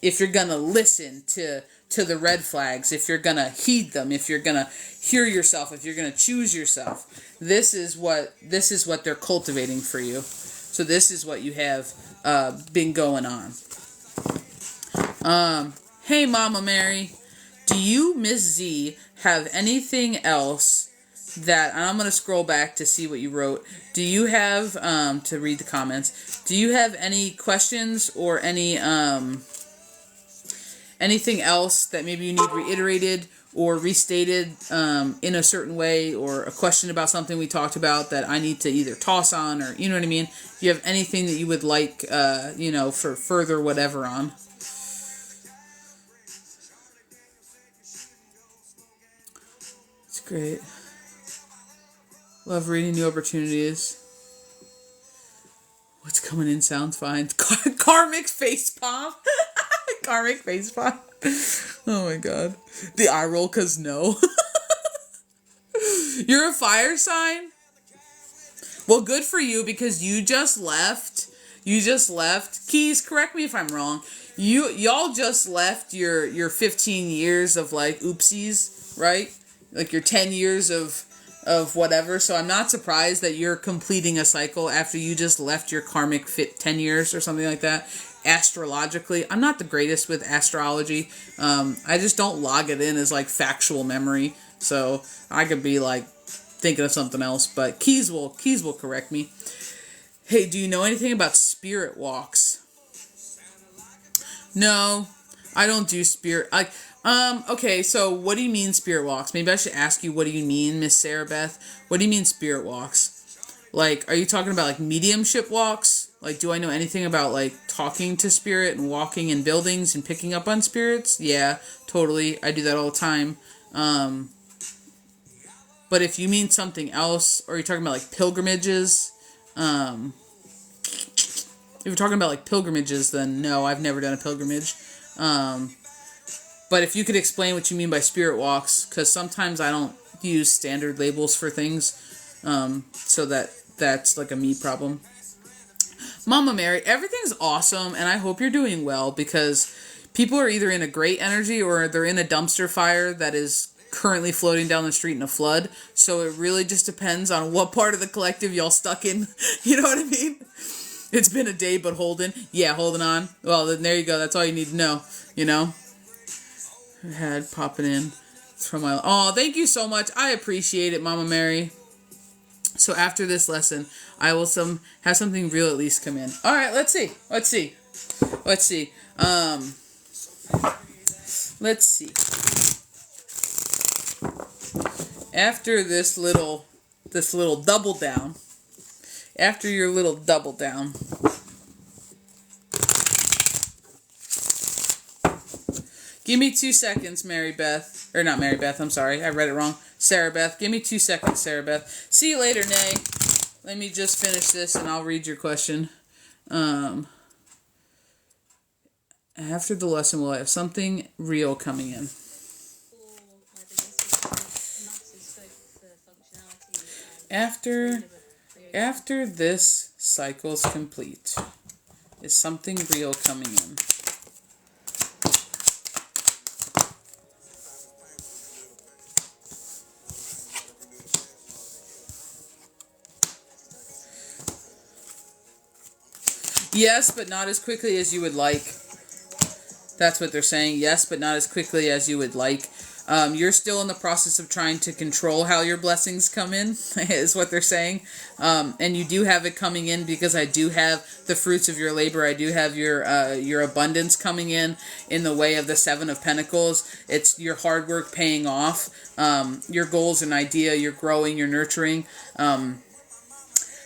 If you're going to listen to the red flags, if you're going to heed them, if you're going to hear yourself, if you're going to choose yourself. This is what they're cultivating for you. So this is what you have been going on. Hey, Mama Mary, do you, Miss Z, have anything else that, and I'm going to scroll back to see what you wrote. Do you have, to read the comments, do you have any questions or any, anything else that maybe you need reiterated or restated in a certain way, or a question about something we talked about that I need to either toss on, or, you know what I mean? If you have anything that you would like, you know, for further whatever on. It's great. Love reading new opportunities. What's coming in sounds fine. Karmic facepalm. Karmic facepalm. Oh my god. The eye roll cause no. You're a fire sign? Well, good for you, because you just left. You just left. Keys, correct me if I'm wrong. Y'all just left your 15 years of like oopsies, right? Like your 10 years of whatever. So I'm not surprised that you're completing a cycle after you just left your karmic fit 10 years or something like that. Astrologically, I'm not the greatest with astrology. I just don't log it in as like factual memory. So I could be like thinking of something else, but Keys will correct me. Hey, do you know anything about spirit walks? No, I don't do spirit. Okay, so what do you mean spirit walks? Maybe I should ask you, what do you mean, Miss Sarah Beth? What do you mean spirit walks? Like, are you talking about like mediumship walks? Like, do I know anything about like talking to spirit and walking in buildings and picking up on spirits? Yeah, totally. I do that all the time. But if you mean something else, or you're talking about like pilgrimages, if you're talking about like pilgrimages, then no, I've never done a pilgrimage. But if you could explain what you mean by spirit walks, because sometimes I don't use standard labels for things, so that's like a me problem. Mama Mary, everything's awesome, and I hope you're doing well, because people are either in a great energy or they're in a dumpster fire that is currently floating down the street in a flood. So it really just depends on what part of the collective y'all stuck in. You know what I mean? It's been a day, but holding. Yeah, holding on. Well, then there you go. That's all you need to know, you know? Her head popping in from my... Oh, thank you so much. I appreciate it, Mama Mary. So after this lesson, I will have something real at least come in. All right, let's see. Let's see. After this little double down, after your little double down, give me 2 seconds, Mary Beth. Or not Mary Beth, I'm sorry. I read it wrong. Sarah Beth. Give me 2 seconds, Sarah Beth. See you later, Nay. Let me just finish this and I'll read your question. After the lesson, we'll have something real coming in. After this cycle's complete, is something real coming in. Yes, but not as quickly as you would like. That's what they're saying. Yes, but not as quickly as you would like. You're still in the process of trying to control how your blessings come in, is what they're saying. And you do have it coming in because I do have the fruits of your labor. I do have your abundance coming in the way of the 7 of Pentacles. It's your hard work paying off. Your goals and idea, you're growing, you're nurturing.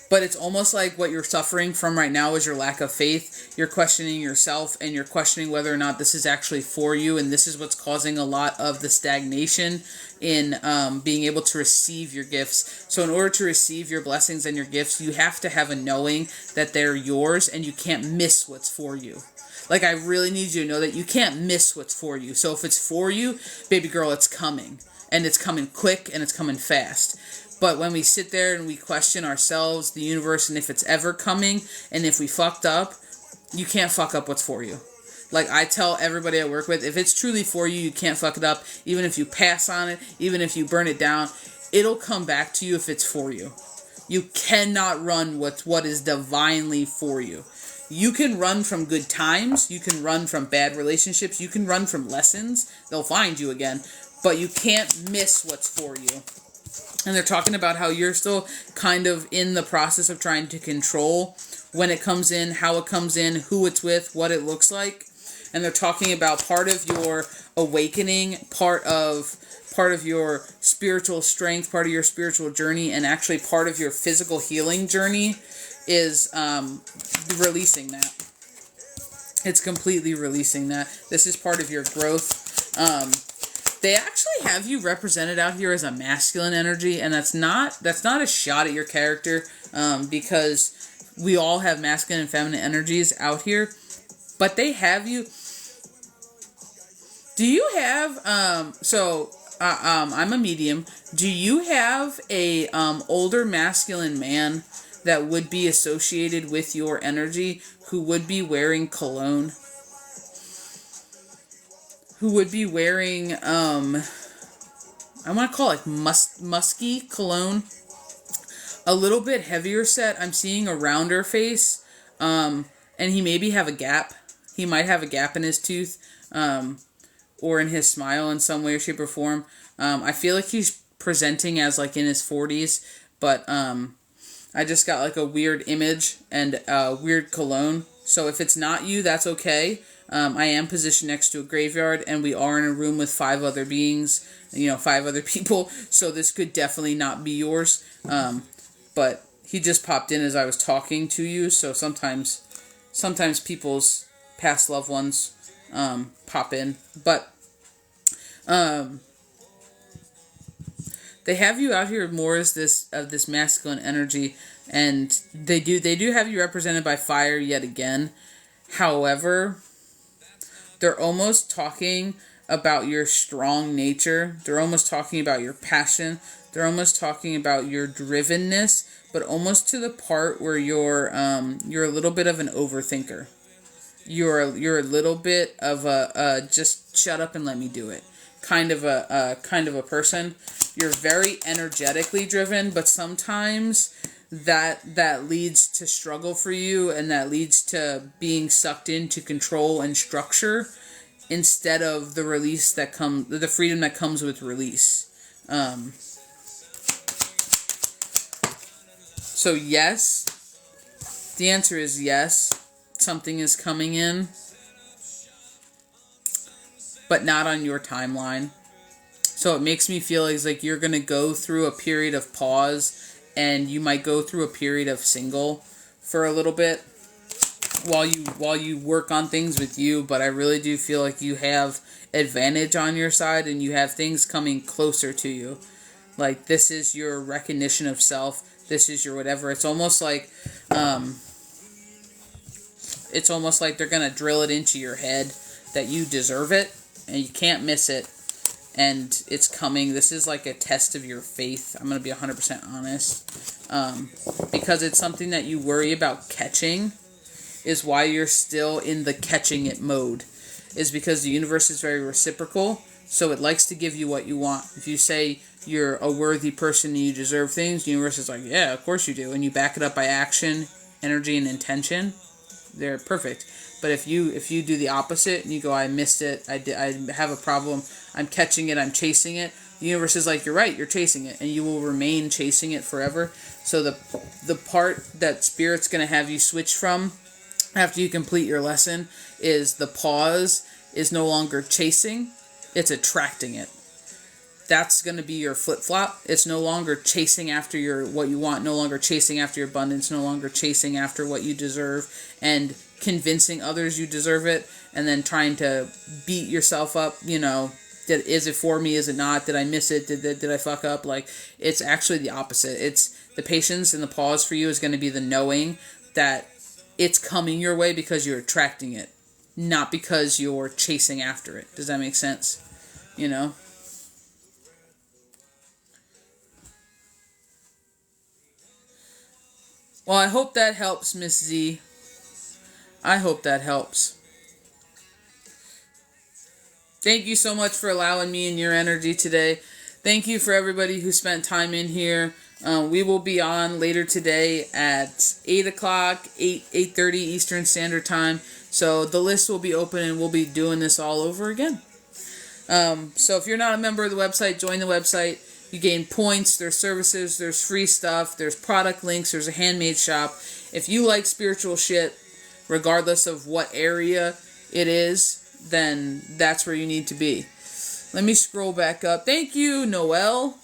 But it's almost like what you're suffering from right now is your lack of faith. You're questioning yourself, and you're questioning whether or not this is actually for you. And this is what's causing a lot of the stagnation in being able to receive your gifts. So in order to receive your blessings and your gifts, you have to have a knowing that they're yours and you can't miss what's for you. Like, I really need you to know that you can't miss what's for you. So if it's for you, baby girl, it's coming. And it's coming quick and it's coming fast. But when we sit there and we question ourselves, the universe, and if it's ever coming, and if we fucked up, you can't fuck up what's for you. Like I tell everybody I work with, if it's truly for you, you can't fuck it up. Even if you pass on it, even if you burn it down, it'll come back to you if it's for you. You cannot run what is divinely for you. You can run from good times. You can run from bad relationships. You can run from lessons. They'll find you again. But you can't miss what's for you. And they're talking about how you're still kind of in the process of trying to control when it comes in, how it comes in, who it's with, what it looks like. And they're talking about part of your awakening, part of your spiritual strength, part of your spiritual journey, and actually part of your physical healing journey is releasing that. It's completely releasing that. This is part of your growth. They actually have you represented out here as a masculine energy, and that's not a shot at your character, because we all have masculine and feminine energies out here, but they have you. Do you have I'm a medium. Do you have a older masculine man that would be associated with your energy who would be wearing cologne? Who would be wearing, I want to call it musky cologne. A little bit heavier set. I'm seeing a rounder face. And he maybe have a gap. He might have a gap in his tooth. Or in his smile in some way or shape or form. I feel like he's presenting as like in his 40s. But, I just got like a weird image and weird cologne. So if it's not you, that's okay. I am positioned next to a graveyard, and we are in a room with 5 other beings, 5 other people, so this could definitely not be yours, but he just popped in as I was talking to you, so sometimes people's past loved ones pop in, but they have you out here more as this masculine energy, and they do have you represented by fire yet again. However, they're almost talking about your strong nature. They're almost talking about your passion. They're almost talking about your drivenness, but almost to the part where you're a little bit of an overthinker. You're a little bit of a just shut up and let me do it kind of a person. You're very energetically driven, but sometimes that leads to struggle for you, and that leads to being sucked into control and structure instead of the freedom that comes with release. So yes, the answer is yes. Something is coming in, but not on your timeline. So it makes me feel like you're going to go through a period of pause, and you might go through a period of single for a little bit while you work on things with you, but I really do feel like you have advantage on your side, and you have things coming closer to you. Like, this is your recognition of self. This is your whatever. It's almost like they're going to drill it into your head that you deserve it, and you can't miss it. And it's coming. This is like a test of your faith. I'm going to be 100% honest. Because it's something that you worry about catching is why you're still in the catching it mode. Is because the universe is very reciprocal. So it likes to give you what you want. If you say you're a worthy person and you deserve things, the universe is like, yeah, of course you do. And you back it up by action, energy, and intention. They're perfect. But if you do the opposite and you go, I missed it, I have a problem, I'm catching it, I'm chasing it, the universe is like, you're right, you're chasing it, and you will remain chasing it forever. So the part that Spirit's going to have you switch from after you complete your lesson is the pause is no longer chasing, it's attracting it. That's going to be your flip-flop. It's no longer chasing after what you want, no longer chasing after your abundance, no longer chasing after what you deserve, and convincing others you deserve it, and then trying to beat yourself up, is it for me, is it not, did I miss it, did I fuck up? Like, it's actually the opposite. It's the patience and the pause for you is going to be the knowing that it's coming your way because you're attracting it, not because you're chasing after it. Does that make sense? Well, I hope that helps, Miss Z. I hope that helps. Thank you so much for allowing me in your energy today. Thank you for everybody who spent time in here. We will be on later today at 8 o'clock, 8:30 Eastern Standard Time. So the list will be open and we'll be doing this all over again. So if you're not a member of the website, join the website. You gain points, there's services, there's free stuff, there's product links, there's a handmade shop. If you like spiritual shit, regardless of what area it is, then that's where you need to be. Let me scroll back up. Thank you, Noelle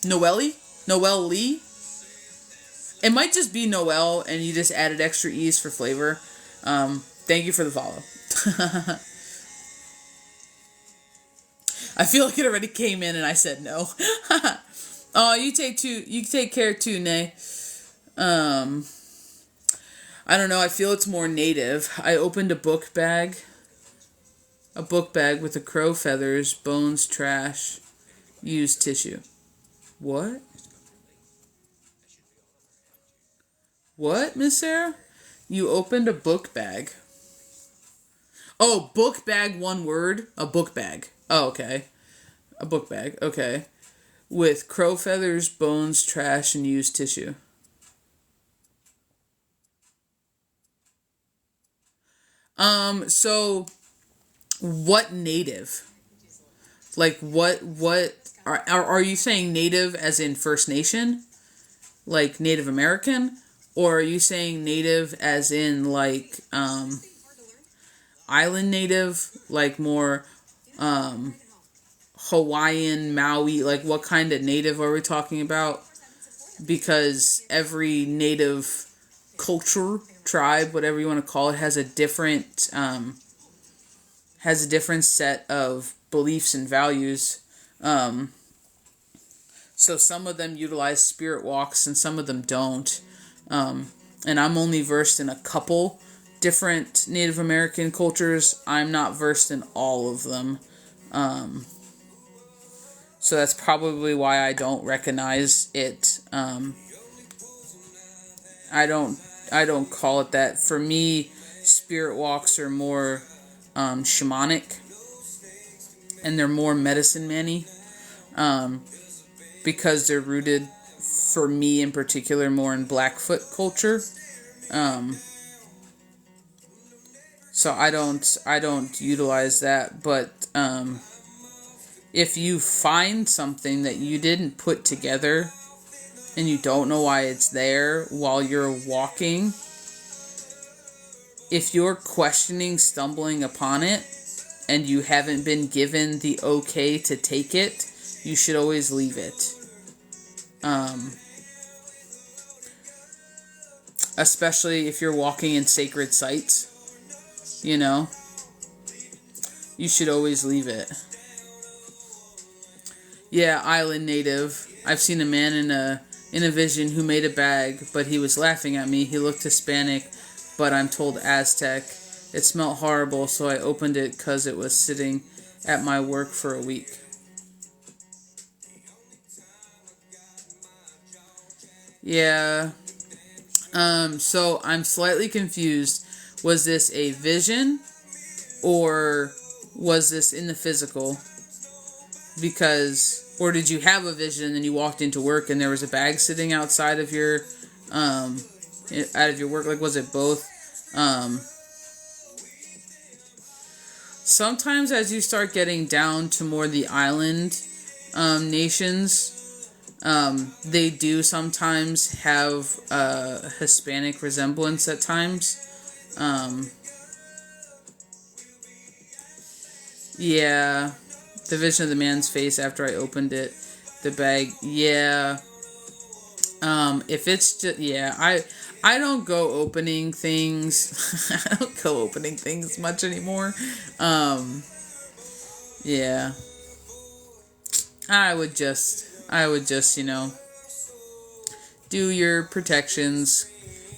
Lee. It might just be Noelle and you just added extra E's for flavor. Thank you for the follow. I feel like it already came in and I said no. Oh, you take care too, Nay. I don't know, I feel it's more native. I opened a book bag with the crow feathers, bones, trash, used tissue. What? What, Miss Sarah? You opened a book bag. Oh, book bag, one word? A book bag. Oh, okay. A book bag, okay. With crow feathers, bones, trash, and used tissue. So what native? Like what are you saying native as in First Nation? Like Native American? Or are you saying native as in like island native? Like more Hawaiian, Maui, like what kind of native are we talking about? Because every native culture, tribe, whatever you want to call it, has a different set of beliefs and values. So some of them utilize spirit walks and some of them don't. And I'm only versed in a couple different Native American cultures. I'm not versed in all of them. So that's probably why I don't recognize it. I don't call it that. For me, spirit walks are more shamanic, and they're more medicine man-y, because they're rooted, for me in particular, more in Blackfoot culture. So I don't utilize that, but if you find something that you didn't put together and you don't know why it's there while you're walking, if you're questioning, stumbling upon it, and you haven't been given the okay to take it, you should always leave it. Especially if you're walking in sacred sites, you should always leave it. Yeah, island native. I've seen a man in a vision who made a bag, but he was laughing at me. He looked Hispanic, but I'm told Aztec. It smelled horrible, so I opened it because it was sitting at my work for a week. Yeah. So I'm slightly confused. Was this a vision, or was this in the physical? Or did you have a vision and you walked into work and there was a bag sitting outside of your, work? Like, was it both? Sometimes as you start getting down to more the island, nations, they do sometimes have a Hispanic resemblance at times. Yeah. The vision of the man's face after I opened it. The bag. Yeah. If it's just... Yeah, I don't go opening things. I don't go opening things much anymore. Yeah. I would just, do your protections,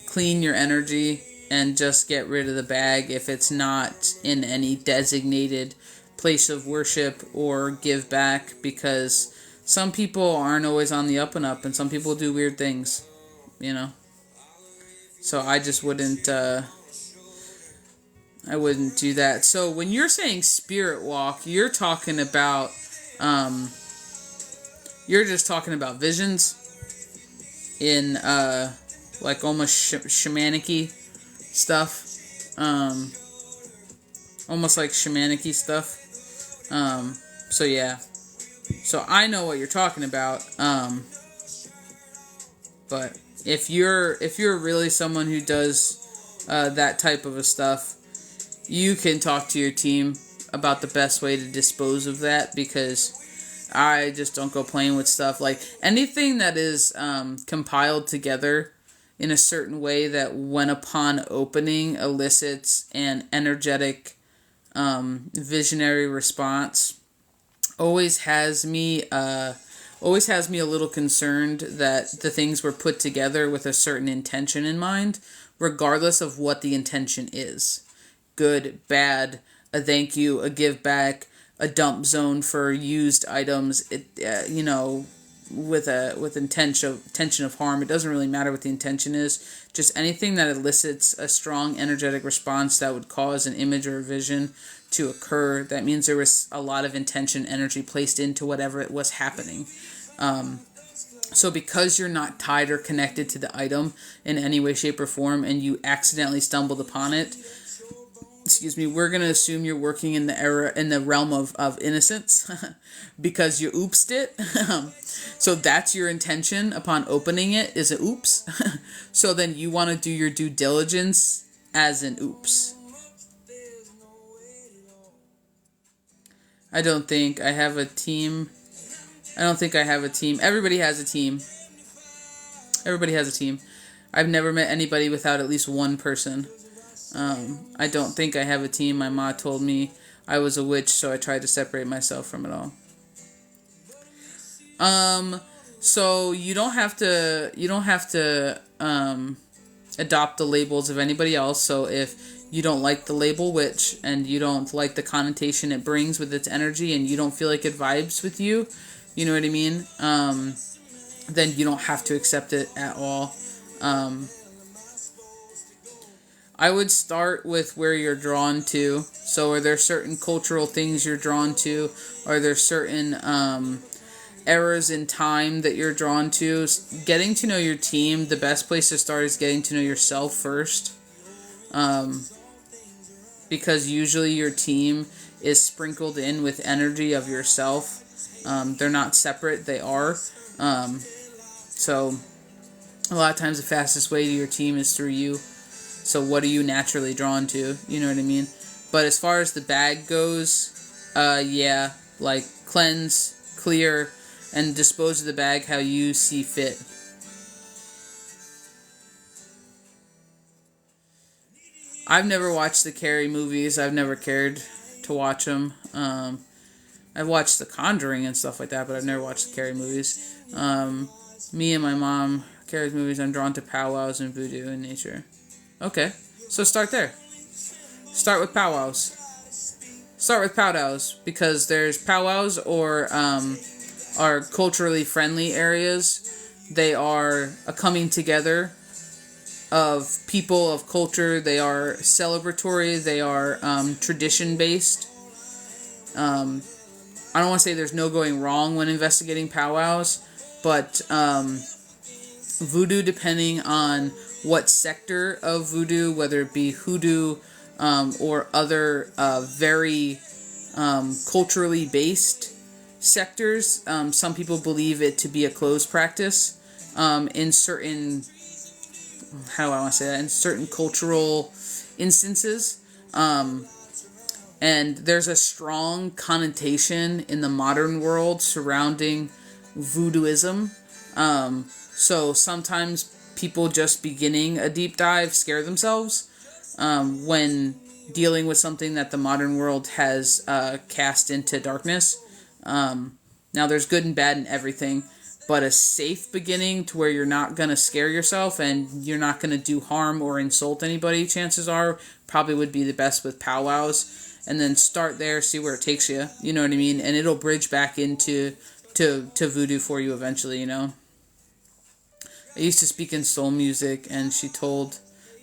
clean your energy, and just get rid of the bag if it's not in any designated place of worship or give back, because some people aren't always on the up and up, and some people do weird things, So I just wouldn't, I wouldn't do that. So when you're saying spirit walk, you're talking about, You're just talking about visions in like almost shamanic-y stuff. Almost like shamanic-y stuff. So yeah. So I know what you're talking about. But if you're really someone who does that type of a stuff, you can talk to your team about the best way to dispose of that, because I just don't go playing with stuff. Like anything that is compiled together in a certain way that when upon opening elicits an energetic visionary response always has me a little concerned that the things were put together with a certain intention in mind, regardless of what the intention is. Good, bad, a thank you, a give back, a dump zone for used items, with intention of harm. It doesn't really matter what the intention is. Just anything that elicits a strong energetic response that would cause an image or a vision to occur. That means there was a lot of intention, energy placed into whatever it was happening. So because you're not tied or connected to the item in any way, shape, or form, and you accidentally stumbled upon it, we're going to assume you're working in the realm of innocence because you oopsed it. So that's your intention upon opening it, is an oops. So then you want to do your due diligence as an oops. I don't think I have a team. Everybody has a team. I've never met anybody without at least one person. I don't think I have a team. My ma told me I was a witch, so I tried to separate myself from it all. So you don't have to adopt the labels of anybody else. So if you don't like the label witch and you don't like the connotation it brings with its energy and you don't feel like it vibes with you, you know what I mean? Then you don't have to accept it at all. I would start with where you're drawn to. So are there certain cultural things you're drawn to? Are there certain eras in time that you're drawn to? Getting to know your team, the best place to start is getting to know yourself first. Because usually your team is sprinkled in with energy of yourself. They're not separate, they are. So a lot of times the fastest way to your team is through you. So what are you naturally drawn to? You know what I mean? But as far as the bag goes, yeah, like cleanse, clear, and dispose of the bag how you see fit. I've never watched the Carrie movies. I've never cared to watch them. I've watched The Conjuring and stuff like that, but I've never watched the Carrie movies. Me and my mom, Carrie's movies, I'm drawn to powwows and voodoo and nature. Okay, so start there. Start with powwows. Because there's powwows are culturally friendly areas. They are a coming together of people, of culture. They are celebratory. They are tradition based. I don't want to say there's no going wrong when investigating powwows, but voodoo, depending on what sector of voodoo, whether it be hoodoo or other very culturally based sectors, some people believe it to be a closed practice in certain, in certain cultural instances. And there's a strong connotation in the modern world surrounding voodooism. So sometimes people just beginning a deep dive scare themselves when dealing with something that the modern world has cast into darkness. Now there's good and bad in everything, but a safe beginning to where you're not going to scare yourself and you're not going to do harm or insult anybody, chances are, probably would be the best with powwows. And then start there, see where it takes you, you know what I mean? And it'll bridge back into to voodoo for you eventually, you know? I used to speak in soul music, and she told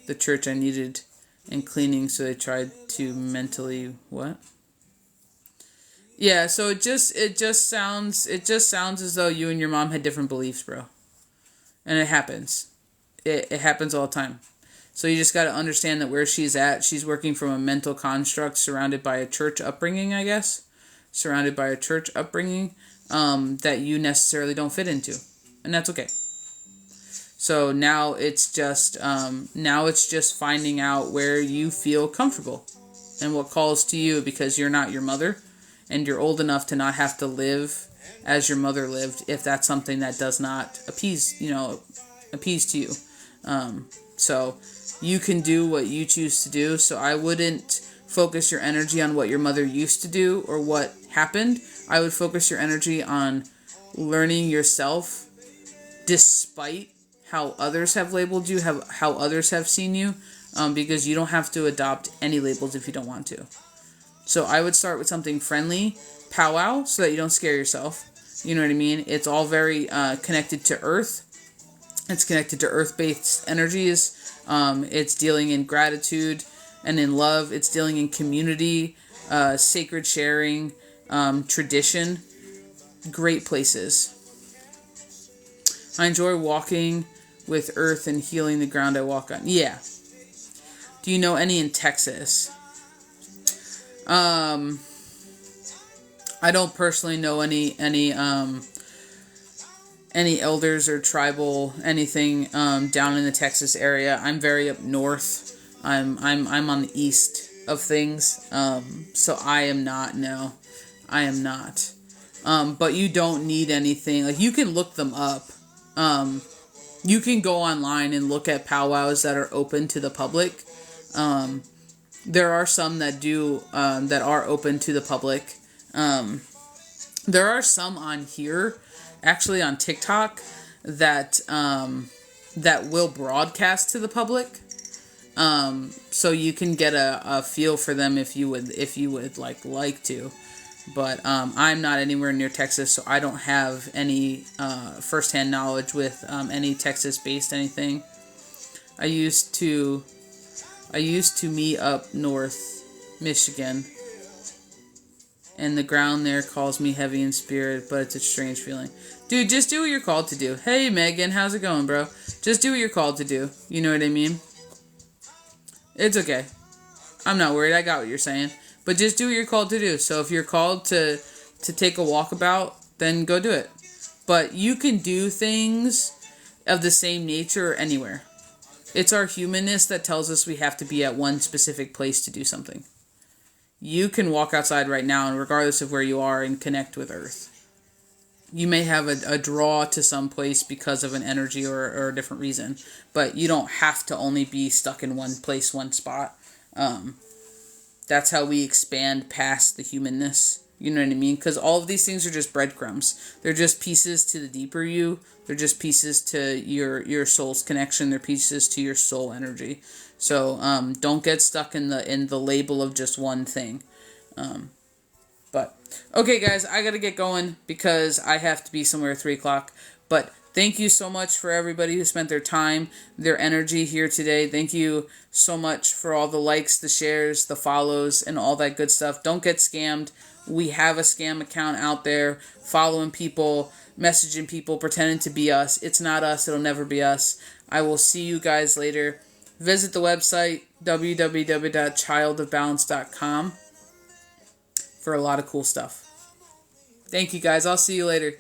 the church I needed in cleaning, so they tried to mentally, what? Yeah, so it just sounds as though you and your mom had different beliefs, bro. And it happens. It happens all the time. So you just got to understand that where she's at, she's working from a mental construct surrounded by a church upbringing, I guess. Surrounded by a church upbringing that you necessarily don't fit into. And that's okay. So now it's just finding out where you feel comfortable and what calls to you, because you're not your mother and you're old enough to not have to live as your mother lived if that's something that does not appease to you. So you can do what you choose to do. So I wouldn't focus your energy on what your mother used to do or what happened. I would focus your energy on learning yourself despite how others have labeled you, how others have seen you, because you don't have to adopt any labels if you don't want to. So I would start with something friendly, powwow, so that you don't scare yourself. You know what I mean? It's all very connected to earth. It's connected to earth-based energies. It's dealing in gratitude and in love. It's dealing in community, sacred sharing, tradition. Great places. I enjoy walking with earth and healing the ground I walk on. Yeah. Do you know any in Texas? I don't personally know any elders or tribal anything down in the Texas area. I'm very up north. I'm on the east of things. So I am not. No, I am not. But you don't need anything. Like, you can look them up. You can go online and look at powwows that are open to the public. There are some that do that are open to the public. There are some on here, actually on TikTok, that that will broadcast to the public. So you can get a feel for them if you would like to. But I'm not anywhere near Texas, so I don't have any firsthand knowledge with any Texas-based anything. I used to meet up north, Michigan, and the ground there calls me heavy in spirit, but it's a strange feeling. Dude, just do what you're called to do. Hey, Megan, how's it going, bro? Just do what you're called to do. You know what I mean? It's okay. I'm not worried. I got what you're saying. But just do what you're called to do. So if you're called to take a walkabout, then go do it. But you can do things of the same nature anywhere. It's our humanness that tells us we have to be at one specific place to do something. You can walk outside right now, and regardless of where you are, and connect with Earth. You may have a draw to some place because of an energy or a different reason. But you don't have to only be stuck in one place, one spot. That's how we expand past the humanness. You know what I mean? Because all of these things are just breadcrumbs. They're just pieces to the deeper you. They're just pieces to your soul's connection. They're pieces to your soul energy. So don't get stuck in the label of just one thing. But okay, guys, I gotta get going because I have to be somewhere at 3 o'clock. But thank you so much for everybody who spent their time, their energy here today. Thank you so much for all the likes, the shares, the follows, and all that good stuff. Don't get scammed. We have a scam account out there, following people, messaging people, pretending to be us. It's not us. It'll never be us. I will see you guys later. Visit the website, www.childofbalance.com, for a lot of cool stuff. Thank you, guys. I'll see you later.